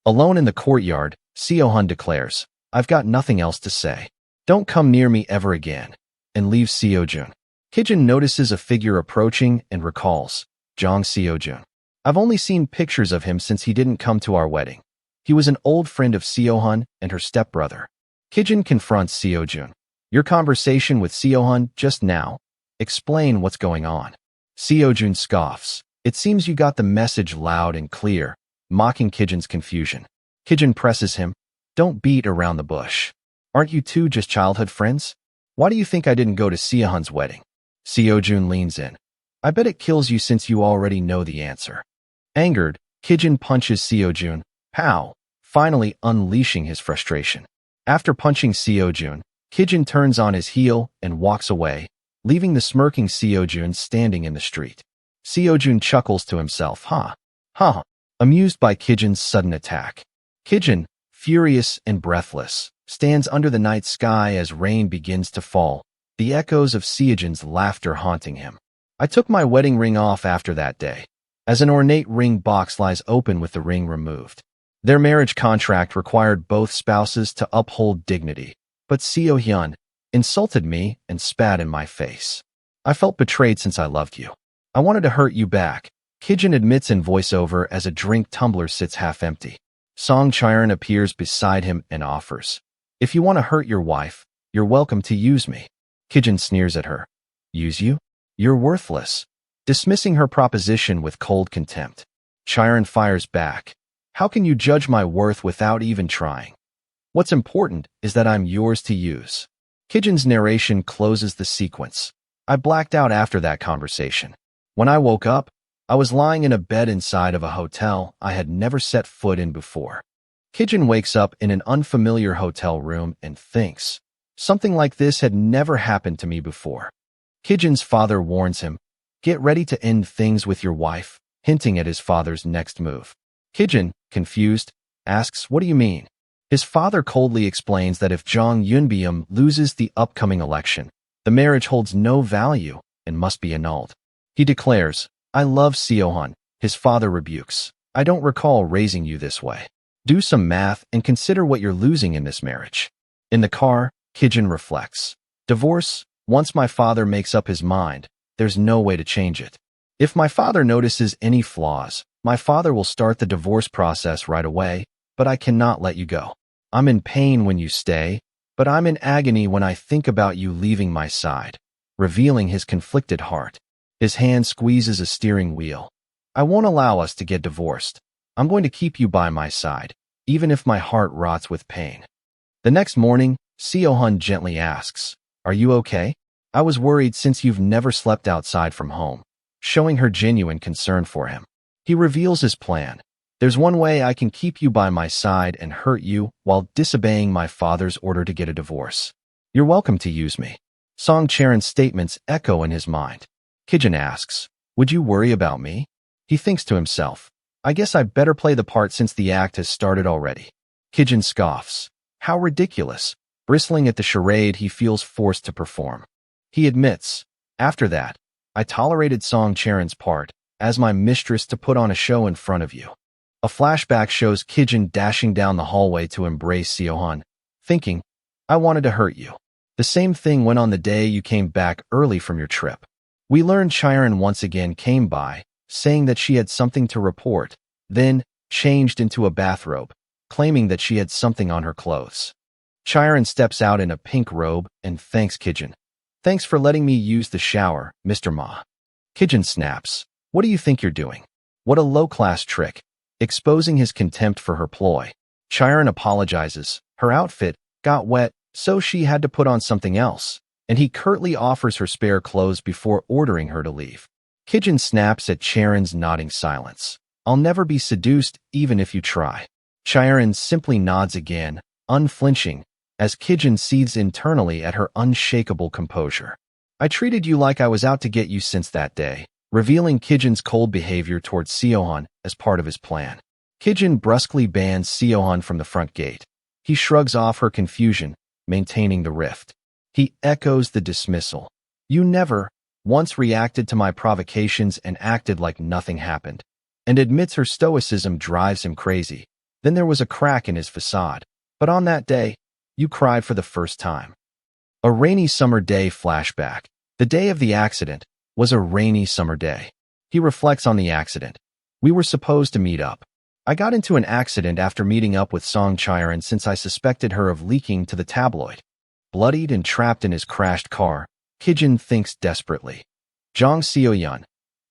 Alone in the courtyard, Seo-hun declares, I've got nothing else to say. Don't come near me ever again, and leaves Seo-jun. Kijin notices a figure approaching and recalls, Jong Seo-jun. I've only seen pictures of him since he didn't come to our wedding. He was an old friend of Seo-hun and her stepbrother. Kijin confronts Seo-jun. Your conversation with Seo-hun just now. Explain what's going on. Seo-jun scoffs. It seems you got the message loud and clear, mocking Kijin's confusion. Kijin presses him. Don't beat around the bush. Aren't you two just childhood friends? Why do you think I didn't go to Seo-hun's wedding? Seo-jun leans in. I bet it kills you since you already know the answer. Angered, Kijin punches Seo-jun, pow, finally unleashing his frustration. After punching Seo-jun, Kijin turns on his heel and walks away, leaving the smirking Seo-jun standing in the street. Seo-jun chuckles to himself, amused by Kijin's sudden attack. Kijin, furious and breathless, stands under the night sky as rain begins to fall, the echoes of Seo-jun's laughter haunting him. I took my wedding ring off after that day, as an ornate ring box lies open with the ring removed. Their marriage contract required both spouses to uphold dignity, but Seo-hyun insulted me and spat in my face. I felt betrayed since I loved you. I wanted to hurt you back, Kijin admits in voiceover as a drink tumbler sits half empty. Song Chaerin appears beside him and offers, if you want to hurt your wife, you're welcome to use me. Kijin sneers at her. Use you? You're worthless, dismissing her proposition with cold contempt. Chiron fires back. How can you judge my worth without even trying? What's important is that I'm yours to use. Kijin's narration closes the sequence. I blacked out after that conversation. When I woke up, I was lying in a bed inside of a hotel I had never set foot in before. Kijin wakes up in an unfamiliar hotel room and thinks, something like this had never happened to me before. Kijin's father warns him, get ready to end things with your wife, hinting at his father's next move. Kijin, confused, asks, what do you mean? His father coldly explains that if Zhang Yunbium loses the upcoming election, the marriage holds no value and must be annulled. He declares, I love Siohan. His father rebukes, I don't recall raising you this way. Do some math and consider what you're losing in this marriage. In the car, Kijin reflects, divorce, once my father makes up his mind, there's no way to change it. If my father notices any flaws, my father will start the divorce process right away, but I cannot let you go. I'm in pain when you stay, but I'm in agony when I think about you leaving my side, revealing his conflicted heart. His hand squeezes a steering wheel. I won't allow us to get divorced. I'm going to keep you by my side, even if my heart rots with pain. The next morning, Siohan gently asks, are you okay? I was worried since you've never slept outside from home, showing her genuine concern for him. He reveals his plan. There's one way I can keep you by my side and hurt you while disobeying my father's order to get a divorce. You're welcome to use me. Song Charon's statements echo in his mind. Kijin asks, would you worry about me? He thinks to himself, I guess I better play the part since the act has started already. Kijin scoffs. How ridiculous, bristling at the charade he feels forced to perform. He admits, after that, I tolerated Song Charon's part as my mistress to put on a show in front of you. A flashback shows Kijin dashing down the hallway to embrace Siohan, thinking, I wanted to hurt you. The same thing went on the day you came back early from your trip. We learned Chiron once again came by, saying that she had something to report, then changed into a bathrobe, claiming that she had something on her clothes. Chiron steps out in a pink robe and thanks Kijin. Thanks for letting me use the shower, Mr. Ma. Kijin snaps. What do you think you're doing? What a low-class trick, exposing his contempt for her ploy. Chiron apologizes. Her outfit got wet, so she had to put on something else, and he curtly offers her spare clothes before ordering her to leave. Kijin snaps at Chiron's nodding silence. I'll never be seduced even if you try. Chiron simply nods again, unflinching, as Kijin seethes internally at her unshakable composure. I treated you like I was out to get you since that day, revealing Kijin's cold behavior towards Siohan as part of his plan. Kijin brusquely bans Siohan from the front gate. He shrugs off her confusion, maintaining the rift. He echoes the dismissal. You never once reacted to my provocations and acted like nothing happened, and admits her stoicism drives him crazy. Then there was a crack in his facade. But on that day, you cried for the first time. A rainy summer day flashback. The day of the accident was a rainy summer day. He reflects on the accident. We were supposed to meet up. I got into an accident after meeting up with Song Chiron since I suspected her of leaking to the tabloid. Bloodied and trapped in his crashed car, Kijin thinks desperately. Zhang Xiaoyun,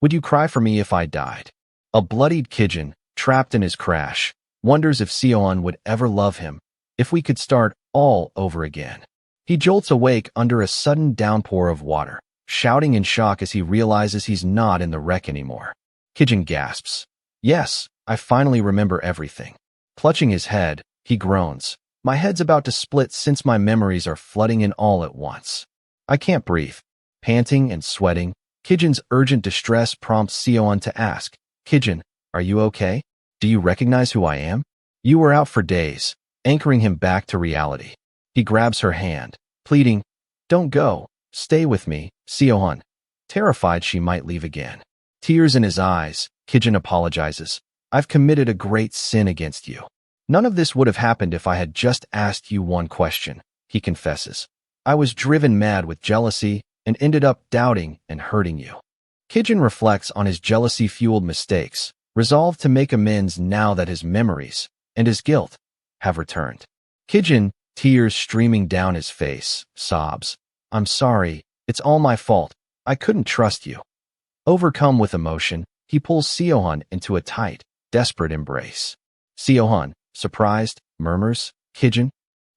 would you cry for me if I died? A bloodied Kijin, trapped in his crash, wonders if Siohan would ever love him, if we could start all over again. He jolts awake under a sudden downpour of water, shouting in shock as he realizes he's not in the wreck anymore. Kijin gasps. Yes, I finally remember everything. Clutching his head, he groans. My head's about to split since my memories are flooding in all at once. I can't breathe. Panting and sweating, Kijin's urgent distress prompts Siohan to ask, Kijin, are you okay? Do you recognize who I am? You were out for days, anchoring him back to reality. He grabs her hand, pleading, don't go, stay with me, Siohan, terrified she might leave again. Tears in his eyes, Kijin apologizes. I've committed a great sin against you. None of this would have happened if I had just asked you one question, he confesses. I was driven mad with jealousy and ended up doubting and hurting you. Kijin reflects on his jealousy-fueled mistakes, resolved to make amends now that his memories and his guilt have returned. Kijin, tears streaming down his face, sobs. I'm sorry, it's all my fault. I couldn't trust you. Overcome with emotion, He pulls Seohan into a tight, desperate embrace. Seohan, surprised, murmurs, Kijin?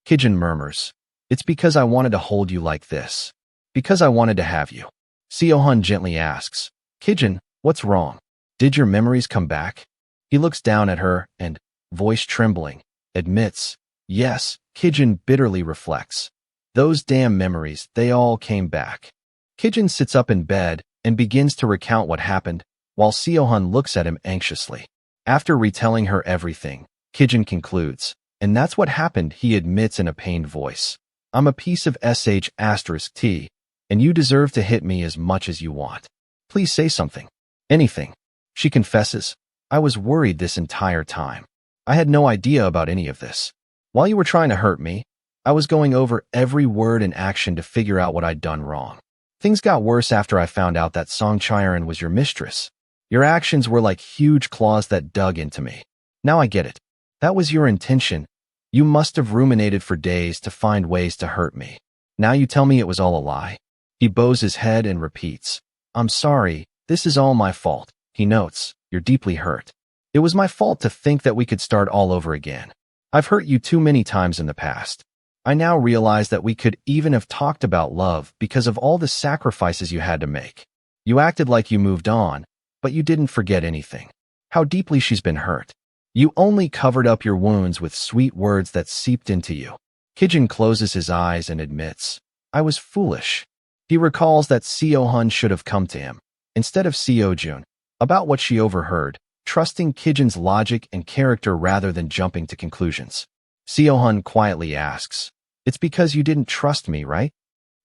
Kijin murmurs, "It's because I wanted to hold you like this. Because I wanted to have you." Seohan gently asks, "Kijin, what's wrong? Did your memories come back?" He looks down at her and, voice trembling, admits, "Yes." Kijin bitterly reflects, "Those damn memories, they all came back." Kijin sits up in bed and begins to recount what happened, while Seohan looks at him anxiously. After retelling her everything, Kijin concludes, "And that's what happened," he admits in a pained voice. "I'm a piece of sh*t, and you deserve to hit me as much as you want. Please say something. Anything." She confesses, "I was worried this entire time. I had no idea about any of this. While you were trying to hurt me, I was going over every word and action to figure out what I'd done wrong. Things got worse after I found out that Song Chiron was your mistress. Your actions were like huge claws that dug into me. Now I get it. That was your intention. You must have ruminated for days to find ways to hurt me. Now you tell me it was all a lie." He bows his head and repeats, "I'm sorry, this is all my fault." He notes, "You're deeply hurt. It was my fault to think that we could start all over again. I've hurt you too many times in the past. I now realize that we could even have talked about love because of all the sacrifices you had to make. You acted like you moved on, but you didn't forget anything. How deeply she's been hurt. You only covered up your wounds with sweet words that seeped into you." Kijin closes his eyes and admits, "I was foolish." He recalls that Seohan should have come to him, instead of Seojun, about what she overheard, trusting Kijin's logic and character rather than jumping to conclusions. Seohan quietly asks, "It's because you didn't trust me, right?"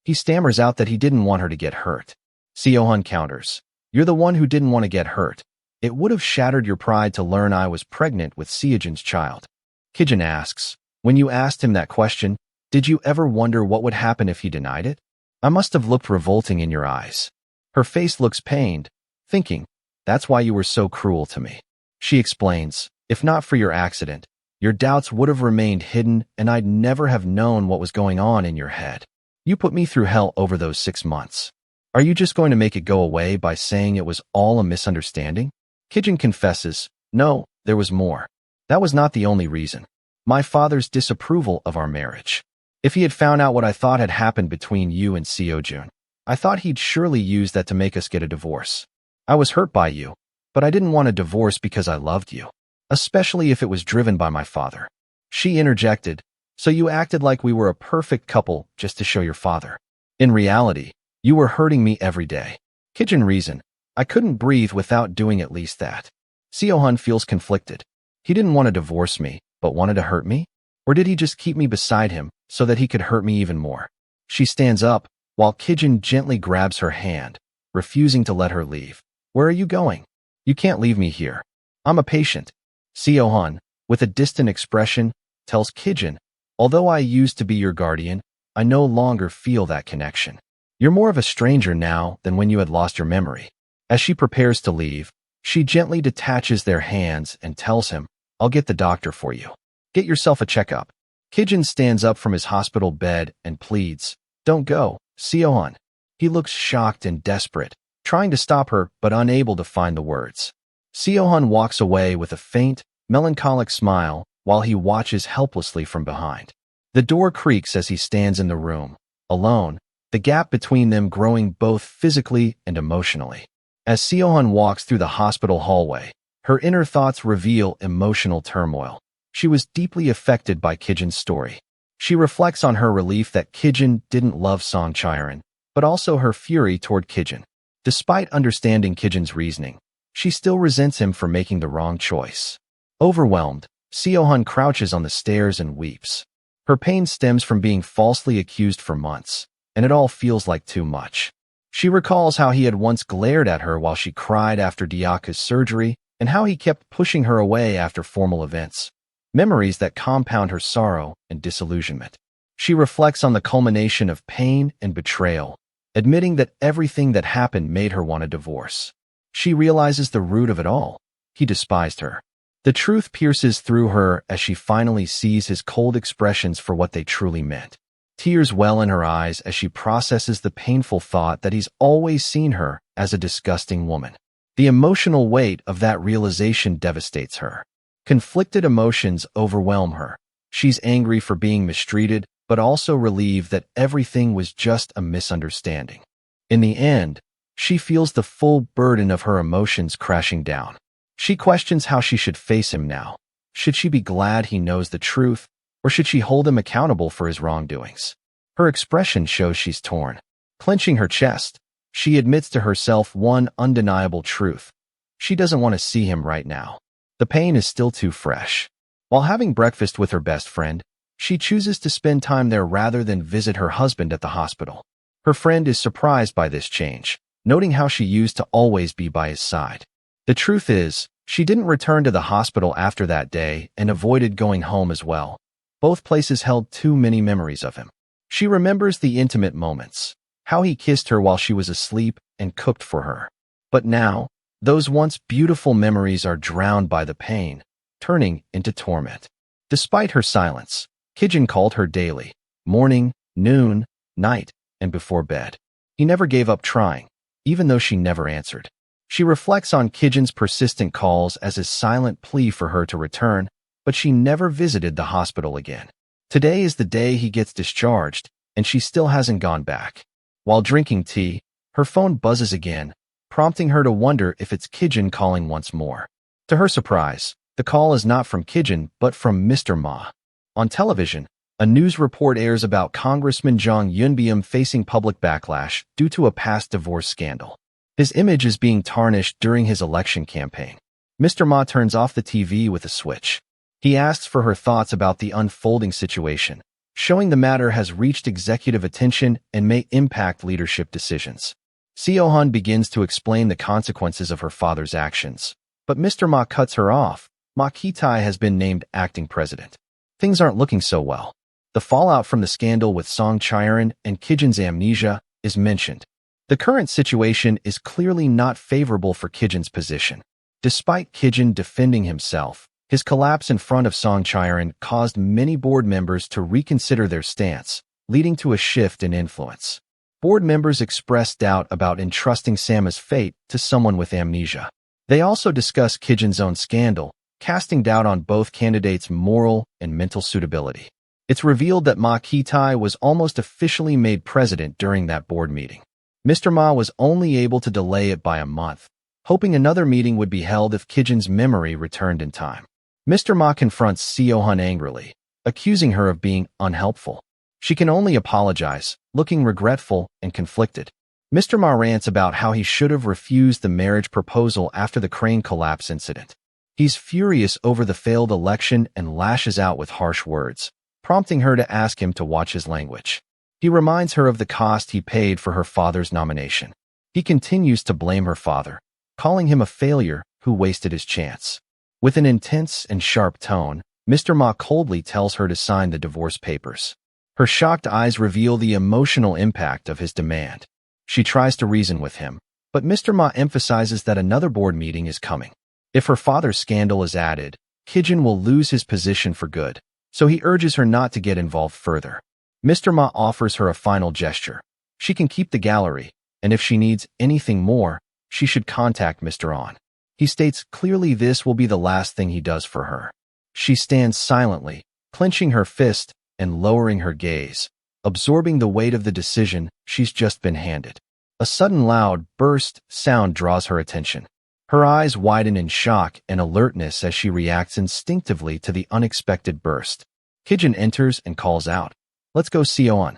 He stammers out that he didn't want her to get hurt. Seohan counters, "You're the one who didn't want to get hurt. It would have shattered your pride to learn I was pregnant with Seojun's child." Kijin asks, "When you asked him that question, did you ever wonder what would happen if he denied it? I must have looked revolting in your eyes." Her face looks pained, thinking, "That's why you were so cruel to me." She explains, "If not for your accident, your doubts would have remained hidden and I'd never have known what was going on in your head. You put me through hell over those 6 months. Are you just going to make it go away by saying it was all a misunderstanding?" Kijin confesses, "No, there was more. That was not the only reason. My father's disapproval of our marriage. If he had found out what I thought had happened between you and Seojun, I thought he'd surely use that to make us get a divorce. I was hurt by you, but I didn't want a divorce because I loved you, especially if it was driven by my father." She interjected, "So you acted like we were a perfect couple just to show your father. In reality, you were hurting me every day." Kijin reasoned, "I couldn't breathe without doing at least that." Seohan feels conflicted. He didn't want to divorce me, but wanted to hurt me? Or did he just keep me beside him so that he could hurt me even more? She stands up, while Kijin gently grabs her hand, refusing to let her leave. "Where are you going? You can't leave me here. I'm a patient." Seohan, with a distant expression, tells Kijin, "Although I used to be your guardian, I no longer feel that connection. You're more of a stranger now than when you had lost your memory." As she prepares to leave, she gently detaches their hands and tells him, "I'll get the doctor for you. Get yourself a checkup." Kijin stands up from his hospital bed and pleads, "Don't go, Seohan." He looks shocked and desperate, trying to stop her but unable to find the words. Seohan walks away with a faint, melancholic smile while he watches helplessly from behind. The door creaks as he stands in the room, alone, the gap between them growing both physically and emotionally. As Seohan walks through the hospital hallway, her inner thoughts reveal emotional turmoil. She was deeply affected by Kijin's story. She reflects on her relief that Kijin didn't love Song Chiron, but also her fury toward Kijin. Despite understanding Kijin's reasoning, she still resents him for making the wrong choice. Overwhelmed, Seohan crouches on the stairs and weeps. Her pain stems from being falsely accused for months, and it all feels like too much. She recalls how he had once glared at her while she cried after Diaka's surgery, and how he kept pushing her away after formal events. Memories that compound her sorrow and disillusionment. She reflects on the culmination of pain and betrayal, admitting that everything that happened made her want a divorce. She realizes the root of it all. He despised her. The truth pierces through her as she finally sees his cold expressions for what they truly meant. Tears well in her eyes as she processes the painful thought that he's always seen her as a disgusting woman. The emotional weight of that realization devastates her. Conflicted emotions overwhelm her. She's angry for being mistreated, but also relieved that everything was just a misunderstanding. In the end, she feels the full burden of her emotions crashing down. She questions how she should face him now. Should she be glad he knows the truth, or should she hold him accountable for his wrongdoings? Her expression shows she's torn. Clenching her chest, she admits to herself one undeniable truth. She doesn't want to see him right now. The pain is still too fresh. While having breakfast with her best friend, she chooses to spend time there rather than visit her husband at the hospital. Her friend is surprised by this change, noting how she used to always be by his side. The truth is, she didn't return to the hospital after that day and avoided going home as well. Both places held too many memories of him. She remembers the intimate moments, how he kissed her while she was asleep and cooked for her. But now, those once beautiful memories are drowned by the pain, turning into torment. Despite her silence, Kijin called her daily, morning, noon, night, and before bed. He never gave up trying, even though she never answered. She reflects on Kijin's persistent calls as a silent plea for her to return, but she never visited the hospital again. Today is the day he gets discharged, and she still hasn't gone back. While drinking tea, her phone buzzes again, prompting her to wonder if it's Kijin calling once more. To her surprise, the call is not from Kijin, but from Mr. Ma. On television, a news report airs about Congressman Zhang Yunbiam facing public backlash due to a past divorce scandal. His image is being tarnished during his election campaign. Mr. Ma turns off the TV with a switch. He asks for her thoughts about the unfolding situation, showing the matter has reached executive attention and may impact leadership decisions. Seo-hun begins to explain the consequences of her father's actions, but Mr. Ma cuts her off. Ma Ki-tae has been named acting president. Things aren't looking so well. The fallout from the scandal with Song Chiron and Kijin's amnesia is mentioned. The current situation is clearly not favorable for Kijin's position. Despite Kijin defending himself, his collapse in front of Song Chiron caused many board members to reconsider their stance, leading to a shift in influence. Board members expressed doubt about entrusting Sama's fate to someone with amnesia. They also discussed Kijin's own scandal, casting doubt on both candidates' moral and mental suitability. It's revealed that Ma Ki-tae was almost officially made president during that board meeting. Mr. Ma was only able to delay it by a month, hoping another meeting would be held if Kijin's memory returned in time. Mr. Ma confronts Seo-hun angrily, accusing her of being unhelpful. She can only apologize, looking regretful and conflicted. Mr. Ma rants about how he should have refused the marriage proposal after the crane collapse incident. He's furious over the failed election and lashes out with harsh words, prompting her to ask him to watch his language. He reminds her of the cost he paid for her father's nomination. He continues to blame her father, calling him a failure who wasted his chance. With an intense and sharp tone, Mr. Ma coldly tells her to sign the divorce papers. Her shocked eyes reveal the emotional impact of his demand. She tries to reason with him, but Mr. Ma emphasizes that another board meeting is coming. If her father's scandal is added, Kijin will lose his position for good, so he urges her not to get involved further. Mr. Ma offers her a final gesture. She can keep the gallery, and if she needs anything more, she should contact Mr. An. He states clearly this will be the last thing he does for her. She stands silently, clenching her fist and lowering her gaze, absorbing the weight of the decision she's just been handed. A sudden loud burst sound draws her attention. Her eyes widen in shock and alertness as she reacts instinctively to the unexpected burst. Kijin enters and calls out, "Let's go, Seo-hun."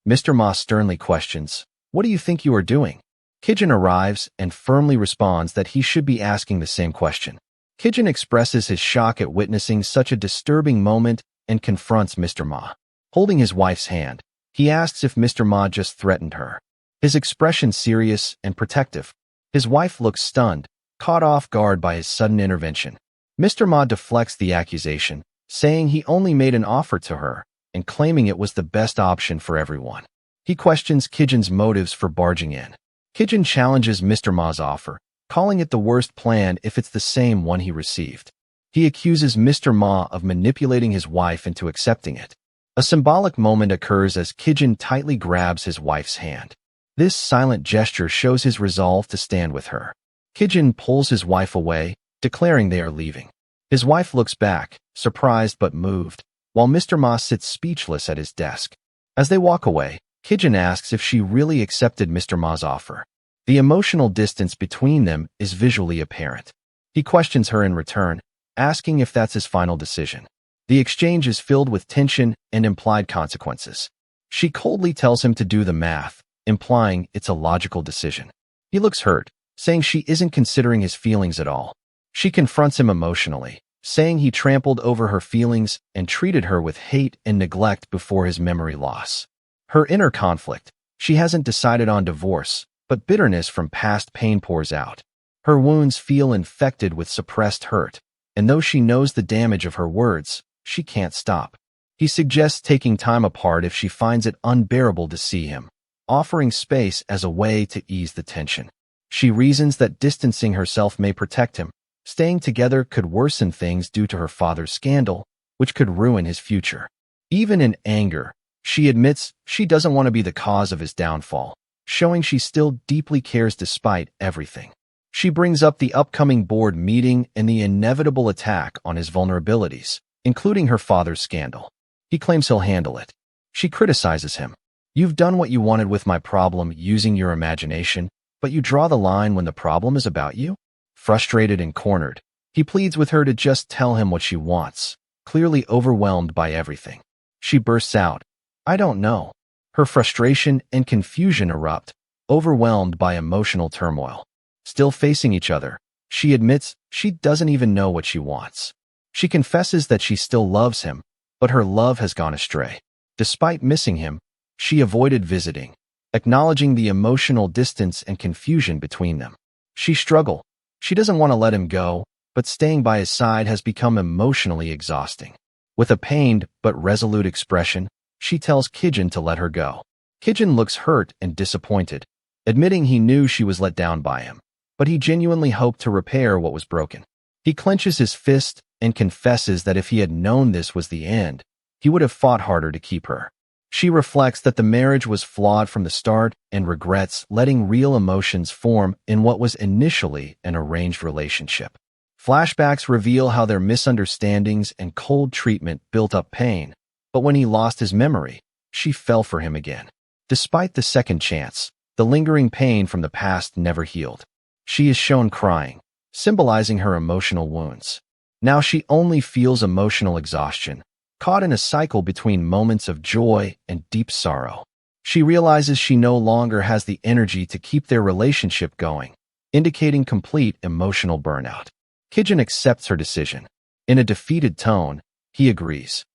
Mr. Ma sternly questions, "What do you think you are doing?" Kijin arrives and firmly responds that he should be asking the same question. Kijin expresses his shock at witnessing such a disturbing moment and confronts Mr. Ma. Holding his wife's hand, he asks if Mr. Ma just threatened her. His expression serious and protective. His wife looks stunned, caught off guard by his sudden intervention. Mr. Ma deflects the accusation, saying he only made an offer to her and claiming it was the best option for everyone. He questions Kijin's motives for barging in. Kijin challenges Mr. Ma's offer, calling it the worst plan if it's the same one he received. He accuses Mr. Ma of manipulating his wife into accepting it. A symbolic moment occurs as Kijin tightly grabs his wife's hand. This silent gesture shows his resolve to stand with her. Kijin pulls his wife away, declaring they are leaving. His wife looks back, surprised but moved, while Mr. Ma sits speechless at his desk. As they walk away, Kijin asks if she really accepted Mr. Ma's offer. The emotional distance between them is visually apparent. He questions her in return, asking if that's his final decision. The exchange is filled with tension and implied consequences. She coldly tells him to do the math, implying it's a logical decision. He looks hurt, saying she isn't considering his feelings at all. She confronts him emotionally, saying he trampled over her feelings and treated her with hate and neglect before his memory loss. Her inner conflict: she hasn't decided on divorce, but bitterness from past pain pours out. Her wounds feel infected with suppressed hurt, and though she knows the damage of her words, she can't stop. He suggests taking time apart if she finds it unbearable to see him, offering space as a way to ease the tension. She reasons that distancing herself may protect him. Staying together could worsen things due to her father's scandal, which could ruin his future. Even in anger, she admits she doesn't want to be the cause of his downfall, showing she still deeply cares despite everything. She brings up the upcoming board meeting and the inevitable attack on his vulnerabilities, including her father's scandal. He claims he'll handle it. She criticizes him. "You've done what you wanted with my problem using your imagination, but you draw the line when the problem is about you?" Frustrated and cornered, he pleads with her to just tell him what she wants, clearly overwhelmed by everything. She bursts out, "I don't know." Her frustration and confusion erupt, overwhelmed by emotional turmoil. Still facing each other, she admits she doesn't even know what she wants. She confesses that she still loves him, but her love has gone astray. Despite missing him, she avoided visiting, acknowledging the emotional distance and confusion between them. She struggles. She doesn't want to let him go, but staying by his side has become emotionally exhausting. With a pained but resolute expression, she tells Kijin to let her go. Kijin looks hurt and disappointed, admitting he knew she was let down by him, but he genuinely hoped to repair what was broken. He clenches his fist and confesses that if he had known this was the end, he would have fought harder to keep her. She reflects that the marriage was flawed from the start and regrets letting real emotions form in what was initially an arranged relationship. Flashbacks reveal how their misunderstandings and cold treatment built up pain, but when he lost his memory, she fell for him again. Despite the second chance, the lingering pain from the past never healed. She is shown crying, symbolizing her emotional wounds. Now she only feels emotional exhaustion, caught in a cycle between moments of joy and deep sorrow. She realizes she no longer has the energy to keep their relationship going, indicating complete emotional burnout. Kijin accepts her decision. In a defeated tone, he agrees.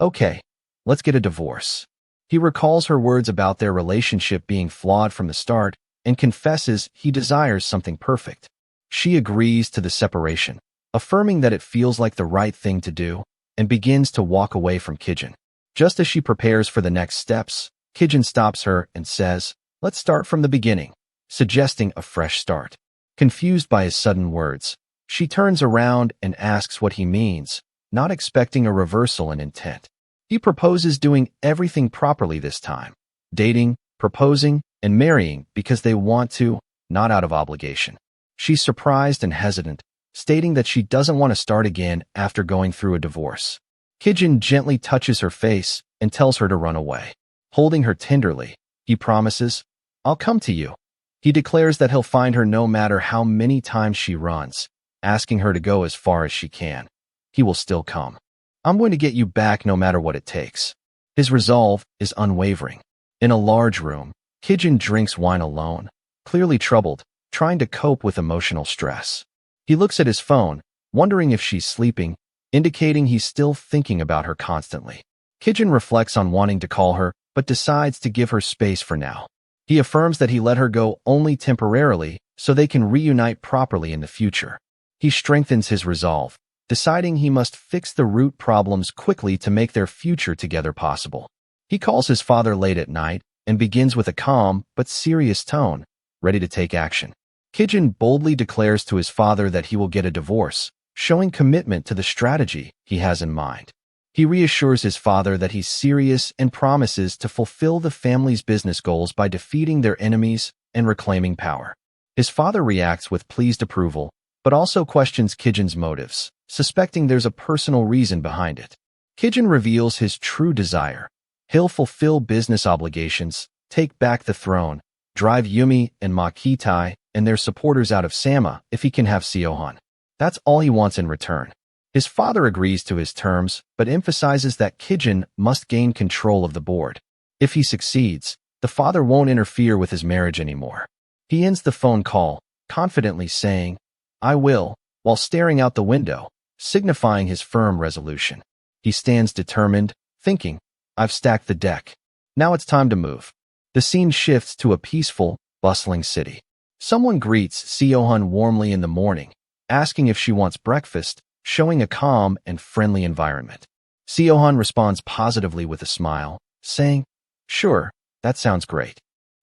"Okay, let's get a divorce." He recalls her words about their relationship being flawed from the start and confesses he desires something perfect. She agrees to the separation, affirming that it feels like the right thing to do, and begins to walk away from Kijin. Just as she prepares for the next steps, Kijin stops her and says, "Let's start from the beginning," suggesting a fresh start. Confused by his sudden words, she turns around and asks what he means, not expecting a reversal in intent. He proposes doing everything properly this time, dating, proposing, and marrying because they want to, not out of obligation. She's surprised and hesitant, stating that she doesn't want to start again after going through a divorce. Kijin gently touches her face and tells her to run away. Holding her tenderly, he promises, "I'll come to you." He declares that he'll find her no matter how many times she runs, asking her to go as far as she can. He will still come. "I'm going to get you back no matter what it takes." His resolve is unwavering. In a large room, Kijin drinks wine alone, clearly troubled, trying to cope with emotional stress. He looks at his phone, wondering if she's sleeping, indicating he's still thinking about her constantly. Kijin reflects on wanting to call her, but decides to give her space for now. He affirms that he let her go only temporarily so they can reunite properly in the future. He strengthens his resolve, deciding he must fix the root problems quickly to make their future together possible. He calls his father late at night and begins with a calm but serious tone, ready to take action. Kijin boldly declares to his father that he will get a divorce, showing commitment to the strategy he has in mind. He reassures his father that he's serious and promises to fulfill the family's business goals by defeating their enemies and reclaiming power. His father reacts with pleased approval, but also questions Kijin's motives, suspecting there's a personal reason behind it. Kijin reveals his true desire. He'll fulfill business obligations, take back the throne, drive Yumi and Ma Kitai and their supporters out of Sama if he can have Siohan. That's all he wants in return. His father agrees to his terms, but emphasizes that Kijin must gain control of the board. If he succeeds, the father won't interfere with his marriage anymore. He ends the phone call, confidently saying, "I will," while staring out the window, signifying his firm resolution. He stands determined, thinking, "I've stacked the deck. Now it's time to move." The scene shifts to a peaceful, bustling city. Someone greets Siohan warmly in the morning, asking if she wants breakfast, showing a calm and friendly environment. Siohan responds positively with a smile, saying, "Sure, that sounds great.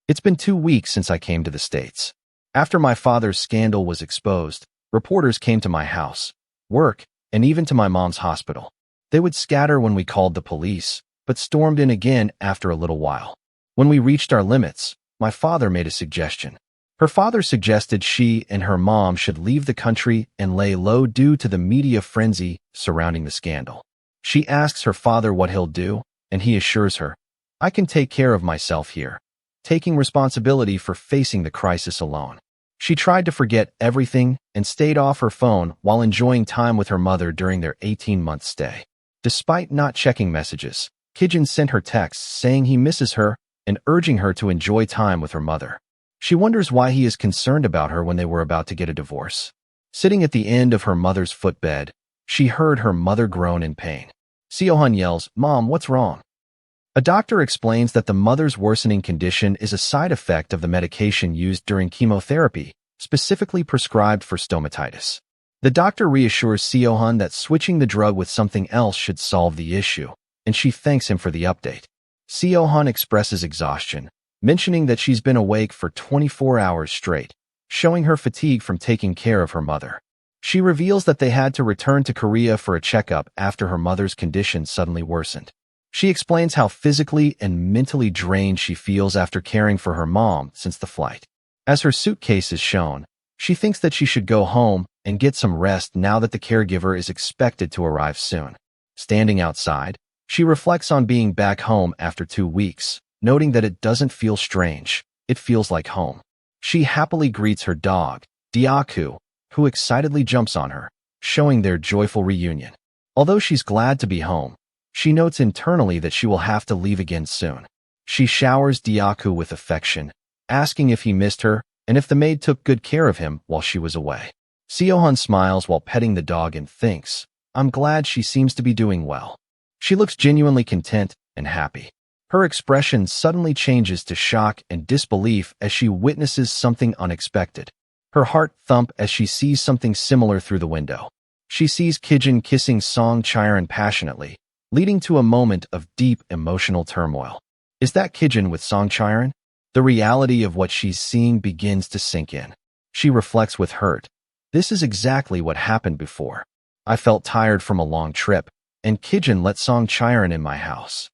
It's been 2 weeks since I came to the States. After my father's scandal was exposed, reporters came to my house, work, and even to my mom's hospital. They would scatter when we called the police, but stormed in again after a little while. When we reached our limits, my father made a suggestion. Her father suggested she and her mom should leave the country and lay low due to the media frenzy surrounding the scandal. She asks her father what he'll do, and he assures her, "I can take care of myself here," taking responsibility for facing the crisis alone. She tried to forget everything and stayed off her phone while enjoying time with her mother during their 18-month stay. Despite not checking messages, Kijin sent her texts saying he misses her and urging her to enjoy time with her mother. She wonders why he is concerned about her when they were about to get a divorce. Sitting at the end of her mother's footbed, she heard her mother groan in pain. Siohan yells, "Mom, what's wrong?" A doctor explains that the mother's worsening condition is a side effect of the medication used during chemotherapy, specifically prescribed for stomatitis. The doctor reassures Siohan that switching the drug with something else should solve the issue, and she thanks him for the update. Siohan expresses exhaustion, mentioning that she's been awake for 24 hours straight, showing her fatigue from taking care of her mother. She reveals that they had to return to Korea for a checkup after her mother's condition suddenly worsened. She explains how physically and mentally drained she feels after caring for her mom since the flight. As her suitcase is shown, she thinks that she should go home and get some rest now that the caregiver is expected to arrive soon. Standing outside, she reflects on being back home after 2 weeks, noting that it doesn't feel strange, it feels like home. She happily greets her dog, Diaku, who excitedly jumps on her, showing their joyful reunion. Although she's glad to be home, she notes internally that she will have to leave again soon. She showers Diaku with affection, asking if he missed her and if the maid took good care of him while she was away. Siohan smiles while petting the dog and thinks, "I'm glad she seems to be doing well." She looks genuinely content and happy. Her expression suddenly changes to shock and disbelief as she witnesses something unexpected. Her heart thumps as she sees something similar through the window. She sees Kijin kissing Song Chiron passionately, leading to a moment of deep emotional turmoil. Is that Kijin with Song Chiron? The reality of what she's seeing begins to sink in. She reflects with hurt. This is exactly what happened before. I felt tired from a long trip, and Kijin let Song Chiron in my house.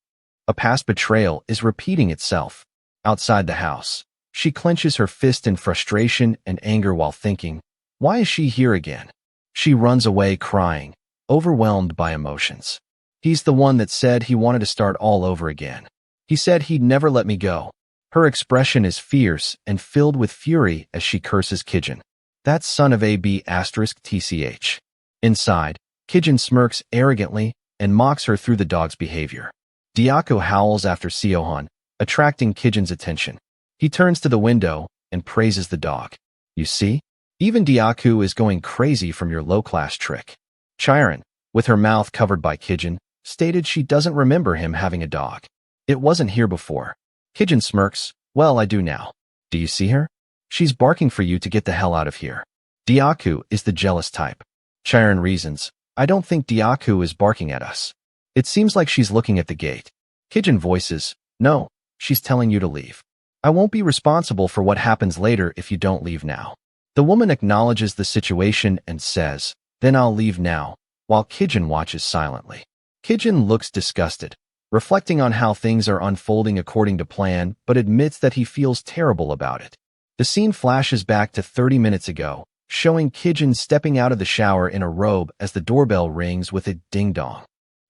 A past betrayal is repeating itself. Outside the house, she clenches her fist in frustration and anger while thinking, why is she here again? She runs away crying, overwhelmed by emotions. He's the one that said he wanted to start all over again. He said he'd never let me go. Her expression is fierce and filled with fury as she curses Kijin. That son of a b***tch. Inside, Kijin smirks arrogantly and mocks her through the dog's behavior. Diaku howls after Siohan, attracting Kijin's attention. He turns to the window and praises the dog. You see? Even Diaku is going crazy from your low-class trick. Chiron, with her mouth covered by Kijin, stated she doesn't remember him having a dog. It wasn't here before. Kijin smirks. Well, I do now. Do you see her? She's barking for you to get the hell out of here. Diaku is the jealous type. Chiron reasons. I don't think Diaku is barking at us. It seems like she's looking at the gate. Kijin voices. No, she's telling you to leave. I won't be responsible for what happens later if you don't leave now. The woman acknowledges the situation and says, then I'll leave now, while Kijin watches silently. Kijin looks disgusted, reflecting on how things are unfolding according to plan, but admits that he feels terrible about it. The scene flashes back to 30 minutes ago, showing Kijin stepping out of the shower in a robe as the doorbell rings with a ding-dong.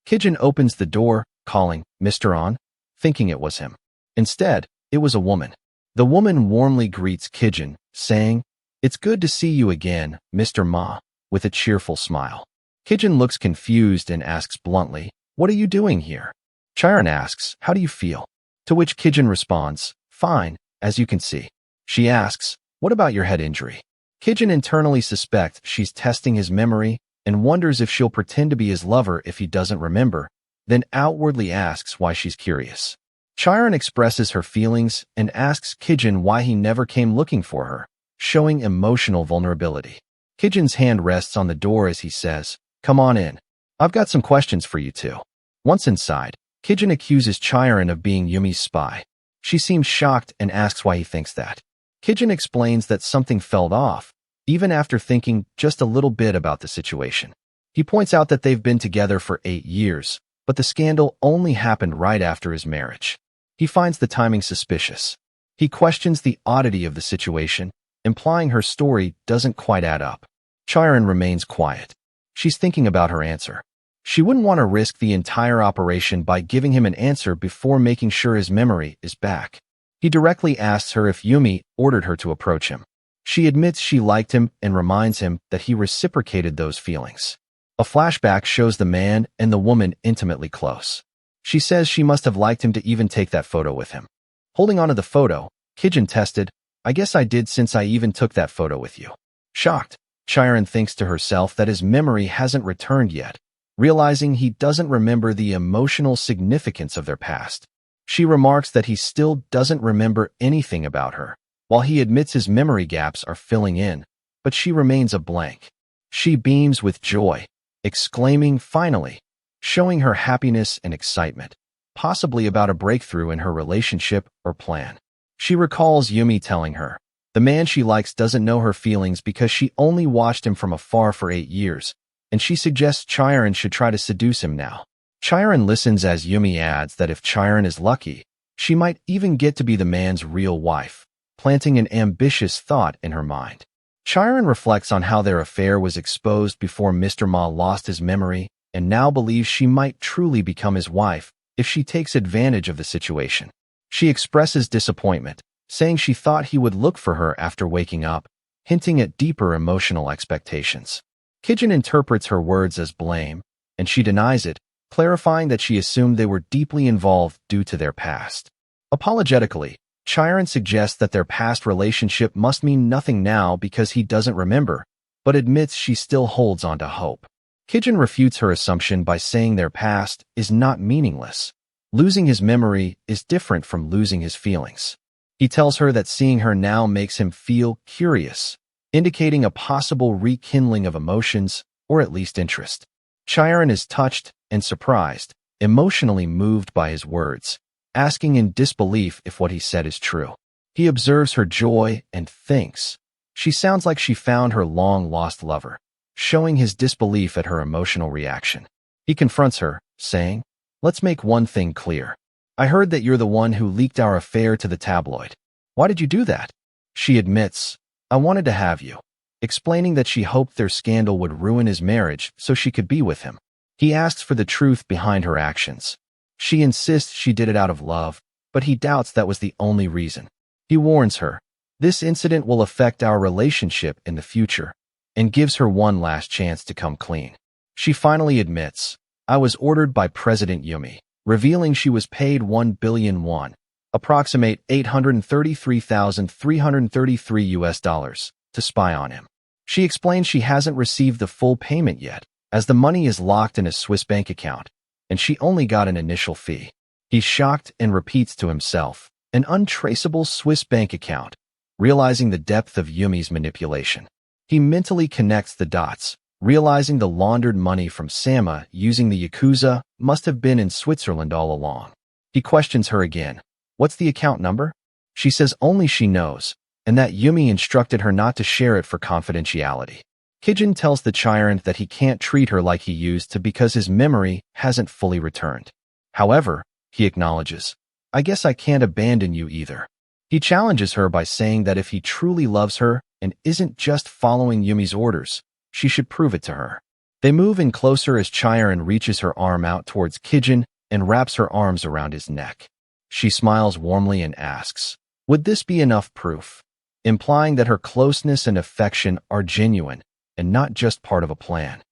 Kijin opens the door, calling, "Mr. On?" thinking it was him. Instead, it was a woman. The woman warmly greets Kijin, saying, "It's good to see you again, Mr. Ma," with a cheerful smile. Kijin looks confused and asks bluntly, "What are you doing here?" Chiron asks, "How do you feel?" To which Kijin responds, "Fine, as you can see." She asks, "What about your head injury?" Kijin internally suspects she's testing his memory and wonders if she'll pretend to be his lover if he doesn't remember, then outwardly asks why she's curious. Chiron expresses her feelings and asks Kijin why he never came looking for her, showing emotional vulnerability. Kijin's hand rests on the door as he says, "Come on in. I've got some questions for you too." Once inside, Kijin accuses Chiron of being Yumi's spy. She seems shocked and asks why he thinks that. Kijin explains that something felt off, even after thinking just a little bit about the situation. He points out that they've been together for 8 years, but the scandal only happened right after his marriage. He finds the timing suspicious. He questions the oddity of the situation, implying her story doesn't quite add up. Chiron remains quiet. She's thinking about her answer. She wouldn't want to risk the entire operation by giving him an answer before making sure his memory is back. He directly asks her if Yumi ordered her to approach him. She admits she liked him and reminds him that he reciprocated those feelings. A flashback shows the man and the woman intimately close. She says she must have liked him to even take that photo with him. Holding onto the photo, Kijin tested, "I guess I did since I even took that photo with you." Shocked, Chiron thinks to herself that his memory hasn't returned yet, realizing he doesn't remember the emotional significance of their past. She remarks that he still doesn't remember anything about her, while he admits his memory gaps are filling in, but she remains a blank. She beams with joy, exclaiming, "Finally," showing her happiness and excitement, possibly about a breakthrough in her relationship or plan. She recalls Yumi telling her, the man she likes doesn't know her feelings because she only watched him from afar for 8 years, and she suggests Chiron should try to seduce him now. Chiron listens as Yumi adds that if Chiron is lucky, she might even get to be the man's real wife, planting an ambitious thought in her mind. Chiron reflects on how their affair was exposed before Mr. Ma lost his memory and now believes she might truly become his wife if she takes advantage of the situation. She expresses disappointment, saying she thought he would look for her after waking up, hinting at deeper emotional expectations. Kijin interprets her words as blame, and she denies it, clarifying that she assumed they were deeply involved due to their past. Apologetically, Chiron suggests that their past relationship must mean nothing now because he doesn't remember, but admits she still holds on to hope. Kijin refutes her assumption by saying their past is not meaningless. Losing his memory is different from losing his feelings. He tells her that seeing her now makes him feel curious, indicating a possible rekindling of emotions, or at least interest. Chiron is touched and surprised, emotionally moved by his words, asking in disbelief if what he said is true. He observes her joy and thinks, she sounds like she found her long-lost lover, showing his disbelief at her emotional reaction. He confronts her, saying, "Let's make one thing clear. I heard that you're the one who leaked our affair to the tabloid. Why did you do that?" She admits, "I wanted to have you," explaining that she hoped their scandal would ruin his marriage so she could be with him. He asks for the truth behind her actions. She insists she did it out of love, but he doubts that was the only reason. He warns her, "This incident will affect our relationship in the future," and gives her one last chance to come clean. She finally admits, "I was ordered by President Yumi," revealing she was paid 1 billion won, approximate $833,333 to spy on him. She explains she hasn't received the full payment yet, as the money is locked in a Swiss bank account, and she only got an initial fee. He's shocked and repeats to himself, "An untraceable Swiss bank account," realizing the depth of Yumi's manipulation. He mentally connects the dots, realizing the laundered money from Sama using the Yakuza must have been in Switzerland all along. He questions her again. "What's the account number?" She says only she knows, and that Yumi instructed her not to share it for confidentiality. Kijin tells the Chiron that he can't treat her like he used to because his memory hasn't fully returned. However, he acknowledges, I guess I can't abandon you either. He challenges her by saying that if he truly loves her and isn't just following Yumi's orders, she should prove it to her. They move in closer as Chiron reaches her arm out towards Kijin and wraps her arms around his neck. She smiles warmly and asks, would this be enough proof? Implying that her closeness and affection are genuine and not just part of a plan.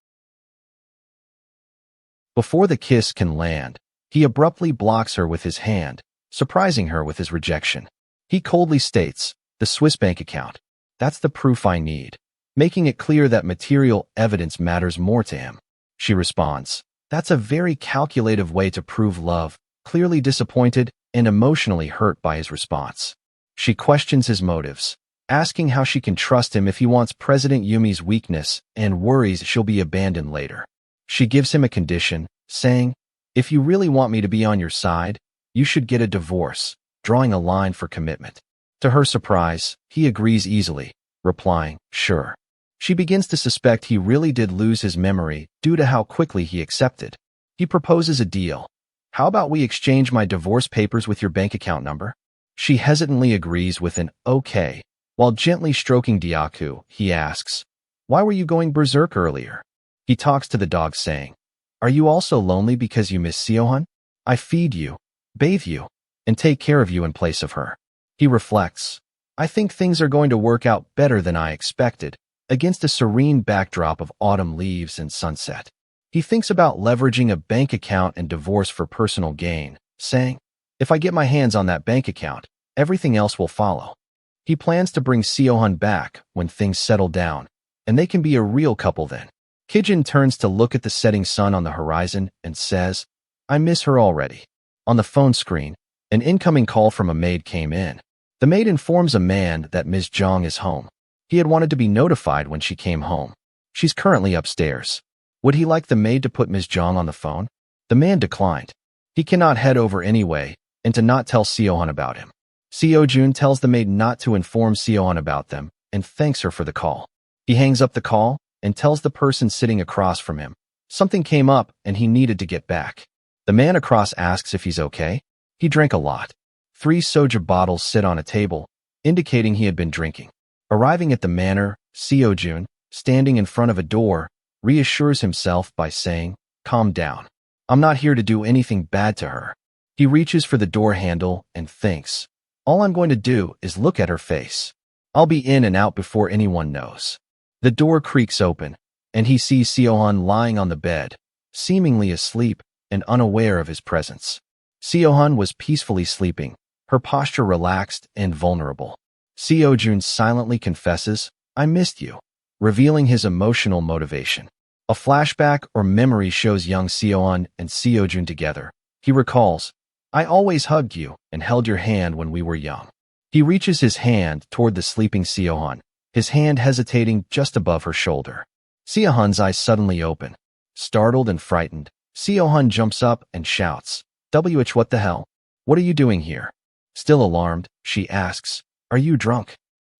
Before the kiss can land, he abruptly blocks her with his hand, surprising her with his rejection. He coldly states, the Swiss bank account. That's the proof I need, making it clear that material evidence matters more to him. She responds, that's a very calculative way to prove love, clearly disappointed and emotionally hurt by his response. She questions his motives, asking how she can trust him if he wants President Yumi's weakness and worries she'll be abandoned later. She gives him a condition, saying, if you really want me to be on your side, you should get a divorce, drawing a line for commitment. To her surprise, he agrees easily, replying, sure. She begins to suspect he really did lose his memory due to how quickly he accepted. He proposes a deal. How about we exchange my divorce papers with your bank account number? She hesitantly agrees with an okay. While gently stroking Diaku, he asks, why were you going berserk earlier? He talks to the dog saying, are you also lonely because you miss Siohan? I feed you, bathe you, and take care of you in place of her. He reflects, I think things are going to work out better than I expected, against a serene backdrop of autumn leaves and sunset. He thinks about leveraging a bank account and divorce for personal gain, saying, if I get my hands on that bank account, everything else will follow. He plans to bring Siohan back when things settle down, and they can be a real couple then. Kijin turns to look at the setting sun on the horizon and says, I miss her already. On the phone screen, an incoming call from a maid came in. The maid informs a man that Ms. Zhang is home. He had wanted to be notified when she came home. She's currently upstairs. Would he like the maid to put Ms. Zhang on the phone? The man declined. He cannot head over anyway and to not tell Siohan about him. Seo-jun tells the maid not to inform Siohan about them and thanks her for the call. He hangs up the call and tells the person sitting across from him. Something came up and he needed to get back. The man across asks if he's okay. He drank a lot. 3 soju bottles sit on a table, indicating he had been drinking. Arriving at the manor, Seo-jun, standing in front of a door, reassures himself by saying, calm down. I'm not here to do anything bad to her. He reaches for the door handle and thinks, all I'm going to do is look at her face. I'll be in and out before anyone knows. The door creaks open, and he sees Siohan lying on the bed, seemingly asleep and unaware of his presence. Siohan was peacefully sleeping, her posture relaxed and vulnerable. Seo-jun silently confesses, I missed you, revealing his emotional motivation. A flashback or memory shows young Siohan and Seo-jun together. He recalls, I always hugged you and held your hand when we were young. He reaches his hand toward the sleeping Siohan, his hand hesitating just above her shoulder. Siohan's eyes suddenly open. Startled and frightened, Siohan jumps up and shouts, WH, what the hell? What are you doing here? Still alarmed, she asks, are you drunk?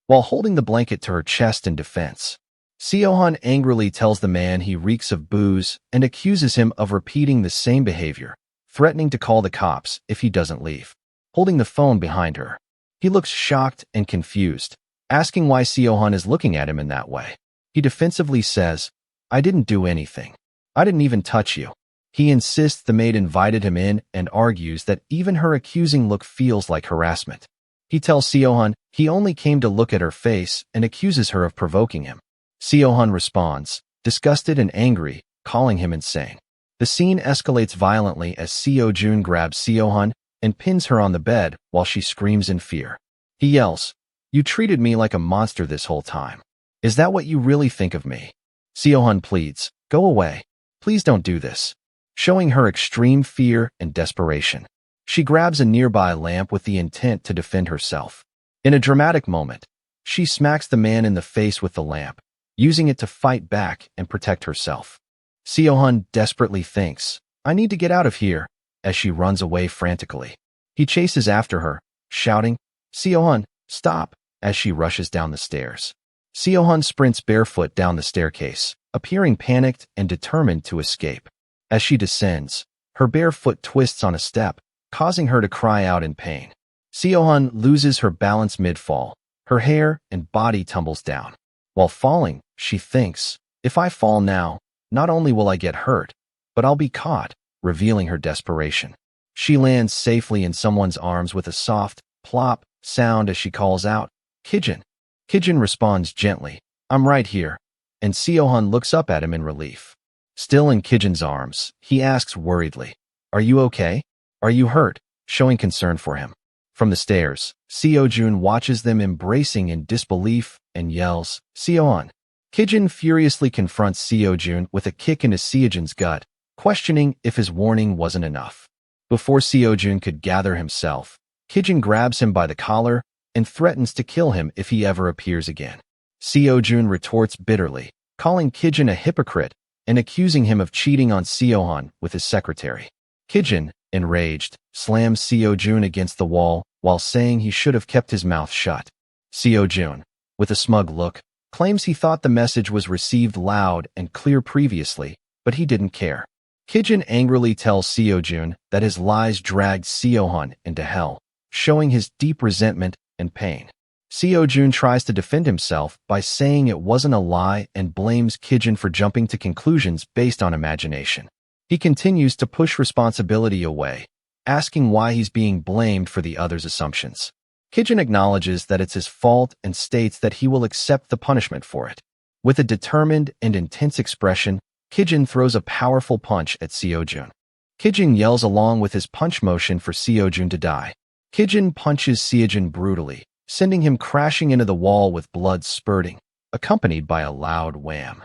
While holding the blanket to her chest in defense. Siohan angrily tells the man he reeks of booze and accuses him of repeating the same behavior, threatening to call the cops if he doesn't leave. Holding the phone behind her, he looks shocked and confused, asking why Siohan is looking at him in that way. He defensively says, I didn't do anything. I didn't even touch you. He insists the maid invited him in and argues that even her accusing look feels like harassment. He tells Siohan he only came to look at her face and accuses her of provoking him. Siohan responds, disgusted and angry, calling him insane. The scene escalates violently as Seo-jun grabs Siohan and pins her on the bed while she screams in fear. He yells, you treated me like a monster this whole time. Is that what you really think of me? Siohan pleads, go away. Please don't do this. Showing her extreme fear and desperation. She grabs a nearby lamp with the intent to defend herself. In a dramatic moment, she smacks the man in the face with the lamp, using it to fight back and protect herself. Siohan desperately thinks, I need to get out of here, as she runs away frantically. He chases after her, shouting, Siohan, stop, as she rushes down the stairs. Seohan sprints barefoot down the staircase, appearing panicked and determined to escape. As she descends, her bare foot twists on a step, causing her to cry out in pain. Seohan loses her balance mid-fall. Her hair and body tumbles down. While falling, she thinks, if I fall now, not only will I get hurt, but I'll be caught, revealing her desperation. She lands safely in someone's arms with a soft, plop sound as she calls out, Kijin. Kijin responds gently, I'm right here, and Seohan looks up at him in relief. Still in Kijin's arms, he asks worriedly, Are you okay? Are you hurt? Showing concern for him. From the stairs, Seojun watches them embracing in disbelief and yells, Seohan. Kijin furiously confronts Seojun with a kick into Seojun's gut, questioning if his warning wasn't enough. Before Seojun could gather himself, Kijin grabs him by the collar and threatens to kill him if he ever appears again. Seojun retorts bitterly, calling Kijin a hypocrite and accusing him of cheating on Seohan with his secretary. Kijin, enraged, slams Seojun against the wall while saying he should have kept his mouth shut. Seojun, with a smug look, claims he thought the message was received loud and clear previously, but he didn't care. Kijin angrily tells Seojun that his lies dragged Seohan into hell, showing his deep resentment and pain. Seojun tries to defend himself by saying it wasn't a lie and blames Kijin for jumping to conclusions based on imagination. He continues to push responsibility away, asking why he's being blamed for the other's assumptions. Kijin acknowledges that it's his fault and states that he will accept the punishment for it. With a determined and intense expression, Kijin throws a powerful punch at Seojun. Kijin yells along with his punch motion for Seojun to die. Kijin punches Seojun brutally, sending him crashing into the wall with blood spurting, accompanied by a loud wham.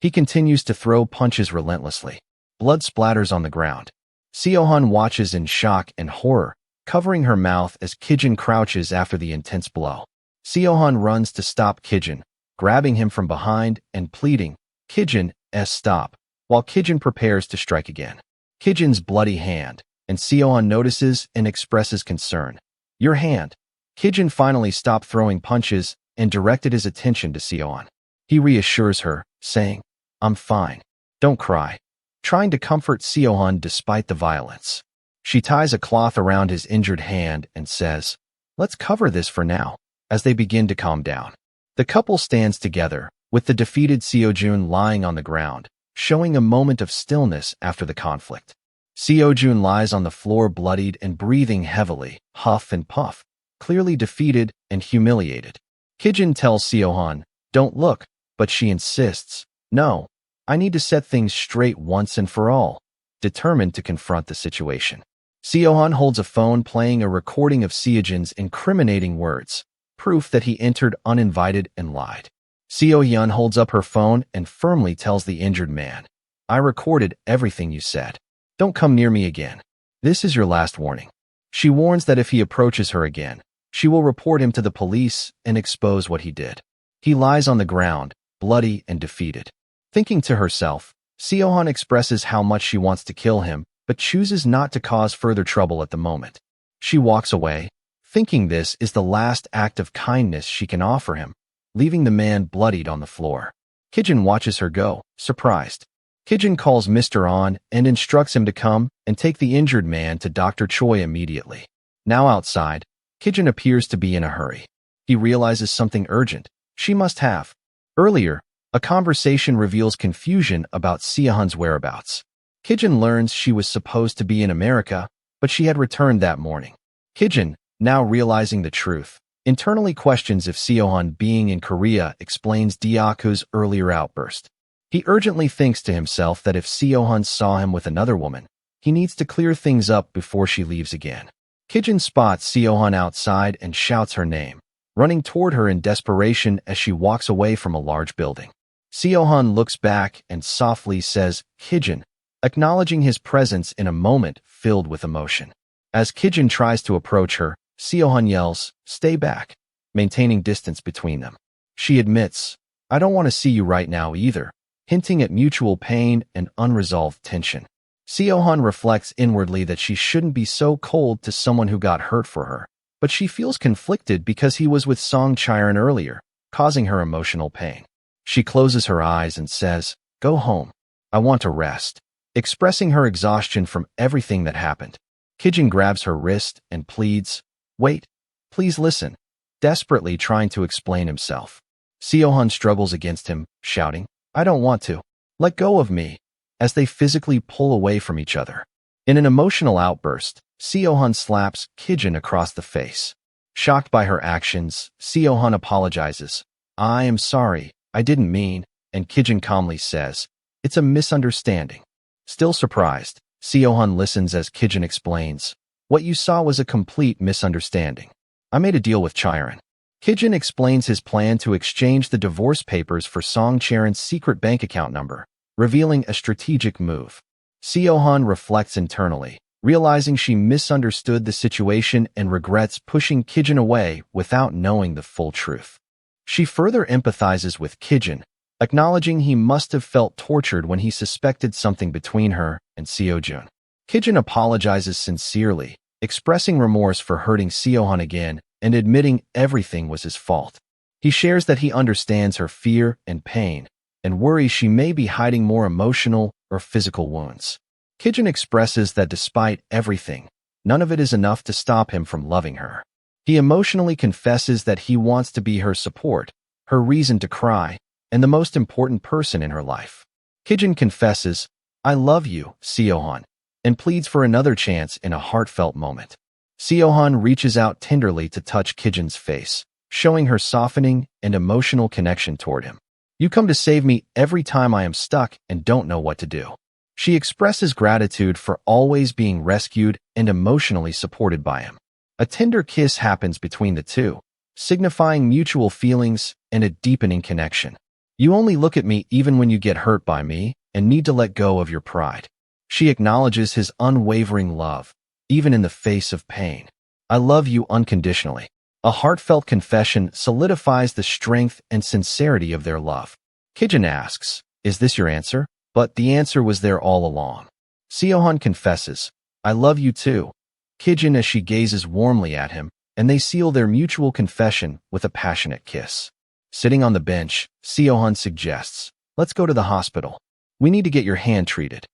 He continues to throw punches relentlessly. Blood splatters on the ground. Seohan watches in shock and horror, covering her mouth as Kijin crouches after the intense blow. Seohan runs to stop Kijin, grabbing him from behind and pleading, Kijin, stop, while Kijin prepares to strike again. Kijin's bloody hand, and Seohan notices and expresses concern. Your hand. Kijin finally stopped throwing punches and directed his attention to Seohan. He reassures her, saying, I'm fine. Don't cry. Trying to comfort Seohan despite the violence. She ties a cloth around his injured hand and says, Let's cover this for now, as they begin to calm down. The couple stands together, with the defeated Seojun lying on the ground, showing a moment of stillness after the conflict. Seojun lies on the floor bloodied and breathing heavily, huff and puff, clearly defeated and humiliated. Kijin tells Seohan, Don't look, but she insists, No, I need to set things straight once and for all, determined to confront the situation. Seohan holds a phone playing a recording of Seojun's incriminating words, proof that he entered uninvited and lied. Seohyun holds up her phone and firmly tells the injured man, I recorded everything you said. Don't come near me again. This is your last warning. She warns that if he approaches her again, she will report him to the police and expose what he did. He lies on the ground, bloody and defeated. Thinking to herself, Seohan expresses how much she wants to kill him, but chooses not to cause further trouble at the moment. She walks away, thinking this is the last act of kindness she can offer him, leaving the man bloodied on the floor. Kijin watches her go, surprised. Kijin calls Mr. On and instructs him to come and take the injured man to Dr. Choi immediately. Now outside, Kijin appears to be in a hurry. He realizes something urgent she must have. Earlier, a conversation reveals confusion about Seohan's whereabouts. Kijin learns she was supposed to be in America, but she had returned that morning. Kijin, now realizing the truth, internally questions if Seohan being in Korea explains Diaku's earlier outburst. He urgently thinks to himself that if Seohan saw him with another woman, he needs to clear things up before she leaves again. Kijin spots Seohan outside and shouts her name, running toward her in desperation as she walks away from a large building. Seohan looks back and softly says, Kijin, acknowledging his presence in a moment filled with emotion. As Kijin tries to approach her, Seohan yells, Stay back, maintaining distance between them. She admits, I don't want to see you right now either, hinting at mutual pain and unresolved tension. Seohan reflects inwardly that she shouldn't be so cold to someone who got hurt for her, but she feels conflicted because he was with Song Chiron earlier, causing her emotional pain. She closes her eyes and says, "Go home. I want to rest," expressing her exhaustion from everything that happened. Kijin grabs her wrist and pleads, "Wait, please listen," desperately trying to explain himself. Seohun struggles against him, shouting, "I don't want to. Let go of me," as they physically pull away from each other. In an emotional outburst, Seohun slaps Kijin across the face. Shocked by her actions, Seohun apologizes. "I am sorry, I didn't mean," and Kijin calmly says, "It's a misunderstanding." Still surprised, Seohun listens as Kijin explains, "What you saw was a complete misunderstanding. I made a deal with Chiron." Kijin explains his plan to exchange the divorce papers for Song Charon's secret bank account number, revealing a strategic move. Seohun reflects internally, realizing she misunderstood the situation and regrets pushing Kijin away without knowing the full truth. She further empathizes with Kijin, acknowledging he must have felt tortured when he suspected something between her and Seojun. Kijin apologizes sincerely, expressing remorse for hurting Seohun again and admitting everything was his fault. He shares that he understands her fear and pain and worries she may be hiding more emotional or physical wounds. Kijin expresses that despite everything, none of it is enough to stop him from loving her. He emotionally confesses that he wants to be her support, her reason to cry, and the most important person in her life. Kijin confesses, "I love you, Seohun," and pleads for another chance in a heartfelt moment. Seohun reaches out tenderly to touch Kijin's face, showing her softening and emotional connection toward him. "You come to save me every time I am stuck and don't know what to do." She expresses gratitude for always being rescued and emotionally supported by him. A tender kiss happens between the two, signifying mutual feelings and a deepening connection. "You only look at me even when you get hurt by me and need to let go of your pride." She acknowledges his unwavering love, even in the face of pain. "I love you unconditionally." A heartfelt confession solidifies the strength and sincerity of their love. Kijin asks, "Is this your answer?" But the answer was there all along. Seohun confesses, "I love you too," Kijin as she gazes warmly at him, and they seal their mutual confession with a passionate kiss. Sitting on the bench, Seohun suggests, "Let's go to the hospital. We need to get your hand treated."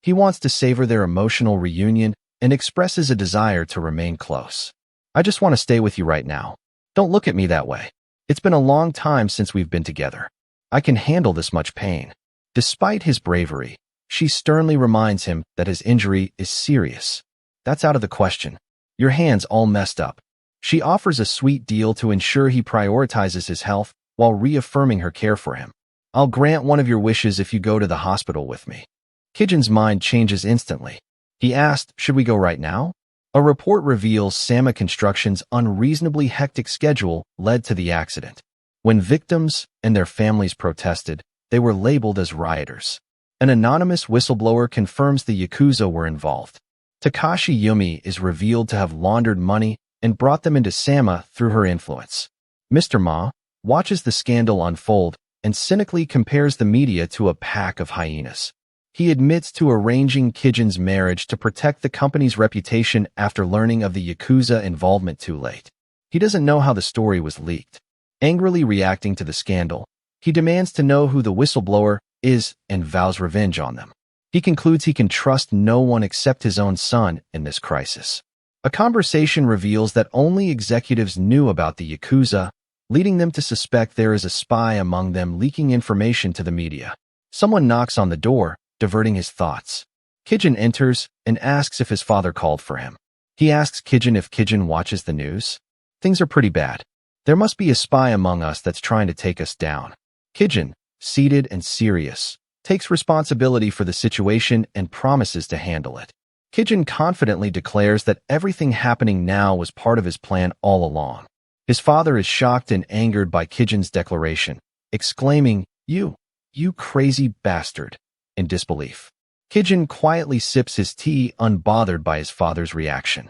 He wants to savor their emotional reunion and expresses a desire to remain close. "I just want to stay with you right now. Don't look at me that way. It's been a long time since we've been together. I can handle this much pain." Despite his bravery, she sternly reminds him that his injury is serious. "That's out of the question. Your hand's all messed up." She offers a sweet deal to ensure he prioritizes his health while reaffirming her care for him. "I'll grant one of your wishes if you go to the hospital with me." Kijin's mind changes instantly. He asked, "Should we go right now?" A report reveals Sama Construction's unreasonably hectic schedule led to the accident. When victims and their families protested, they were labeled as rioters. An anonymous whistleblower confirms the Yakuza were involved. Takashi Yumi is revealed to have laundered money and brought them into Sama through her influence. Mr. Ma watches the scandal unfold and cynically compares the media to a pack of hyenas. He admits to arranging Kijin's marriage to protect the company's reputation after learning of the Yakuza involvement too late. He doesn't know how the story was leaked. Angrily reacting to the scandal, he demands to know who the whistleblower is and vows revenge on them. He concludes he can trust no one except his own son in this crisis. A conversation reveals that only executives knew about the Yakuza, leading them to suspect there is a spy among them leaking information to the media. Someone knocks on the door, diverting his thoughts. Kijin enters and asks if his father called for him. He asks Kijin if Kijin watches the news. "Things are pretty bad. There must be a spy among us that's trying to take us down." Kijin, seated and serious, takes responsibility for the situation and promises to handle it. Kijin confidently declares that everything happening now was part of his plan all along. His father is shocked and angered by Kijin's declaration, exclaiming, You crazy bastard," in disbelief. Kijin quietly sips his tea, unbothered by his father's reaction.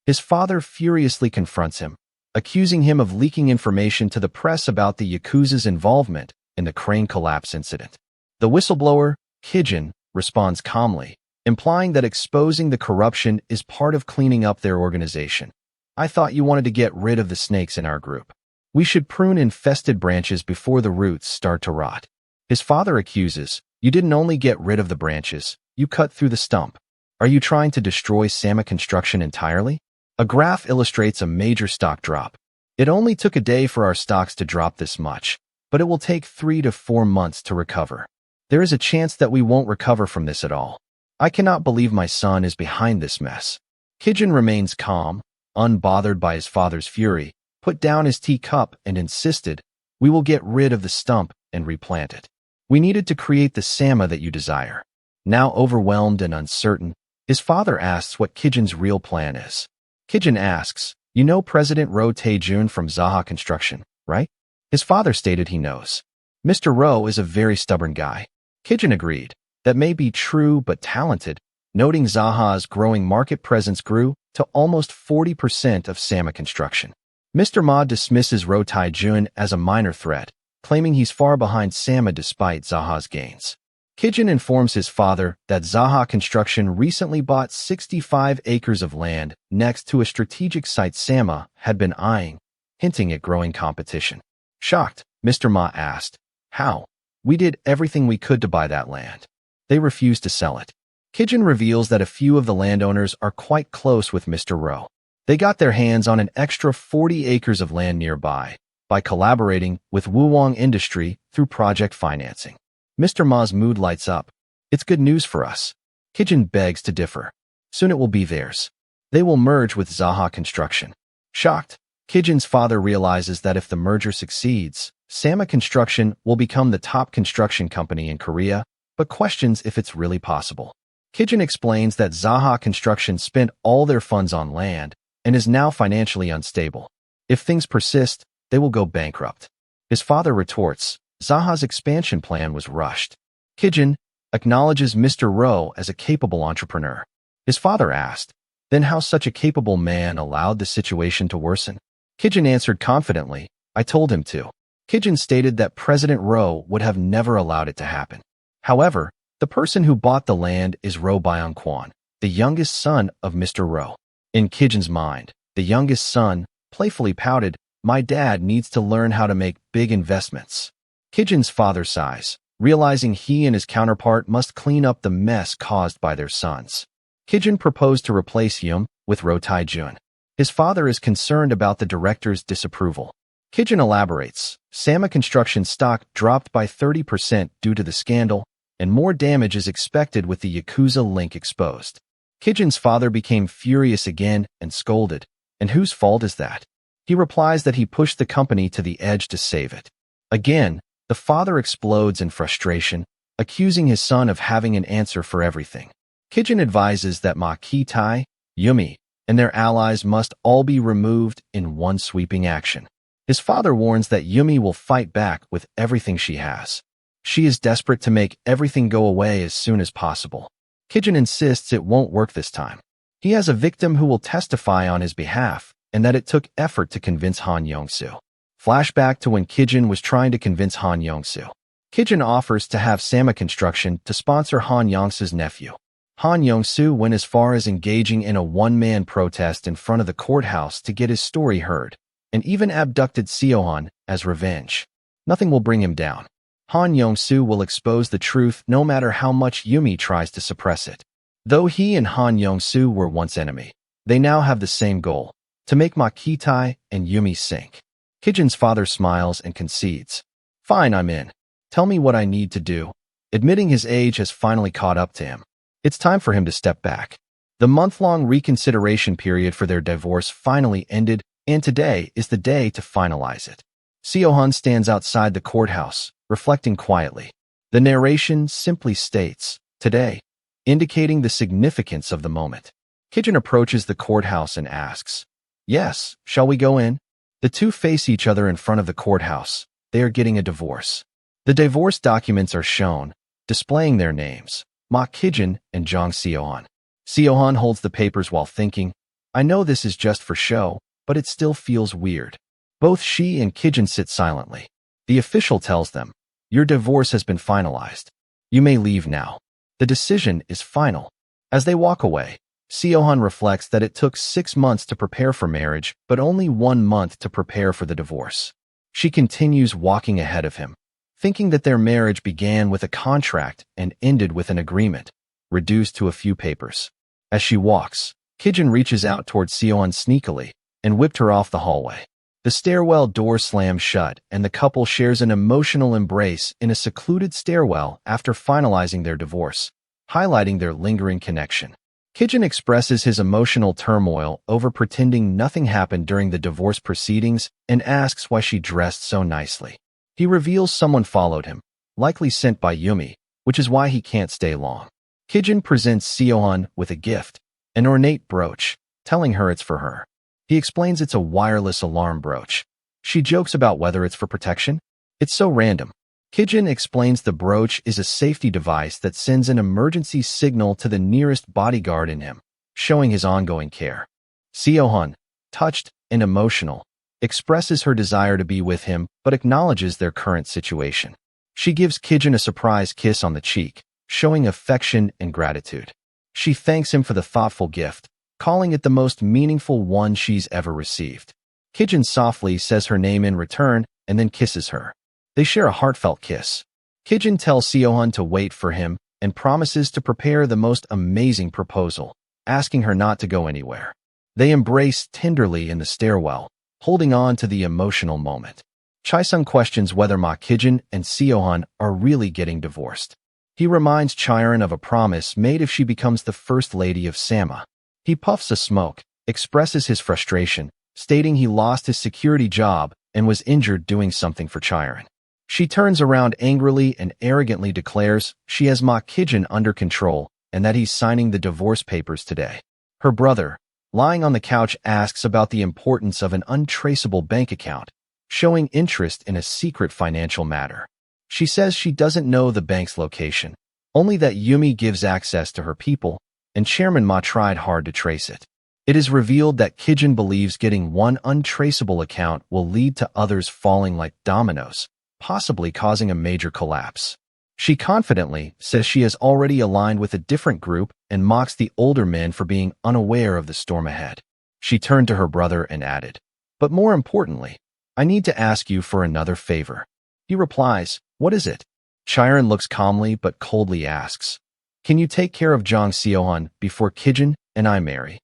His father furiously confronts him, accusing him of leaking information to the press about the Yakuza's involvement in the crane collapse incident. The whistleblower, Kijin, responds calmly, implying that exposing the corruption is part of cleaning up their organization. "I thought you wanted to get rid of the snakes in our group." We should prune infested branches before the roots start to rot. His father accuses, you didn't only get rid of the branches, you cut through the stump. Are you trying to destroy Sama construction entirely? A graph illustrates a major stock drop. It only took a day for our stocks to drop this much, but it will take 3 to 4 months to recover. There is a chance that we won't recover from this at all. I cannot believe my son is behind this mess. Kijin remains calm, unbothered by his father's fury, put down his teacup and insisted, we will get rid of the stump and replant it. We needed to create the Sama that you desire. Now overwhelmed and uncertain, his father asks what Kijin's real plan is. Kijin asks, you know President Ro Taejun from Zaha Construction, right? His father stated he knows. Mr. Ro is a very stubborn guy. Kijin agreed. That may be true but talented, noting Zaha's growing market presence grew to almost 40% of Sama construction. Mr. Ma dismisses Ro Taejun as a minor threat, claiming he's far behind Sama despite Zaha's gains. Kijin informs his father that Zaha Construction recently bought 65 acres of land next to a strategic site Sama had been eyeing, hinting at growing competition. Shocked, Mr. Ma asked, how? We did everything we could to buy that land. They refused to sell it. Kijin reveals that a few of the landowners are quite close with Mr. Ro. They got their hands on an extra 40 acres of land nearby by collaborating with Wuwang Industry through project financing. Mr. Ma's mood lights up. It's good news for us. Kijin begs to differ. Soon it will be theirs. They will merge with Zaha Construction. Shocked, Kijin's father realizes that if the merger succeeds, Sama Construction will become the top construction company in Korea, but questions if it's really possible. Kijin explains that Zaha Construction spent all their funds on land and is now financially unstable. If things persist, they will go bankrupt. His father retorts, Zaha's expansion plan was rushed. Kijin acknowledges Mr. Ro as a capable entrepreneur. His father asked, then how such a capable man allowed the situation to worsen? Kijin answered confidently, I told him to. Kijin stated that President Ro would have never allowed it to happen. However, the person who bought the land is Ro Byung-kwan, the youngest son of Mr. Ro. In Kijin's mind, the youngest son playfully pouted, my dad needs to learn how to make big investments. Kijin's father sighs, realizing he and his counterpart must clean up the mess caused by their sons. Kijin proposed to replace Yum with Ro Taejun. His father is concerned about the director's disapproval. Kijin elaborates, Sama Construction stock dropped by 30% due to the scandal, and more damage is expected with the Yakuza link exposed. Kijin's father became furious again and scolded, and whose fault is that? He replies that he pushed the company to the edge to save it. Again, the father explodes in frustration, accusing his son of having an answer for everything. Kijin advises that Ma Ki-tai, Yumi, and their allies must all be removed in one sweeping action. His father warns that Yumi will fight back with everything she has. She is desperate to make everything go away as soon as possible. Kijin insists it won't work this time. He has a victim who will testify on his behalf, and that it took effort to convince Han Yong-soo. Flashback to when Kijin was trying to convince Han Yong-soo. Kijin offers to have Sama Construction to sponsor Han Yong-soo's nephew. Han Yong-soo went as far as engaging in a one-man protest in front of the courthouse to get his story heard, and even abducted Seohan as revenge. Nothing will bring him down. Han Yong-soo will expose the truth no matter how much Yumi tries to suppress it. Though he and Han Yong-soo were once enemy, they now have the same goal, to make Ma Ki-tai and Yumi sink. Kijin's father smiles and concedes. Fine, I'm in. Tell me what I need to do. Admitting his age has finally caught up to him. It's time for him to step back. The month-long reconsideration period for their divorce finally ended, and today is the day to finalize it. Seohan stands outside the courthouse, reflecting quietly. The narration simply states, today, indicating the significance of the moment. Kijin approaches the courthouse and asks, yes, shall we go in? The two face each other in front of the courthouse. They are getting a divorce. The divorce documents are shown, displaying their names, Ma Kijin and Jong Seohan. Seohan holds the papers while thinking, I know this is just for show, but it still feels weird. Both she and Kijin sit silently. The official tells them, your divorce has been finalized. You may leave now. The decision is final. As they walk away, Seohan reflects that it took 6 months to prepare for marriage, but only 1 month to prepare for the divorce. She continues walking ahead of him, thinking that their marriage began with a contract and ended with an agreement, reduced to a few papers. As she walks, Kijin reaches out toward Seohan sneakily and whipped her off the hallway. The stairwell door slams shut, and the couple shares an emotional embrace in a secluded stairwell after finalizing their divorce, highlighting their lingering connection. Kijin expresses his emotional turmoil over pretending nothing happened during the divorce proceedings and asks why she dressed so nicely. He reveals someone followed him, likely sent by Yumi, which is why he can't stay long. Kijin presents Seohan with a gift, an ornate brooch, telling her it's for her. He explains it's a wireless alarm brooch. She jokes about whether it's for protection. It's so random. Kijin explains the brooch is a safety device that sends an emergency signal to the nearest bodyguard in him, showing his ongoing care. Seohan, touched and emotional, expresses her desire to be with him but acknowledges their current situation. She gives Kijin a surprise kiss on the cheek, showing affection and gratitude. She thanks him for the thoughtful gift, calling it the most meaningful one she's ever received. Kijin softly says her name in return and then kisses her. They share a heartfelt kiss. Kijin tells Seohan to wait for him and promises to prepare the most amazing proposal, asking her not to go anywhere. They embrace tenderly in the stairwell, holding on to the emotional moment. Chaesung questions whether Ma Kijin and Seohan are really getting divorced. He reminds Chiron of a promise made if she becomes the first lady of Sama. He puffs a smoke, expresses his frustration, stating he lost his security job and was injured doing something for Chiron. She turns around angrily and arrogantly declares she has Ma Kijin under control and that he's signing the divorce papers today. Her brother, lying on the couch, asks about the importance of an untraceable bank account, showing interest in a secret financial matter. She says she doesn't know the bank's location, only that Yumi gives access to her people, and Chairman Ma tried hard to trace it. It is revealed that Kijin believes getting one untraceable account will lead to others falling like dominoes, possibly causing a major collapse. She confidently says she has already aligned with a different group and mocks the older men for being unaware of the storm ahead. She turned to her brother and added, "But more importantly, I need to ask you for another favor." He replies, "What is it?" Chiron looks calmly but coldly asks, "Can you take care of Jong Seohan before Kijin and I marry?"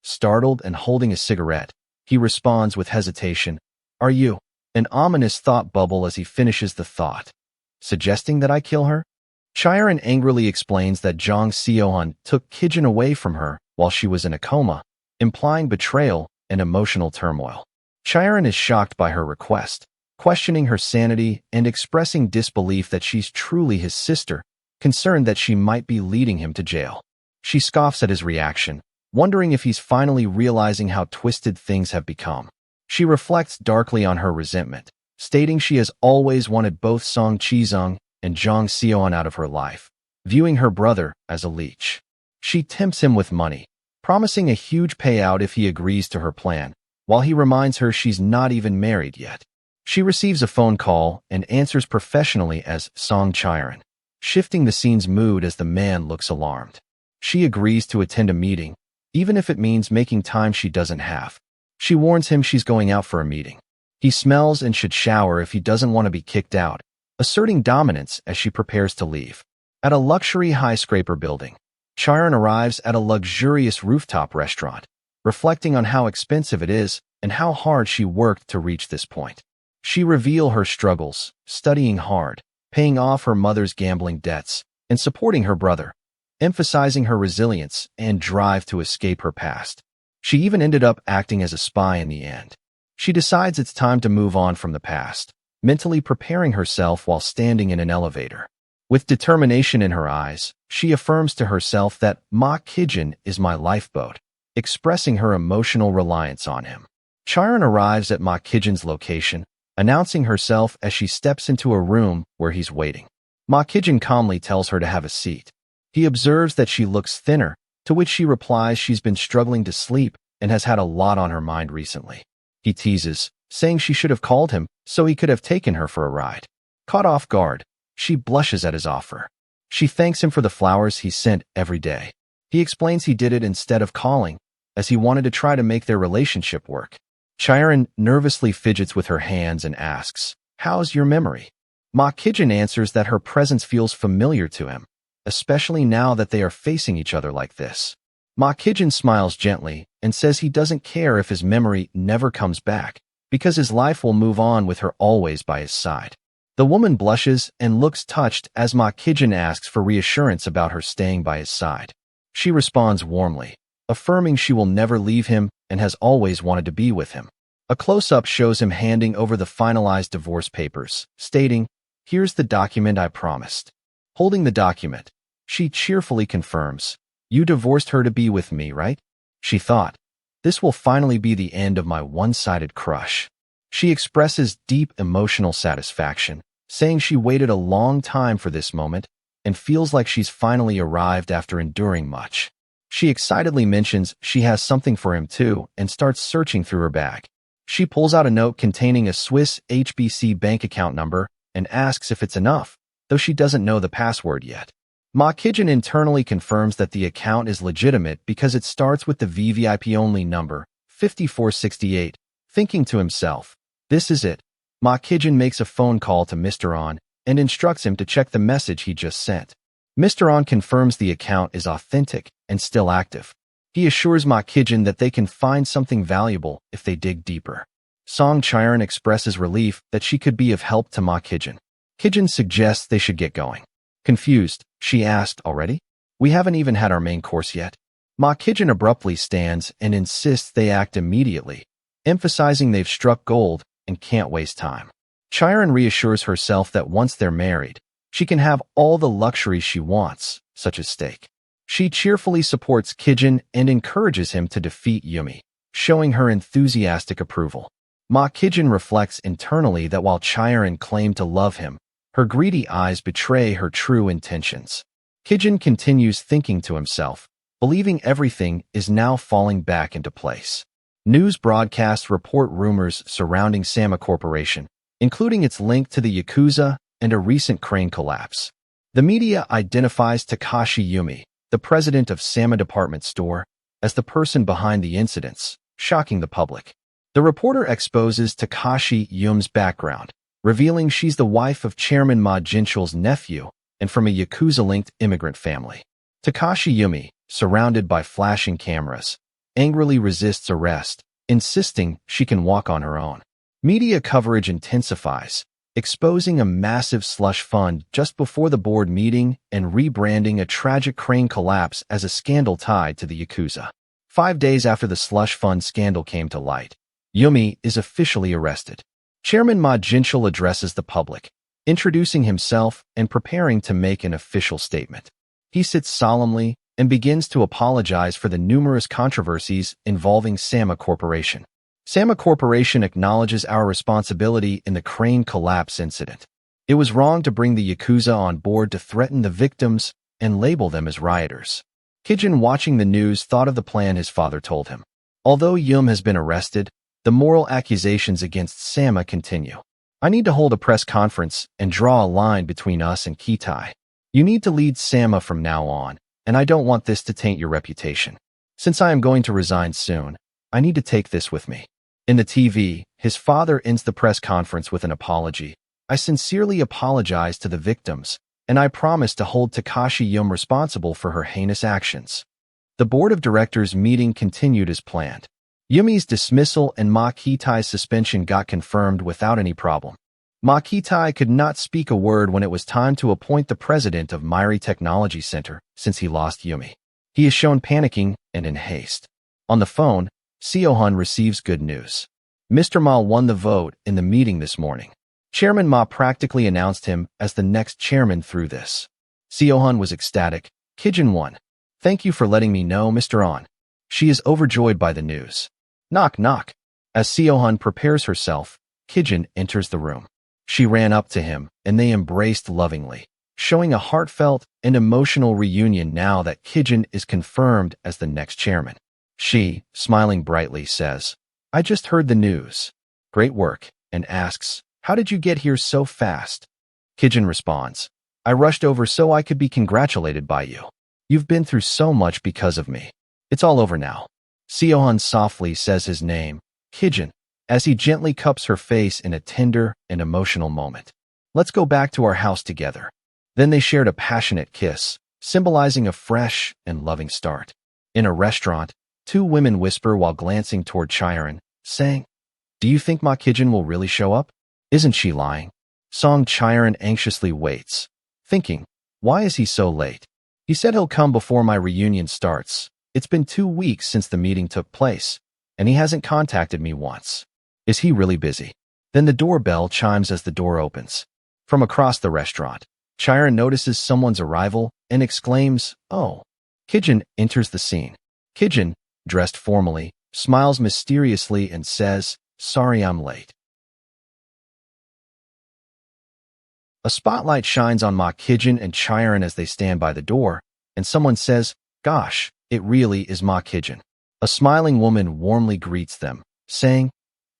Startled and holding a cigarette, he responds with hesitation, "Are you?" An ominous thought bubble as he finishes the thought. "Suggesting that I kill her?" Chiron angrily explains that Jong Seohan took Kijin away from her while she was in a coma, implying betrayal and emotional turmoil. Chiron is shocked by her request, questioning her sanity and expressing disbelief that she's truly his sister, concerned that she might be leading him to jail. She scoffs at his reaction, wondering if he's finally realizing how twisted things have become. She reflects darkly on her resentment, stating she has always wanted both Song Chizung and Jong Seohan out of her life, viewing her brother as a leech. She tempts him with money, promising a huge payout if he agrees to her plan, while he reminds her she's not even married yet. She receives a phone call and answers professionally as Song Chiron, shifting the scene's mood as the man looks alarmed. She agrees to attend a meeting, even if it means making time she doesn't have. She warns him she's going out for a meeting. He smells and should shower if he doesn't want to be kicked out, asserting dominance as she prepares to leave. At a luxury high-scraper building, Chiron arrives at a luxurious rooftop restaurant, reflecting on how expensive it is and how hard she worked to reach this point. She reveals her struggles, studying hard, paying off her mother's gambling debts, and supporting her brother, emphasizing her resilience and drive to escape her past. She even ended up acting as a spy in the end. She decides it's time to move on from the past, mentally preparing herself while standing in an elevator. With determination in her eyes, she affirms to herself that Ma Kijin is my lifeboat, expressing her emotional reliance on him. Chiron arrives at Ma Kijin's location, announcing herself as she steps into a room where he's waiting. Ma Kijin calmly tells her to have a seat. He observes that she looks thinner, to which she replies she's been struggling to sleep and has had a lot on her mind recently. He teases, saying she should have called him so he could have taken her for a ride. Caught off guard, she blushes at his offer. She thanks him for the flowers he sent every day. He explains he did it instead of calling, as he wanted to try to make their relationship work. Chiron nervously fidgets with her hands and asks, "How's your memory?" Ma Kijin answers that her presence feels familiar to him, especially now that they are facing each other like this. Ma Kijin smiles gently and says he doesn't care if his memory never comes back, because his life will move on with her always by his side. The woman blushes and looks touched as Ma Kijin asks for reassurance about her staying by his side. She responds warmly, affirming she will never leave him and has always wanted to be with him. A close-up shows him handing over the finalized divorce papers, stating, "Here's the document I promised." Holding the document, she cheerfully confirms, "You divorced her to be with me, right?" She thought, "This will finally be the end of my one-sided crush." She expresses deep emotional satisfaction, saying she waited a long time for this moment and feels like she's finally arrived after enduring much. She excitedly mentions she has something for him too and starts searching through her bag. She pulls out a note containing a Swiss HBC bank account number and asks if it's enough, though she doesn't know the password yet. Ma Kijin internally confirms that the account is legitimate because it starts with the VVIP-only number, 5468, thinking to himself, "This is it." Ma Kijin makes a phone call to Mr. On and instructs him to check the message he just sent. Mr. On confirms the account is authentic and still active. He assures Ma Kijin that they can find something valuable if they dig deeper. Song Chiron expresses relief that she could be of help to Ma Kijin. Kijin suggests they should get going. Confused, she asked, "Already? We haven't even had our main course yet." Ma Kijin abruptly stands and insists they act immediately, emphasizing they've struck gold and can't waste time. Chiron reassures herself that once they're married, she can have all the luxuries she wants, such as steak. She cheerfully supports Kijin and encourages him to defeat Yumi, showing her enthusiastic approval. Ma Kijin reflects internally that while Chiron claimed to love him, her greedy eyes betray her true intentions. Kijin continues thinking to himself, believing everything is now falling back into place. News broadcasts report rumors surrounding Sama Corporation, including its link to the Yakuza and a recent crane collapse. The media identifies Takashi Yumi, the president of Sama Department Store, as the person behind the incidents, shocking the public. The reporter exposes Takashi Yumi's background, revealing she's the wife of Chairman Ma Jinchul's nephew and from a Yakuza-linked immigrant family. Takashi Yumi, surrounded by flashing cameras, angrily resists arrest, insisting she can walk on her own. Media coverage intensifies, exposing a massive slush fund just before the board meeting and rebranding a tragic crane collapse as a scandal tied to the Yakuza. 5 days after the slush fund scandal came to light, Yumi is officially arrested. Chairman Ma Jinchul addresses the public, introducing himself and preparing to make an official statement. He sits solemnly and begins to apologize for the numerous controversies involving Sama Corporation. Sama Corporation acknowledges our responsibility in the crane collapse incident. It was wrong to bring the Yakuza on board to threaten the victims and label them as rioters. Kijin, watching the news, thought of the plan his father told him. Although Yum has been arrested, the moral accusations against Sama continue. "I need to hold a press conference and draw a line between us and Kitai. You need to lead Sama from now on, and I don't want this to taint your reputation. Since I am going to resign soon, I need to take this with me." In the TV, his father ends the press conference with an apology. "I sincerely apologize to the victims, and I promise to hold Takashi Yum responsible for her heinous actions." The board of directors meeting continued as planned. Yumi's dismissal and Ma Kitai's suspension got confirmed without any problem. Ma Kitai could not speak a word when it was time to appoint the president of Myri Technology Center since he lost Yumi. He is shown panicking and in haste. On the phone, Seohun receives good news. Mr. Ma won the vote in the meeting this morning. Chairman Ma practically announced him as the next chairman through this. Seohun was ecstatic. "Kijin won. Thank you for letting me know, Mr. On." She is overjoyed by the news. Knock, knock. As Seohun prepares herself, Kijin enters the room. She ran up to him, and they embraced lovingly, showing a heartfelt and emotional reunion now that Kijin is confirmed as the next chairman. She, smiling brightly, says, "I just heard the news. Great work," and asks, "How did you get here so fast?" Kijin responds, "I rushed over so I could be congratulated by you. You've been through so much because of me. It's all over now." Seohun softly says his name, Kijin, as he gently cups her face in a tender and emotional moment. Let's go back to our house together. Then they shared a passionate kiss, symbolizing a fresh and loving start. In a restaurant, two women whisper while glancing toward Chiron, saying, "Do you think Ma Kijin will really show up? Isn't she lying?" Song Chiron anxiously waits, thinking, why is he so late? He said he'll come before my reunion starts. It's been 2 weeks since the meeting took place, and he hasn't contacted me once. Is he really busy? Then the doorbell chimes as the door opens. From across the restaurant, Chiron notices someone's arrival and exclaims, "Oh." Kijin enters the scene. Kijin, dressed formally, smiles mysteriously and says, "Sorry I'm late." A spotlight shines on Ma Kijin and Chiron as they stand by the door, and someone says, "Gosh, it really is Ma Kijin." A smiling woman warmly greets them, saying,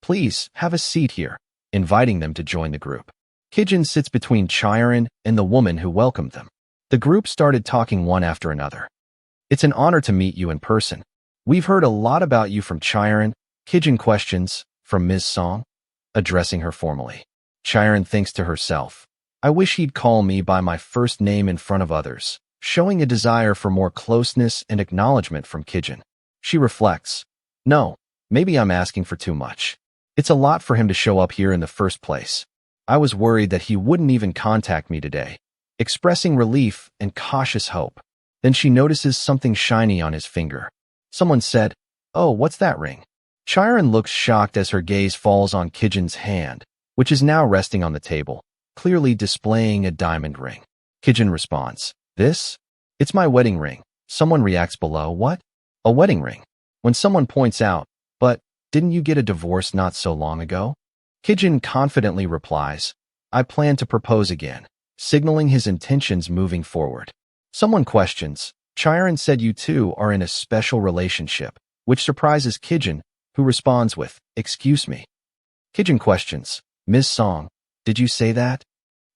"Please, have a seat here," inviting them to join the group. Kijin sits between Chiron and the woman who welcomed them. The group started talking one after another. "It's an honor to meet you in person. We've heard a lot about you from Chiron." Kijin questions, "From Ms. Song?" addressing her formally. Chiron thinks to herself, "I wish he'd call me by my first name in front of others," showing a desire for more closeness and acknowledgement from Kijin. She reflects, "No, maybe I'm asking for too much. It's a lot for him to show up here in the first place. I was worried that he wouldn't even contact me today," expressing relief and cautious hope. Then she notices something shiny on his finger. Someone said, "Oh, what's that ring?" Chiron looks shocked as her gaze falls on Kijin's hand, which is now resting on the table, clearly displaying a diamond ring. Kijin responds, "This? It's my wedding ring." Someone reacts below, "What? A wedding ring?" When someone points out, "But didn't you get a divorce not so long ago?" Kijin confidently replies, "I plan to propose again," signaling his intentions moving forward. Someone questions, "Chiron said you two are in a special relationship," which surprises Kijin, who responds with, "Excuse me." Kijin questions, "Ms. Song, did you say that?"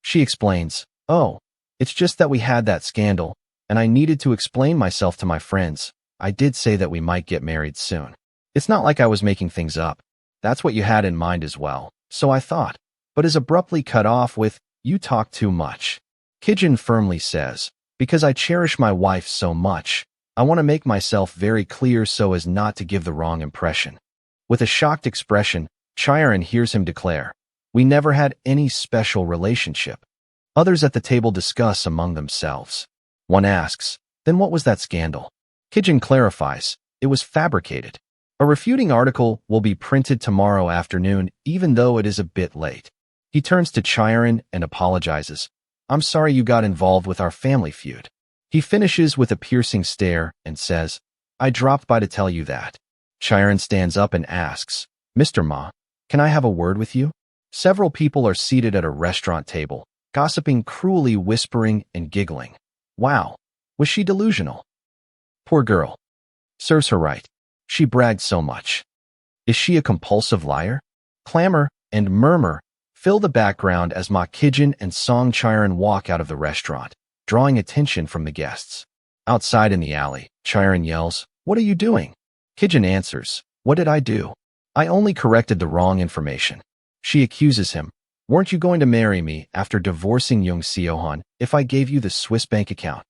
She explains, "Oh, it's just that we had that scandal, and I needed to explain myself to my friends. I did say that we might get married soon. It's not like I was making things up. That's what you had in mind as well, so I thought," but is abruptly cut off with, "You talk too much." Kijin firmly says, "Because I cherish my wife so much, I want to make myself very clear so as not to give the wrong impression." With a shocked expression, Chiron hears him declare, "We never had any special relationship." Others at the table discuss among themselves. One asks, "Then what was that scandal?" Kijin clarifies, "It was fabricated. A refuting article will be printed tomorrow afternoon, even though it is a bit late." He turns to Chiron and apologizes, "I'm sorry you got involved with our family feud." He finishes with a piercing stare and says, "I dropped by to tell you that." Chiron stands up and asks, "Mr. Ma, can I have a word with you?" Several people are seated at a restaurant table, gossiping cruelly, whispering and giggling. Wow, was she delusional? Poor girl. Serves her right. She bragged so much. Is she a compulsive liar? Clamor and murmur fill the background as Ma Kijin and Song Chiron walk out of the restaurant, drawing attention from the guests. Outside in the alley, Chiron yells, "What are you doing?" Kijin answers, "What did I do? I only corrected the wrong information." She accuses him, "Weren't you going to marry me after divorcing Young Seohan if I gave you the Swiss bank account?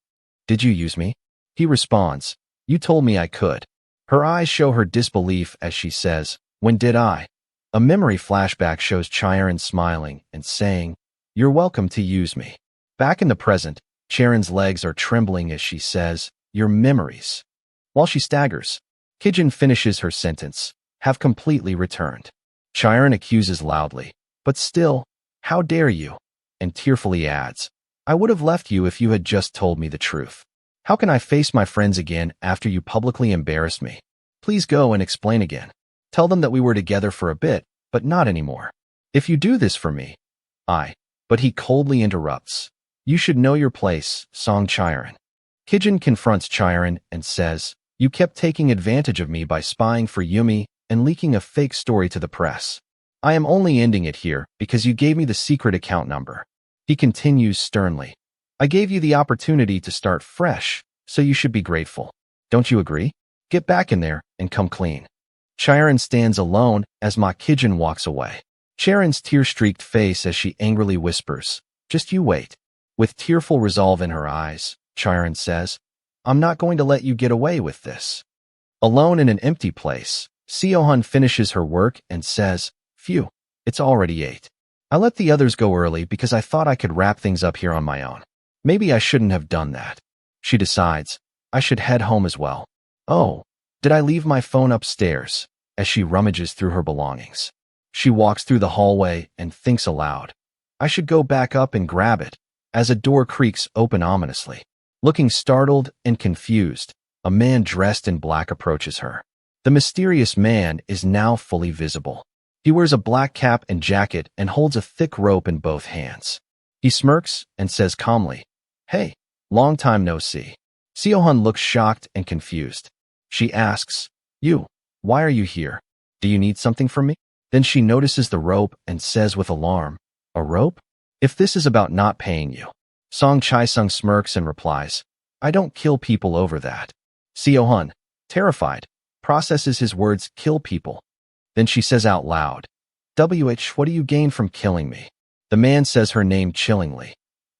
Did you use me?" He responds, "You told me I could." Her eyes show her disbelief as she says, "When did I?" A memory flashback shows Chiron smiling and saying, "You're welcome to use me." Back in the present, Chiron's legs are trembling as she says, "Your memories." While she staggers, Kijin finishes her sentence, "Have completely returned." Chiron accuses loudly, "But still, how dare you?" and tearfully adds, "I would have left you if you had just told me the truth. How can I face my friends again after you publicly embarrassed me? Please go and explain again. Tell them that we were together for a bit, but not anymore. If you do this for me, But he coldly interrupts. "You should know your place, Song Chiron." Kijin confronts Chiron and says, "You kept taking advantage of me by spying for Yumi and leaking a fake story to the press. I am only ending it here because you gave me the secret account number." He continues sternly, "I gave you the opportunity to start fresh, so you should be grateful. Don't you agree? Get back in there and come clean." Chiron stands alone as Ma Kijin walks away. Chiron's tear-streaked face as she angrily whispers, "Just you wait." With tearful resolve in her eyes, Chiron says, "I'm not going to let you get away with this." Alone in an empty place, Seohun finishes her work and says, "Phew, it's already 8. I let the others go early because I thought I could wrap things up here on my own. Maybe I shouldn't have done that." She decides, I should head home as well. Oh, did I leave my phone upstairs? As she rummages through her belongings. She walks through the hallway and thinks aloud. I should go back up and grab it, as a door creaks open ominously. Looking startled and confused, a man dressed in black approaches her. The mysterious man is now fully visible. He wears a black cap and jacket and holds a thick rope in both hands. He smirks and says calmly, "Hey, long time no see." Seohun looks shocked and confused. She asks, Why are you here? Do you need something from me?" Then she notices the rope and says with alarm, "A rope? If this is about not paying you." Song Chae-sung smirks and replies, "I don't kill people over that." Seohun, terrified, processes his words, "kill people." Then she says out loud, what do you gain from killing me?" The man says her name chillingly.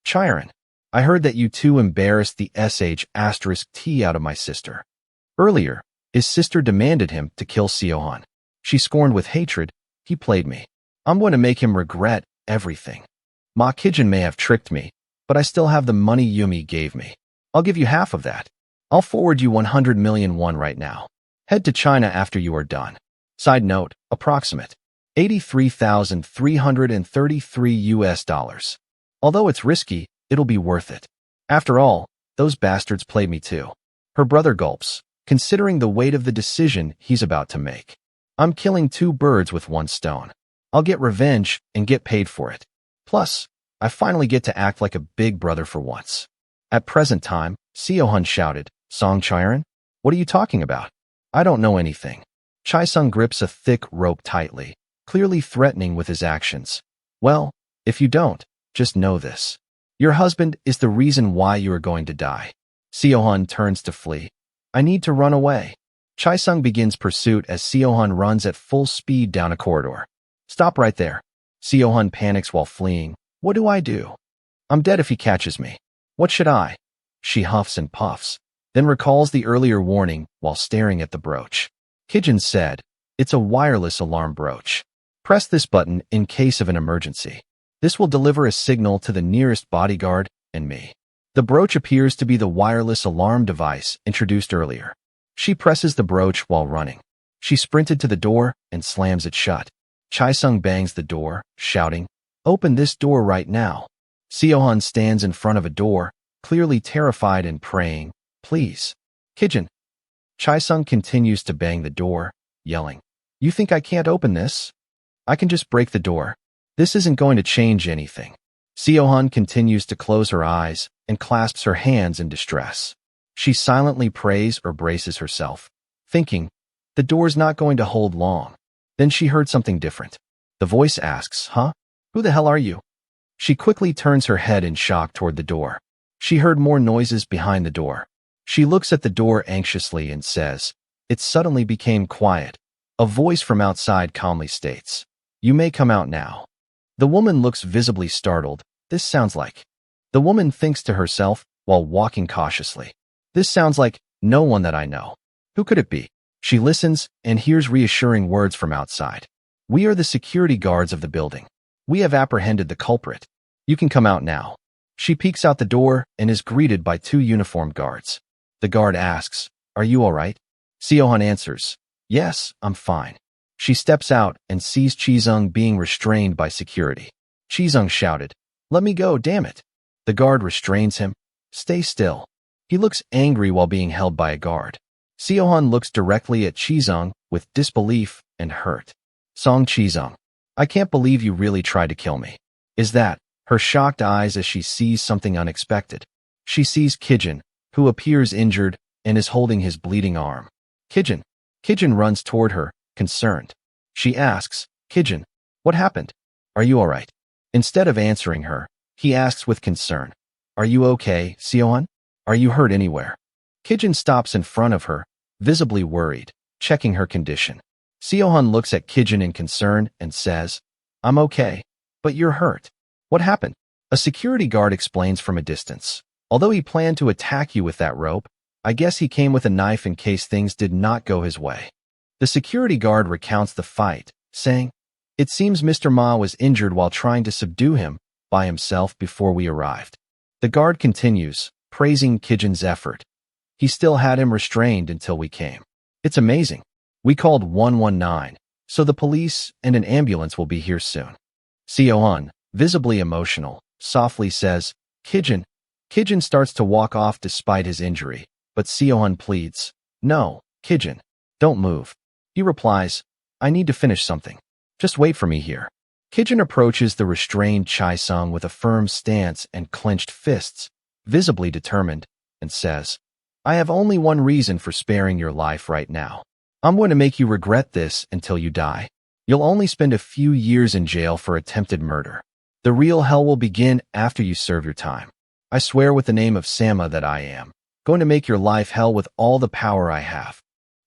"Chiron, I heard that you two embarrassed the sh*t out of my sister." Earlier, his sister demanded him to kill Seohun. She scorned with hatred, "He played me. I'm going to make him regret everything. Ma Kijin may have tricked me, but I still have the money Yumi gave me. I'll give you half of that. I'll forward you 100 million won right now. Head to China after you are done. Side note, approximate. $83,333. Although it's risky, it'll be worth it. After all, those bastards played me too." Her brother gulps, considering the weight of the decision he's about to make. "I'm killing 2 birds with 1 stone. I'll get revenge and get paid for it. Plus, I finally get to act like a big brother for once." At present time, Seohun shouted, "Song Chiron? What are you talking about? I don't know anything." Chae-sung grips a thick rope tightly, clearly threatening with his actions. "Well, if you don't, just know this. Your husband is the reason why you are going to die." Seohun turns to flee. "I need to run away." Chae-sung begins pursuit as Seohun runs at full speed down a corridor. "Stop right there." Seohun panics while fleeing. "What do I do? I'm dead if he catches me. What should I?" She huffs and puffs, then recalls the earlier warning while staring at the brooch. Kijin said, "It's a wireless alarm brooch. Press this button in case of an emergency. This will deliver a signal to the nearest bodyguard and me." The brooch appears to be the wireless alarm device introduced earlier. She presses the brooch while running. She sprinted to the door and slams it shut. Chae-sung bangs the door, shouting, "Open this door right now." Seohun stands in front of a door, clearly terrified and praying, "Please, Kijin." Chae-sung continues to bang the door, yelling, "You think I can't open this? I can just break the door. This isn't going to change anything." Seohun continues to close her eyes and clasps her hands in distress. She silently prays or braces herself, thinking, the door's not going to hold long. Then she heard something different. The voice asks, "Huh? Who the hell are you?" She quickly turns her head in shock toward the door. She heard more noises behind the door. She looks at the door anxiously and says, It suddenly became quiet. A voice from outside calmly states, "You may come out now." The woman looks visibly startled. This sounds like... The woman thinks to herself while walking cautiously. This sounds like no one that I know. Who could it be? She listens and hears reassuring words from outside. "We are the security guards of the building. We have apprehended the culprit. You can come out now." She peeks out the door and is greeted by 2 uniformed guards. The guard asks, "Are you all right?" Seohun answers, "Yes, I'm fine." She steps out and sees Chae-sung being restrained by security. Chae-sung shouted, "Let me go, damn it." The guard restrains him. "Stay still." He looks angry while being held by a guard. Seohun looks directly at Chae-sung with disbelief and hurt. "Song Chae-sung, I can't believe you really tried to kill me." Is that her shocked eyes as she sees something unexpected? She sees Kijin, who appears injured and is holding his bleeding arm. "Kijin." Kijin runs toward her, concerned. She asks, "Kijin, what happened? Are you all right?" Instead of answering her, he asks with concern, "Are you okay, Seohun? Are you hurt anywhere?" Kijin stops in front of her, visibly worried, checking her condition. Seohan looks at Kijin in concern and says, I'm okay, but you're hurt. What happened? A security guard explains from a distance. Although he planned to attack you with that rope, I guess he came with a knife in case things did not go his way. The security guard recounts the fight, saying, It seems Mr. Ma was injured while trying to subdue him by himself before we arrived. The guard continues, praising Kijin's effort. He still had him restrained until we came. It's amazing. We called 119, so the police and an ambulance will be here soon. Seohan, visibly emotional, softly says, Kijin. Kijin starts to walk off despite his injury, but Seohan pleads, No, Kijin, don't move. He replies, I need to finish something. Just wait for me here. Kijin approaches the restrained Chaisung with a firm stance and clenched fists, visibly determined, and says, I have only one reason for sparing your life right now. I'm going to make you regret this until you die. You'll only spend a few years in jail for attempted murder. The real hell will begin after you serve your time. I swear with the name of Sama that I am going to make your life hell with all the power I have.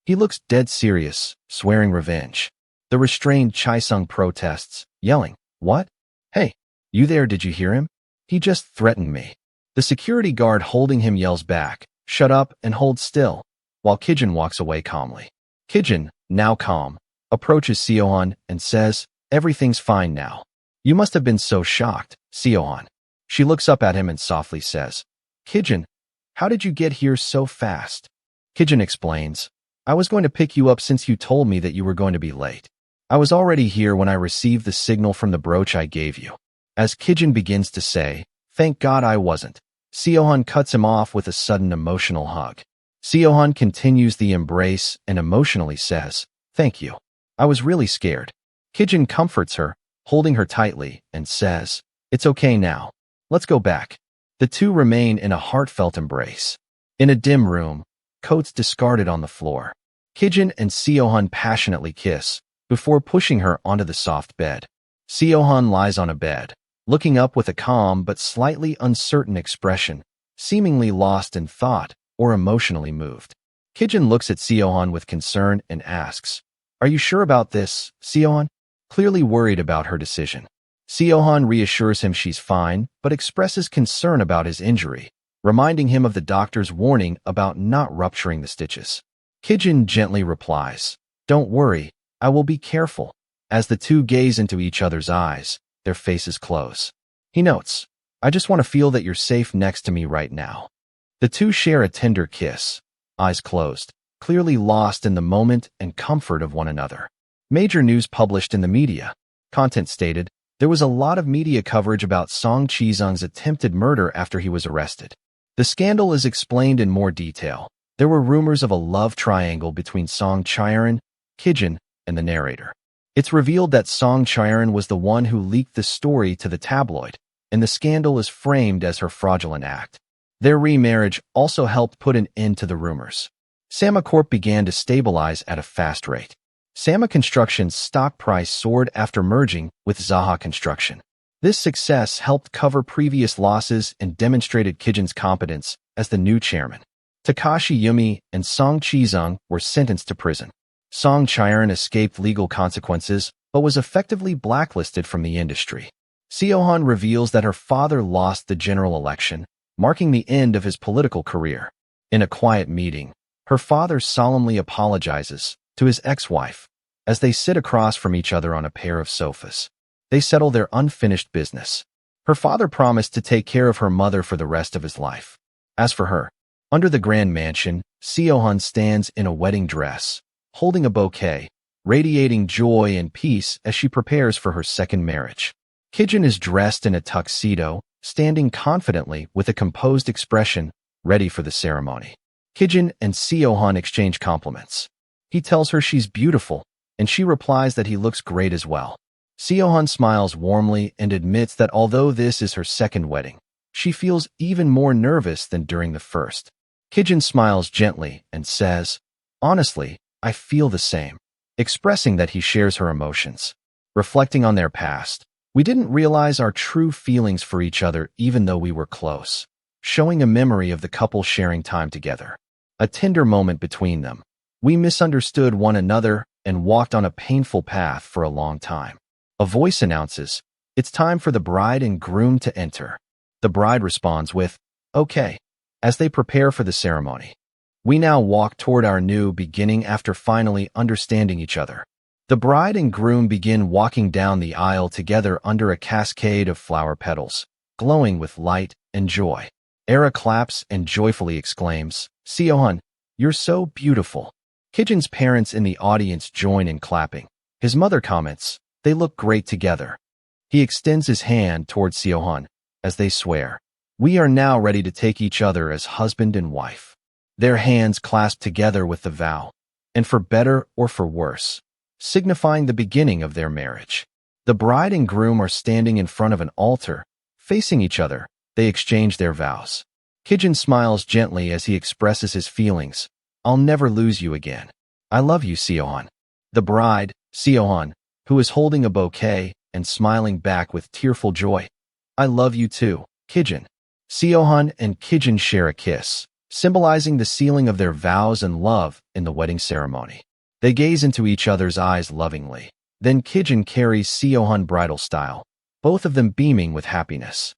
He looks dead serious, swearing revenge. The restrained Chaisung protests, yelling, What? Hey, you there, did you hear him? He just threatened me. The security guard holding him yells back, Shut up and hold still, while Kijin walks away calmly. Kijin, now calm, approaches Seohan and says, Everything's fine now. You must have been so shocked, Seohan. She looks up at him and softly says, Kijin, how did you get here so fast? Kijin explains, I was going to pick you up since you told me that you were going to be late. I was already here when I received the signal from the brooch I gave you. As Kijin begins to say, Thank God I wasn't, Seohan cuts him off with a sudden emotional hug. Seohan continues the embrace and emotionally says, Thank you. I was really scared. Kijin comforts her, holding her tightly, and says, It's okay now. Let's go back. The two remain in a heartfelt embrace. In a dim room, coats discarded on the floor, Kijin and Seohan passionately kiss before pushing her onto the soft bed. Seohan lies on a bed, looking up with a calm but slightly uncertain expression, seemingly lost in thought or emotionally moved. Kijin looks at Seohan with concern and asks, Are you sure about this, Seohan? Clearly worried about her decision. Seohan reassures him she's fine, but expresses concern about his injury, reminding him of the doctor's warning about not rupturing the stitches. Kijin gently replies, Don't worry, I will be careful. As the two gaze into each other's eyes, their faces close. He notes, I just want to feel that you're safe next to me right now. The two share a tender kiss, eyes closed, clearly lost in the moment and comfort of one another. Major news published in the media. Content stated, There was a lot of media coverage about Song Chizung's attempted murder after he was arrested. The scandal is explained in more detail. There were rumors of a love triangle between Song Chiron, Kijin, and the narrator. It's revealed that Song Chiron was the one who leaked the story to the tabloid, and the scandal is framed as her fraudulent act. Their remarriage also helped put an end to the rumors. Sama Corp began to stabilize at a fast rate. Sama Construction's stock price soared after merging with Zaha Construction. This success helped cover previous losses and demonstrated Kijin's competence as the new chairman. Takashi Yumi and Song Chizung were sentenced to prison. Song Chiron escaped legal consequences but was effectively blacklisted from the industry. Seohan reveals that her father lost the general election, marking the end of his political career. In a quiet meeting, her father solemnly apologizes to his ex-wife as they sit across from each other on a pair of sofas. They settle their unfinished business. Her father promised to take care of her mother for the rest of his life. As for her, under the grand mansion, Seohan stands in a wedding dress, holding a bouquet, radiating joy and peace as she prepares for her second marriage. Kijin is dressed in a tuxedo, standing confidently with a composed expression, ready for the ceremony. Kijin and Seohan exchange compliments. He tells her she's beautiful, and she replies that he looks great as well. Seohan smiles warmly and admits that although this is her second wedding, she feels even more nervous than during the first. Kijin smiles gently and says, Honestly, I feel the same, expressing that he shares her emotions. Reflecting on their past, we didn't realize our true feelings for each other even though we were close, showing a memory of the couple sharing time together. A tender moment between them. We misunderstood one another and walked on a painful path for a long time. A voice announces, "It's time for the bride and groom to enter." The bride responds with, "Okay," as they prepare for the ceremony. We now walk toward our new beginning after finally understanding each other. The bride and groom begin walking down the aisle together under a cascade of flower petals, glowing with light and joy. Era claps and joyfully exclaims, "Seohun, you're so beautiful." Kijin's parents in the audience join in clapping. His mother comments, "They look great together." He extends his hand towards Seohun as they swear, "We are now ready to take each other as husband and wife." Their hands clasp together with the vow, "And for better or for worse," signifying the beginning of their marriage. The bride and groom are standing in front of an altar, facing each other. They exchange their vows. Kijin smiles gently as he expresses his feelings. "I'll never lose you again. I love you, Seohun." The bride, Seohun, who is holding a bouquet and smiling back with tearful joy, "I love you too, Kijin." Seohun and Kijin share a kiss, symbolizing the sealing of their vows and love in the wedding ceremony. They gaze into each other's eyes lovingly. Then Kijin carries Seohun bridal style, both of them beaming with happiness.